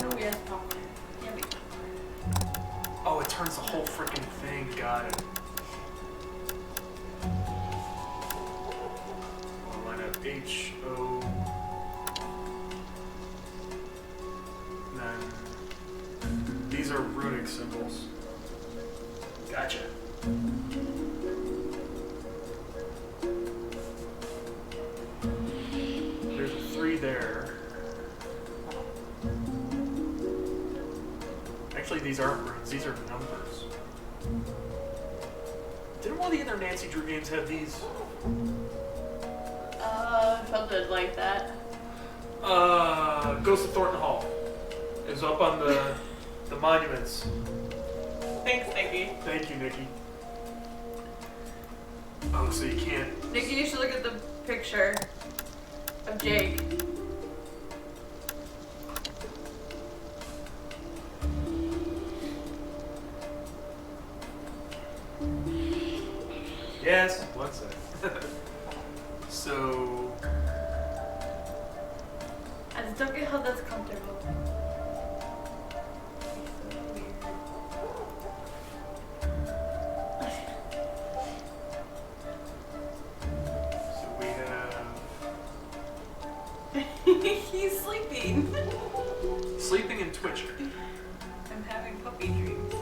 No, we have popcorn. Yeah, we Oh, it turns the whole freaking thing. Got it. I'll line up H, O. Then these are runic symbols. Gotcha. There's a 3 there. Actually, these aren't runes, these are numbers. Didn't one of the other Nancy Drew games have these? Something like that. Ghost of Thornton Hall. It was up on the monuments. Thanks, Nikki. Thank you, Nikki. Oh, so you can't. Nikki, you should look at the picture of Jake. Yes, one sec. So. I just don't get how that's comfortable. So we have. He's sleeping. Sleeping and twitching. I'm having puppy dreams.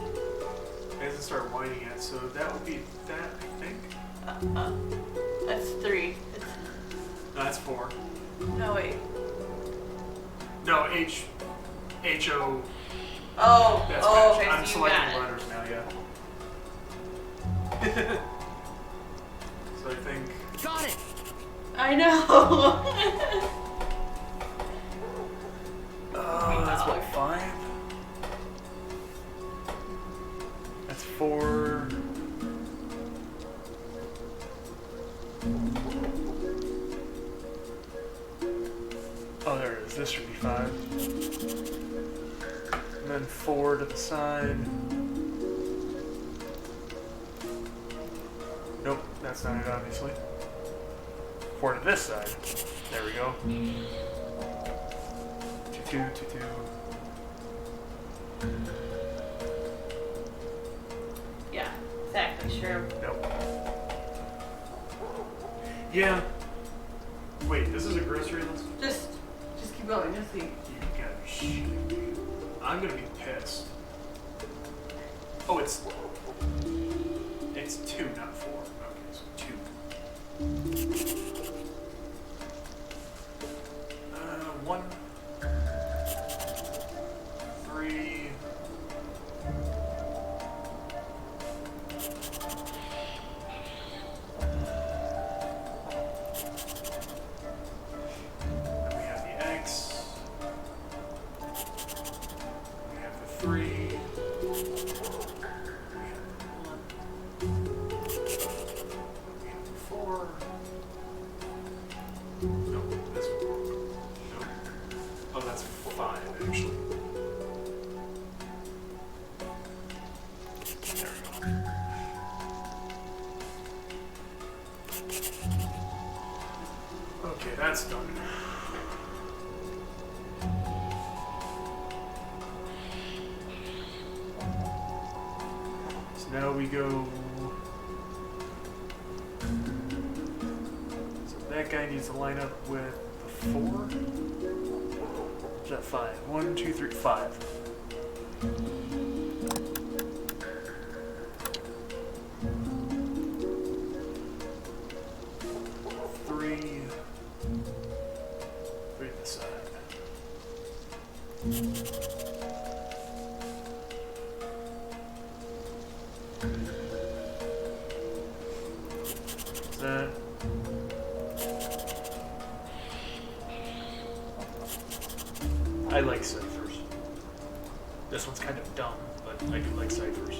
It hasn't started whining yet, so that would be that, I think. That's 3. No, that's 4. No, wait. No, H. H-O. Oh, That's oh, match. okay, I'm so you got selecting it. letters now, yeah. So I think. Got it! I know. That's what, 5? That's 4. Oh, there it is. This should be 5. And then 4 to the side. Nope, that's not it, obviously. 4 to this side. There we go. 2, 2, 2, 2. Yeah, exactly, sure. Nope. Yeah. Wait, this is a grocery list? Just keep going, just see. You gotta be shitting me. I'm gonna be pissed. Oh, it's 2, not 4. Okay, so 2. 1, 3. Then we have the X. We have the 3. We have the 1. We have the 4. No, this one. No. Oh, that's 5 actually. There we go. Okay, that's done. So now we go. So that guy needs to line up with the 4. Is that 5? 1, 2, 3, 5. Three this side. Is that? I like ciphers. This one's kind of dumb, but I do like ciphers.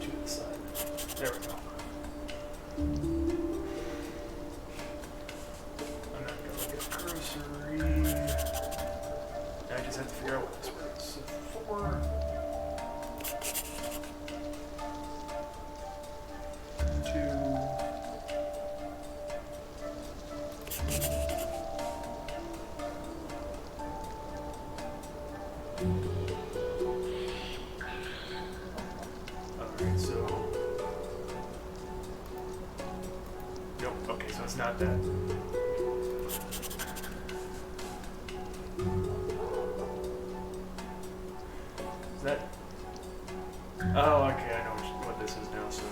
To the side. There we go. I'm not gonna look at grocery. I just have to figure out what this was. So 4. 2. Alright, so. Nope, okay, so it's not that. Is that? Oh, okay, I know what this is now, so.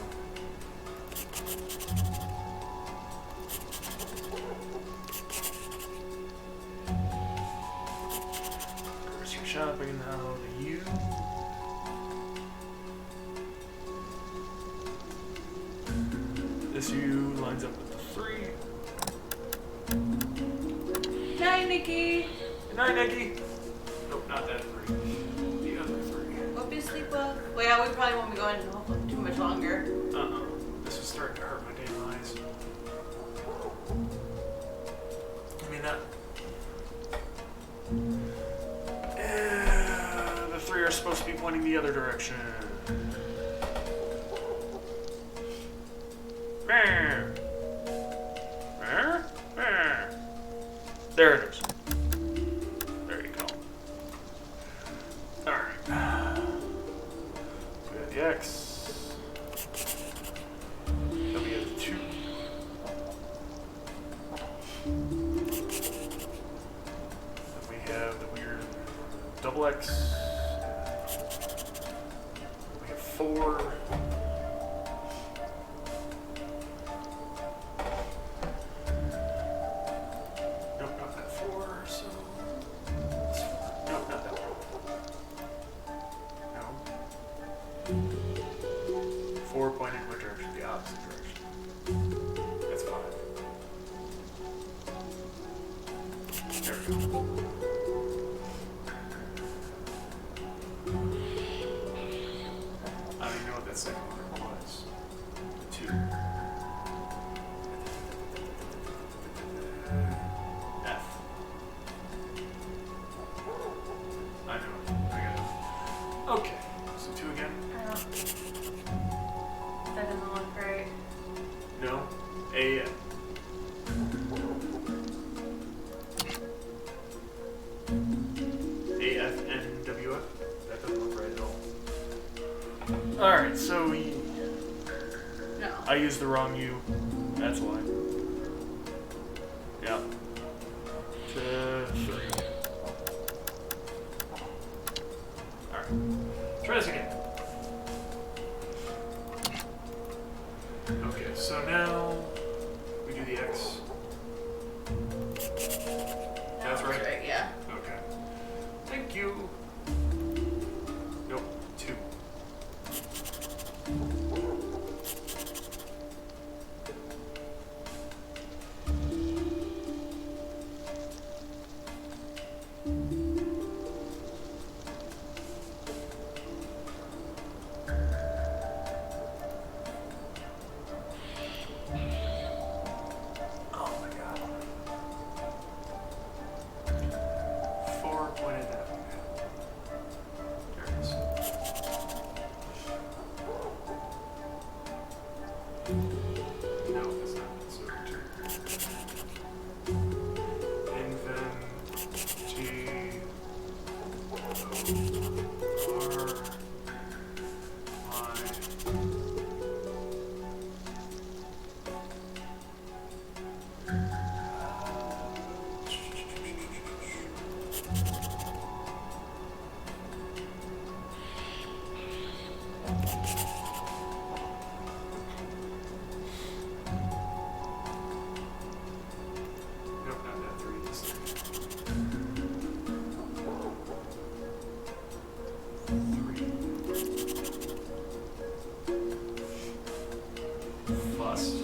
Grocery shopping now, the U. This U lines up with the 3. Night, Nikki. Good night, Nikki. Nope, not that 3. The other 3. Hope you sleep well. Well, yeah, we probably won't be going too much longer. This is starting to hurt my damn eyes. I mean, that. The 3 are supposed to be pointing the other direction. There it is. There you go. Alright. We have the X. Then we have the 2. Then we have the weird double X. We have 4. Pointing in what direction? The opposite direction. That's 5. There we go. I don't even know what that second one was. 2. F. I know. I got it. Okay. So 2 again. That doesn't look right. No. A. AFNWF? That doesn't look right at all. Alright, so no. I used the wrong U. That's why. Yeah. 3. Alright. Try this again. Okay, so now we the X. That's right? Yeah. Okay. Thank you. Nope, 2. Oh my god. 4 pointed that way. There it is. No, that's not. So 2. Inventory. Nope, not that 3. This 3. Fust.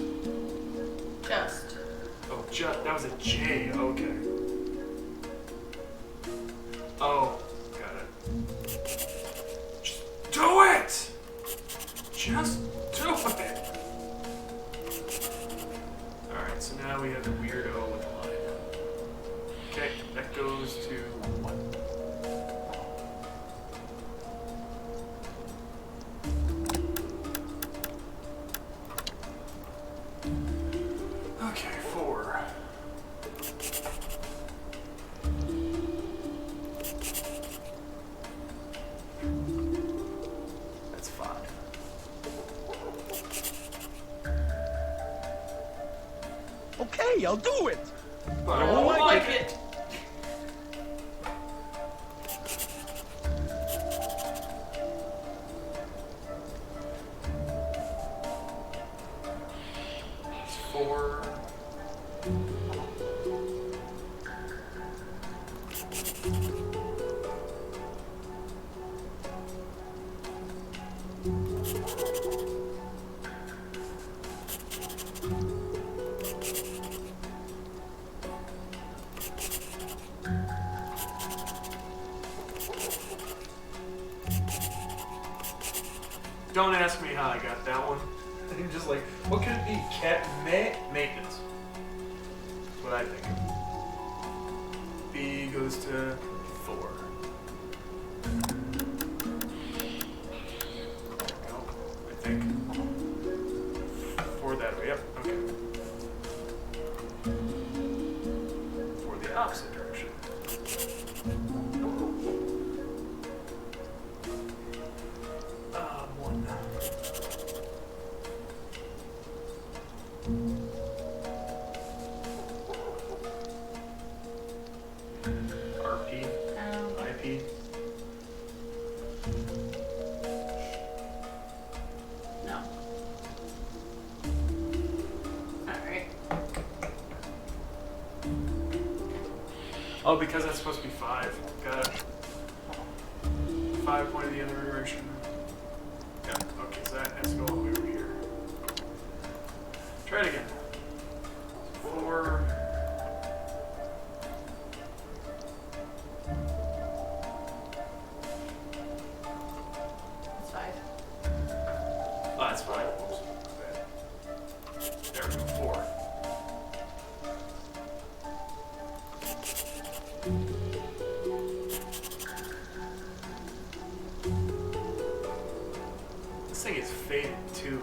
Just. Oh, just. That was a J. Okay. Oh, got it. Just do it! Just do it! Alright, so now we have the weird O with a line. Okay, that goes to 1. Okay, 4. That's 5. Okay, I'll do it. But I won't like it. It's 4. Don't ask me how I got that one. I'm just like, what could it be? Cat maintenance. That's what I think. B goes to 4. No, I think. 4 that way. Yep. Okay. 4 the opposite direction. RP? IP? No. Alright. Oh, because that's supposed to be 5. Got it. 5 pointed the other direction. Yeah, okay, so that has to go all the way over here. Try it again. 4. It's 5. Oh, that's 5. Oops. There we go. 4. This thing is faded too.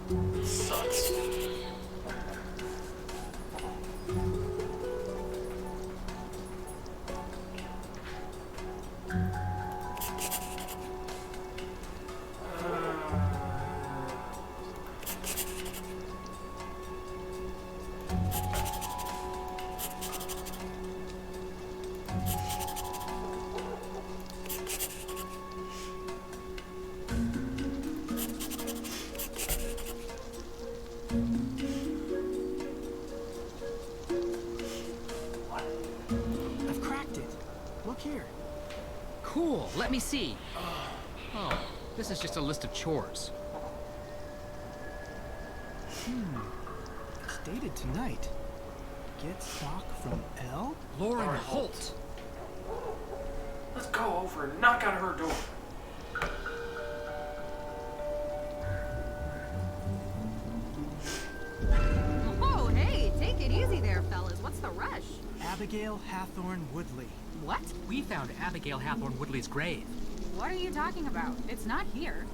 It sucks. Cool. Let me see. Oh, this is just a list of chores. It's dated tonight. Get stock from L? Lauren Holt. Let's go over and knock on her door. Oh, hey, take it easy there, fellas. What's the rush? Abigail Hathorne Woodley. What? We found Abigail Hathorne Woodley's grave. What are you talking about? It's not here.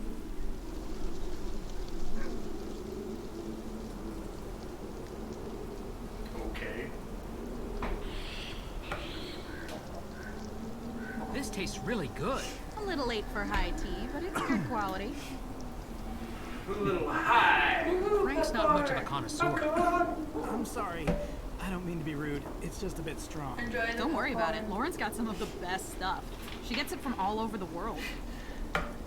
Okay. This tastes really good. A little late for high tea, but it's good quality. A little high. Frank's not much of a connoisseur. I'm sorry. I don't mean to be rude. It's just a bit strong. Don't worry about it. Lauren's got some of the best stuff. She gets it from all over the world.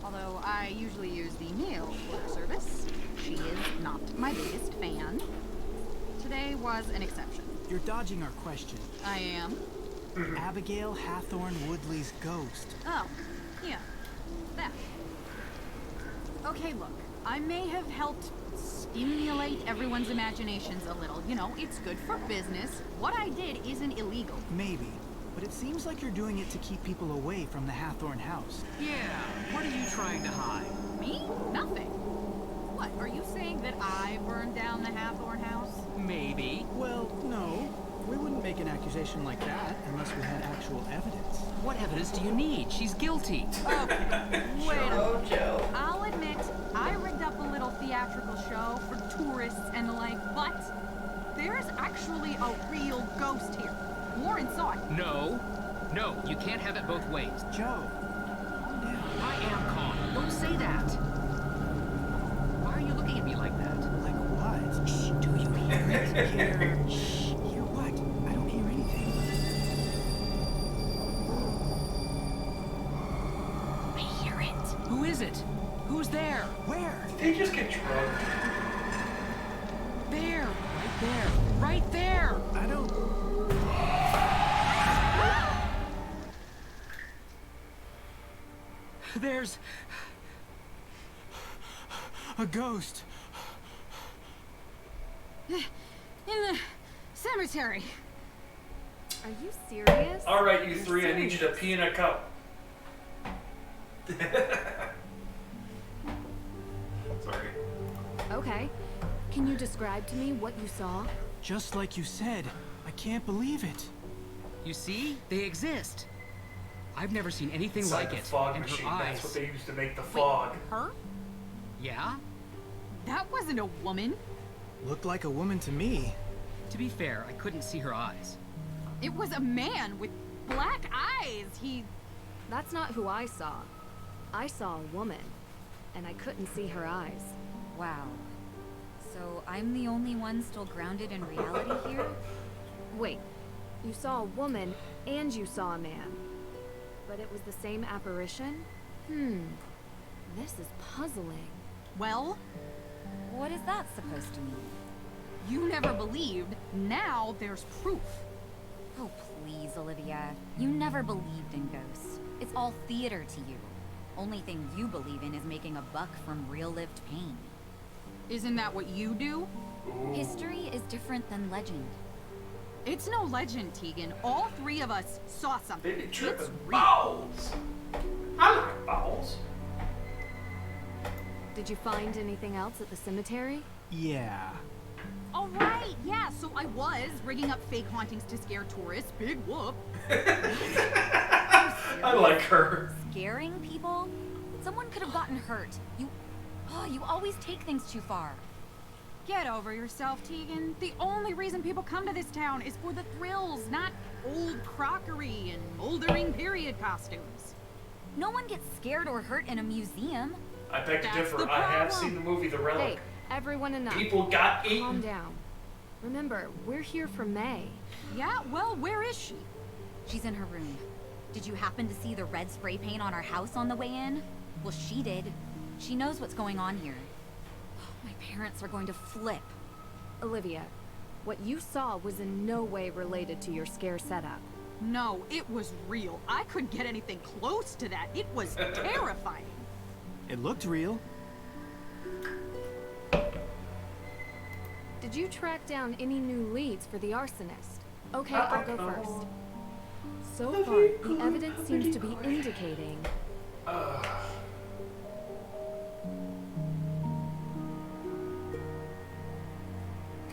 Although I usually use the mail order service. She is not my biggest fan. Today was an exception. You're dodging our question. I am. Abigail Hathorne Woodley's ghost. Oh, yeah. That. Okay, look. I may have helped stimulate everyone's imaginations a little. You know, it's good for business. What I did isn't illegal. Maybe. But it seems like you're doing it to keep people away from the Hathorne house. Yeah, what are you trying to hide? Me? Nothing. What, are you saying that I burned down the Hathorne house? Maybe. Well, no. We wouldn't make an accusation like that unless we had actual evidence. What evidence do you need? She's guilty. Okay, wait a minute. I'll admit, I rigged up a little theatrical show for tourists and the like, but there's actually a real ghost here. Lauren saw it. No. No, you can't have it both ways. Joe. I am calm. Don't say that. Why are you looking at me like that? Like what? Shh, do you hear it? Hear? Shh, hear what? I don't hear anything. I hear it. Who is it? Who's there? Where? Did they just get drugged? There. Right there. Right there. I don't... There's... a ghost. In the cemetery. Are you serious? All right, you three, I need you to pee in a cup. Sorry. Okay. Can you describe to me what you saw? Just like you said. I can't believe it. You see? They exist. I've never seen anything It's like the it. fog And her machine. eyes. That's what they used to make the fog. Her? Yeah? That wasn't a woman. Looked like a woman to me. To be fair, I couldn't see her eyes. It was a man with black eyes. That's not who I saw. I saw a woman, and I couldn't see her eyes. Wow. So I'm the only one still grounded in reality here? Wait, you saw a woman and you saw a man. But it was the same apparition? This is puzzling. Well, what is that supposed to mean? You never believed. Now there's proof. Oh, please, Olivia. You never believed in ghosts. It's all theater to you. Only thing you believe in is making a buck from real-lived pain. Isn't that what you do? History is different than legend. It's no legend, Tegan. All three of us saw something. They be It's tripping real. balls. I like balls. Did you find anything else at the cemetery? Yeah. All right, yeah, so I was rigging up fake hauntings to scare tourists. Big whoop. I like her. Scaring people? Someone could have gotten hurt. You always take things too far. Get over yourself, Tegan. The only reason people come to this town is for the thrills, not old crockery and moldering period costumes. No one gets scared or hurt in a museum. I beg to That's differ. the I have problem. seen the movie The Relic. Hey, everyone enough. People got eaten. Calm down. Remember, we're here for May. Yeah, well, where is she? She's in her room. Did you happen to see the red spray paint on our house on the way in? Well, she did. She knows what's going on here. My parents are going to flip. Olivia, what you saw was in no way related to your scare setup. No, it was real. I couldn't get anything close to that. It was terrifying. It looked real. Did you track down any new leads for the arsonist? Okay, I'll go first. So far, the evidence seems to be indicating...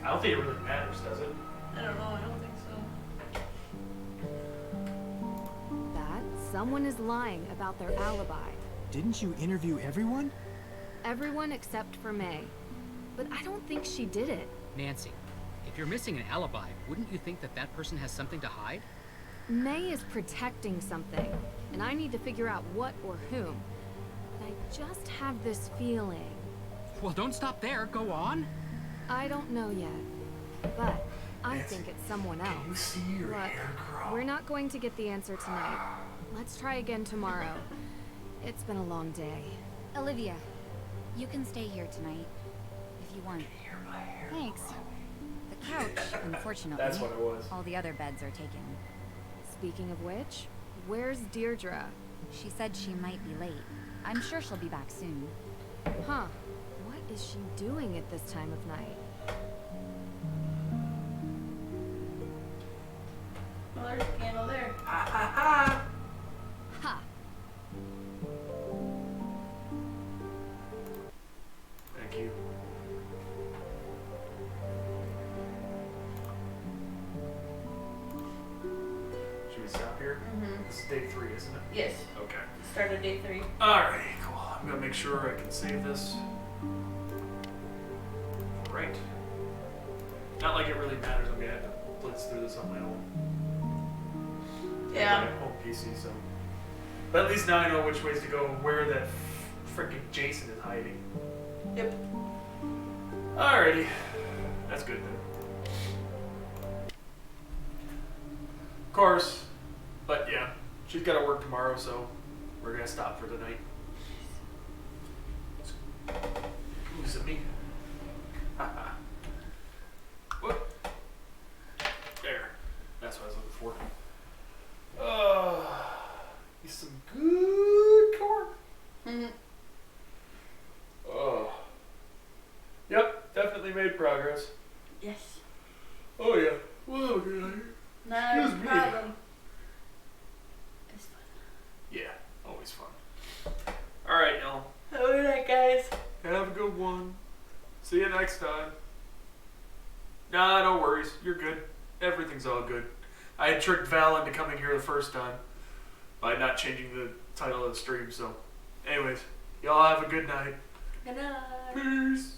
I don't think it really matters, does it? I don't know, I don't think so. that someone is lying about their alibi. Didn't you interview everyone? Everyone except for May. But I don't think she did it. Nancy, if you're missing an alibi, wouldn't you think that that person has something to hide? May is protecting something, and I need to figure out what or whom. But I just have this feeling. Well, don't stop there. Go on. I don't know yet, but I think it's someone else. Can you see your hair, girl? We're not going to get the answer tonight. Let's try again tomorrow. It's been a long day. Olivia, you can stay here tonight if you want. Thanks. The couch, unfortunately, That's what it was. all the other beds are taken. Speaking of which, where's Deirdre? She said she might be late. I'm sure she'll be back soon. Huh. What is she doing at this time of night? Well, there's a candle there. Ha! Thank you. Should we stop here? Mhm. This is day 3, isn't it? Yes. Okay. Start of day 3. Alright, cool. I'm gonna make sure I can save this. Right. Not like it really matters. I'm gonna have to blitz through this on my own. Yeah. My home PC, so. But at least now I know which ways to go and where that freaking Jason is hiding. Yep. Alrighty. That's good then. Of course. But yeah, she's got to work tomorrow, so we're gonna stop for the night. Who's it me? What? There. That's what I was looking for. He's some good corn. Oh. Yep, definitely made progress. Yes. Oh yeah. Whoa, good. Not a Excuse me. problem. It's fun. Yeah, always fun. Alright, y'all. Have a good night, guys. Have a good one. See you next time. Nah, no worries. You're good. Everything's all good. I had tricked Val into coming here the first time by not changing the title of the stream, so. Anyways, y'all have a good night. Good night. Peace.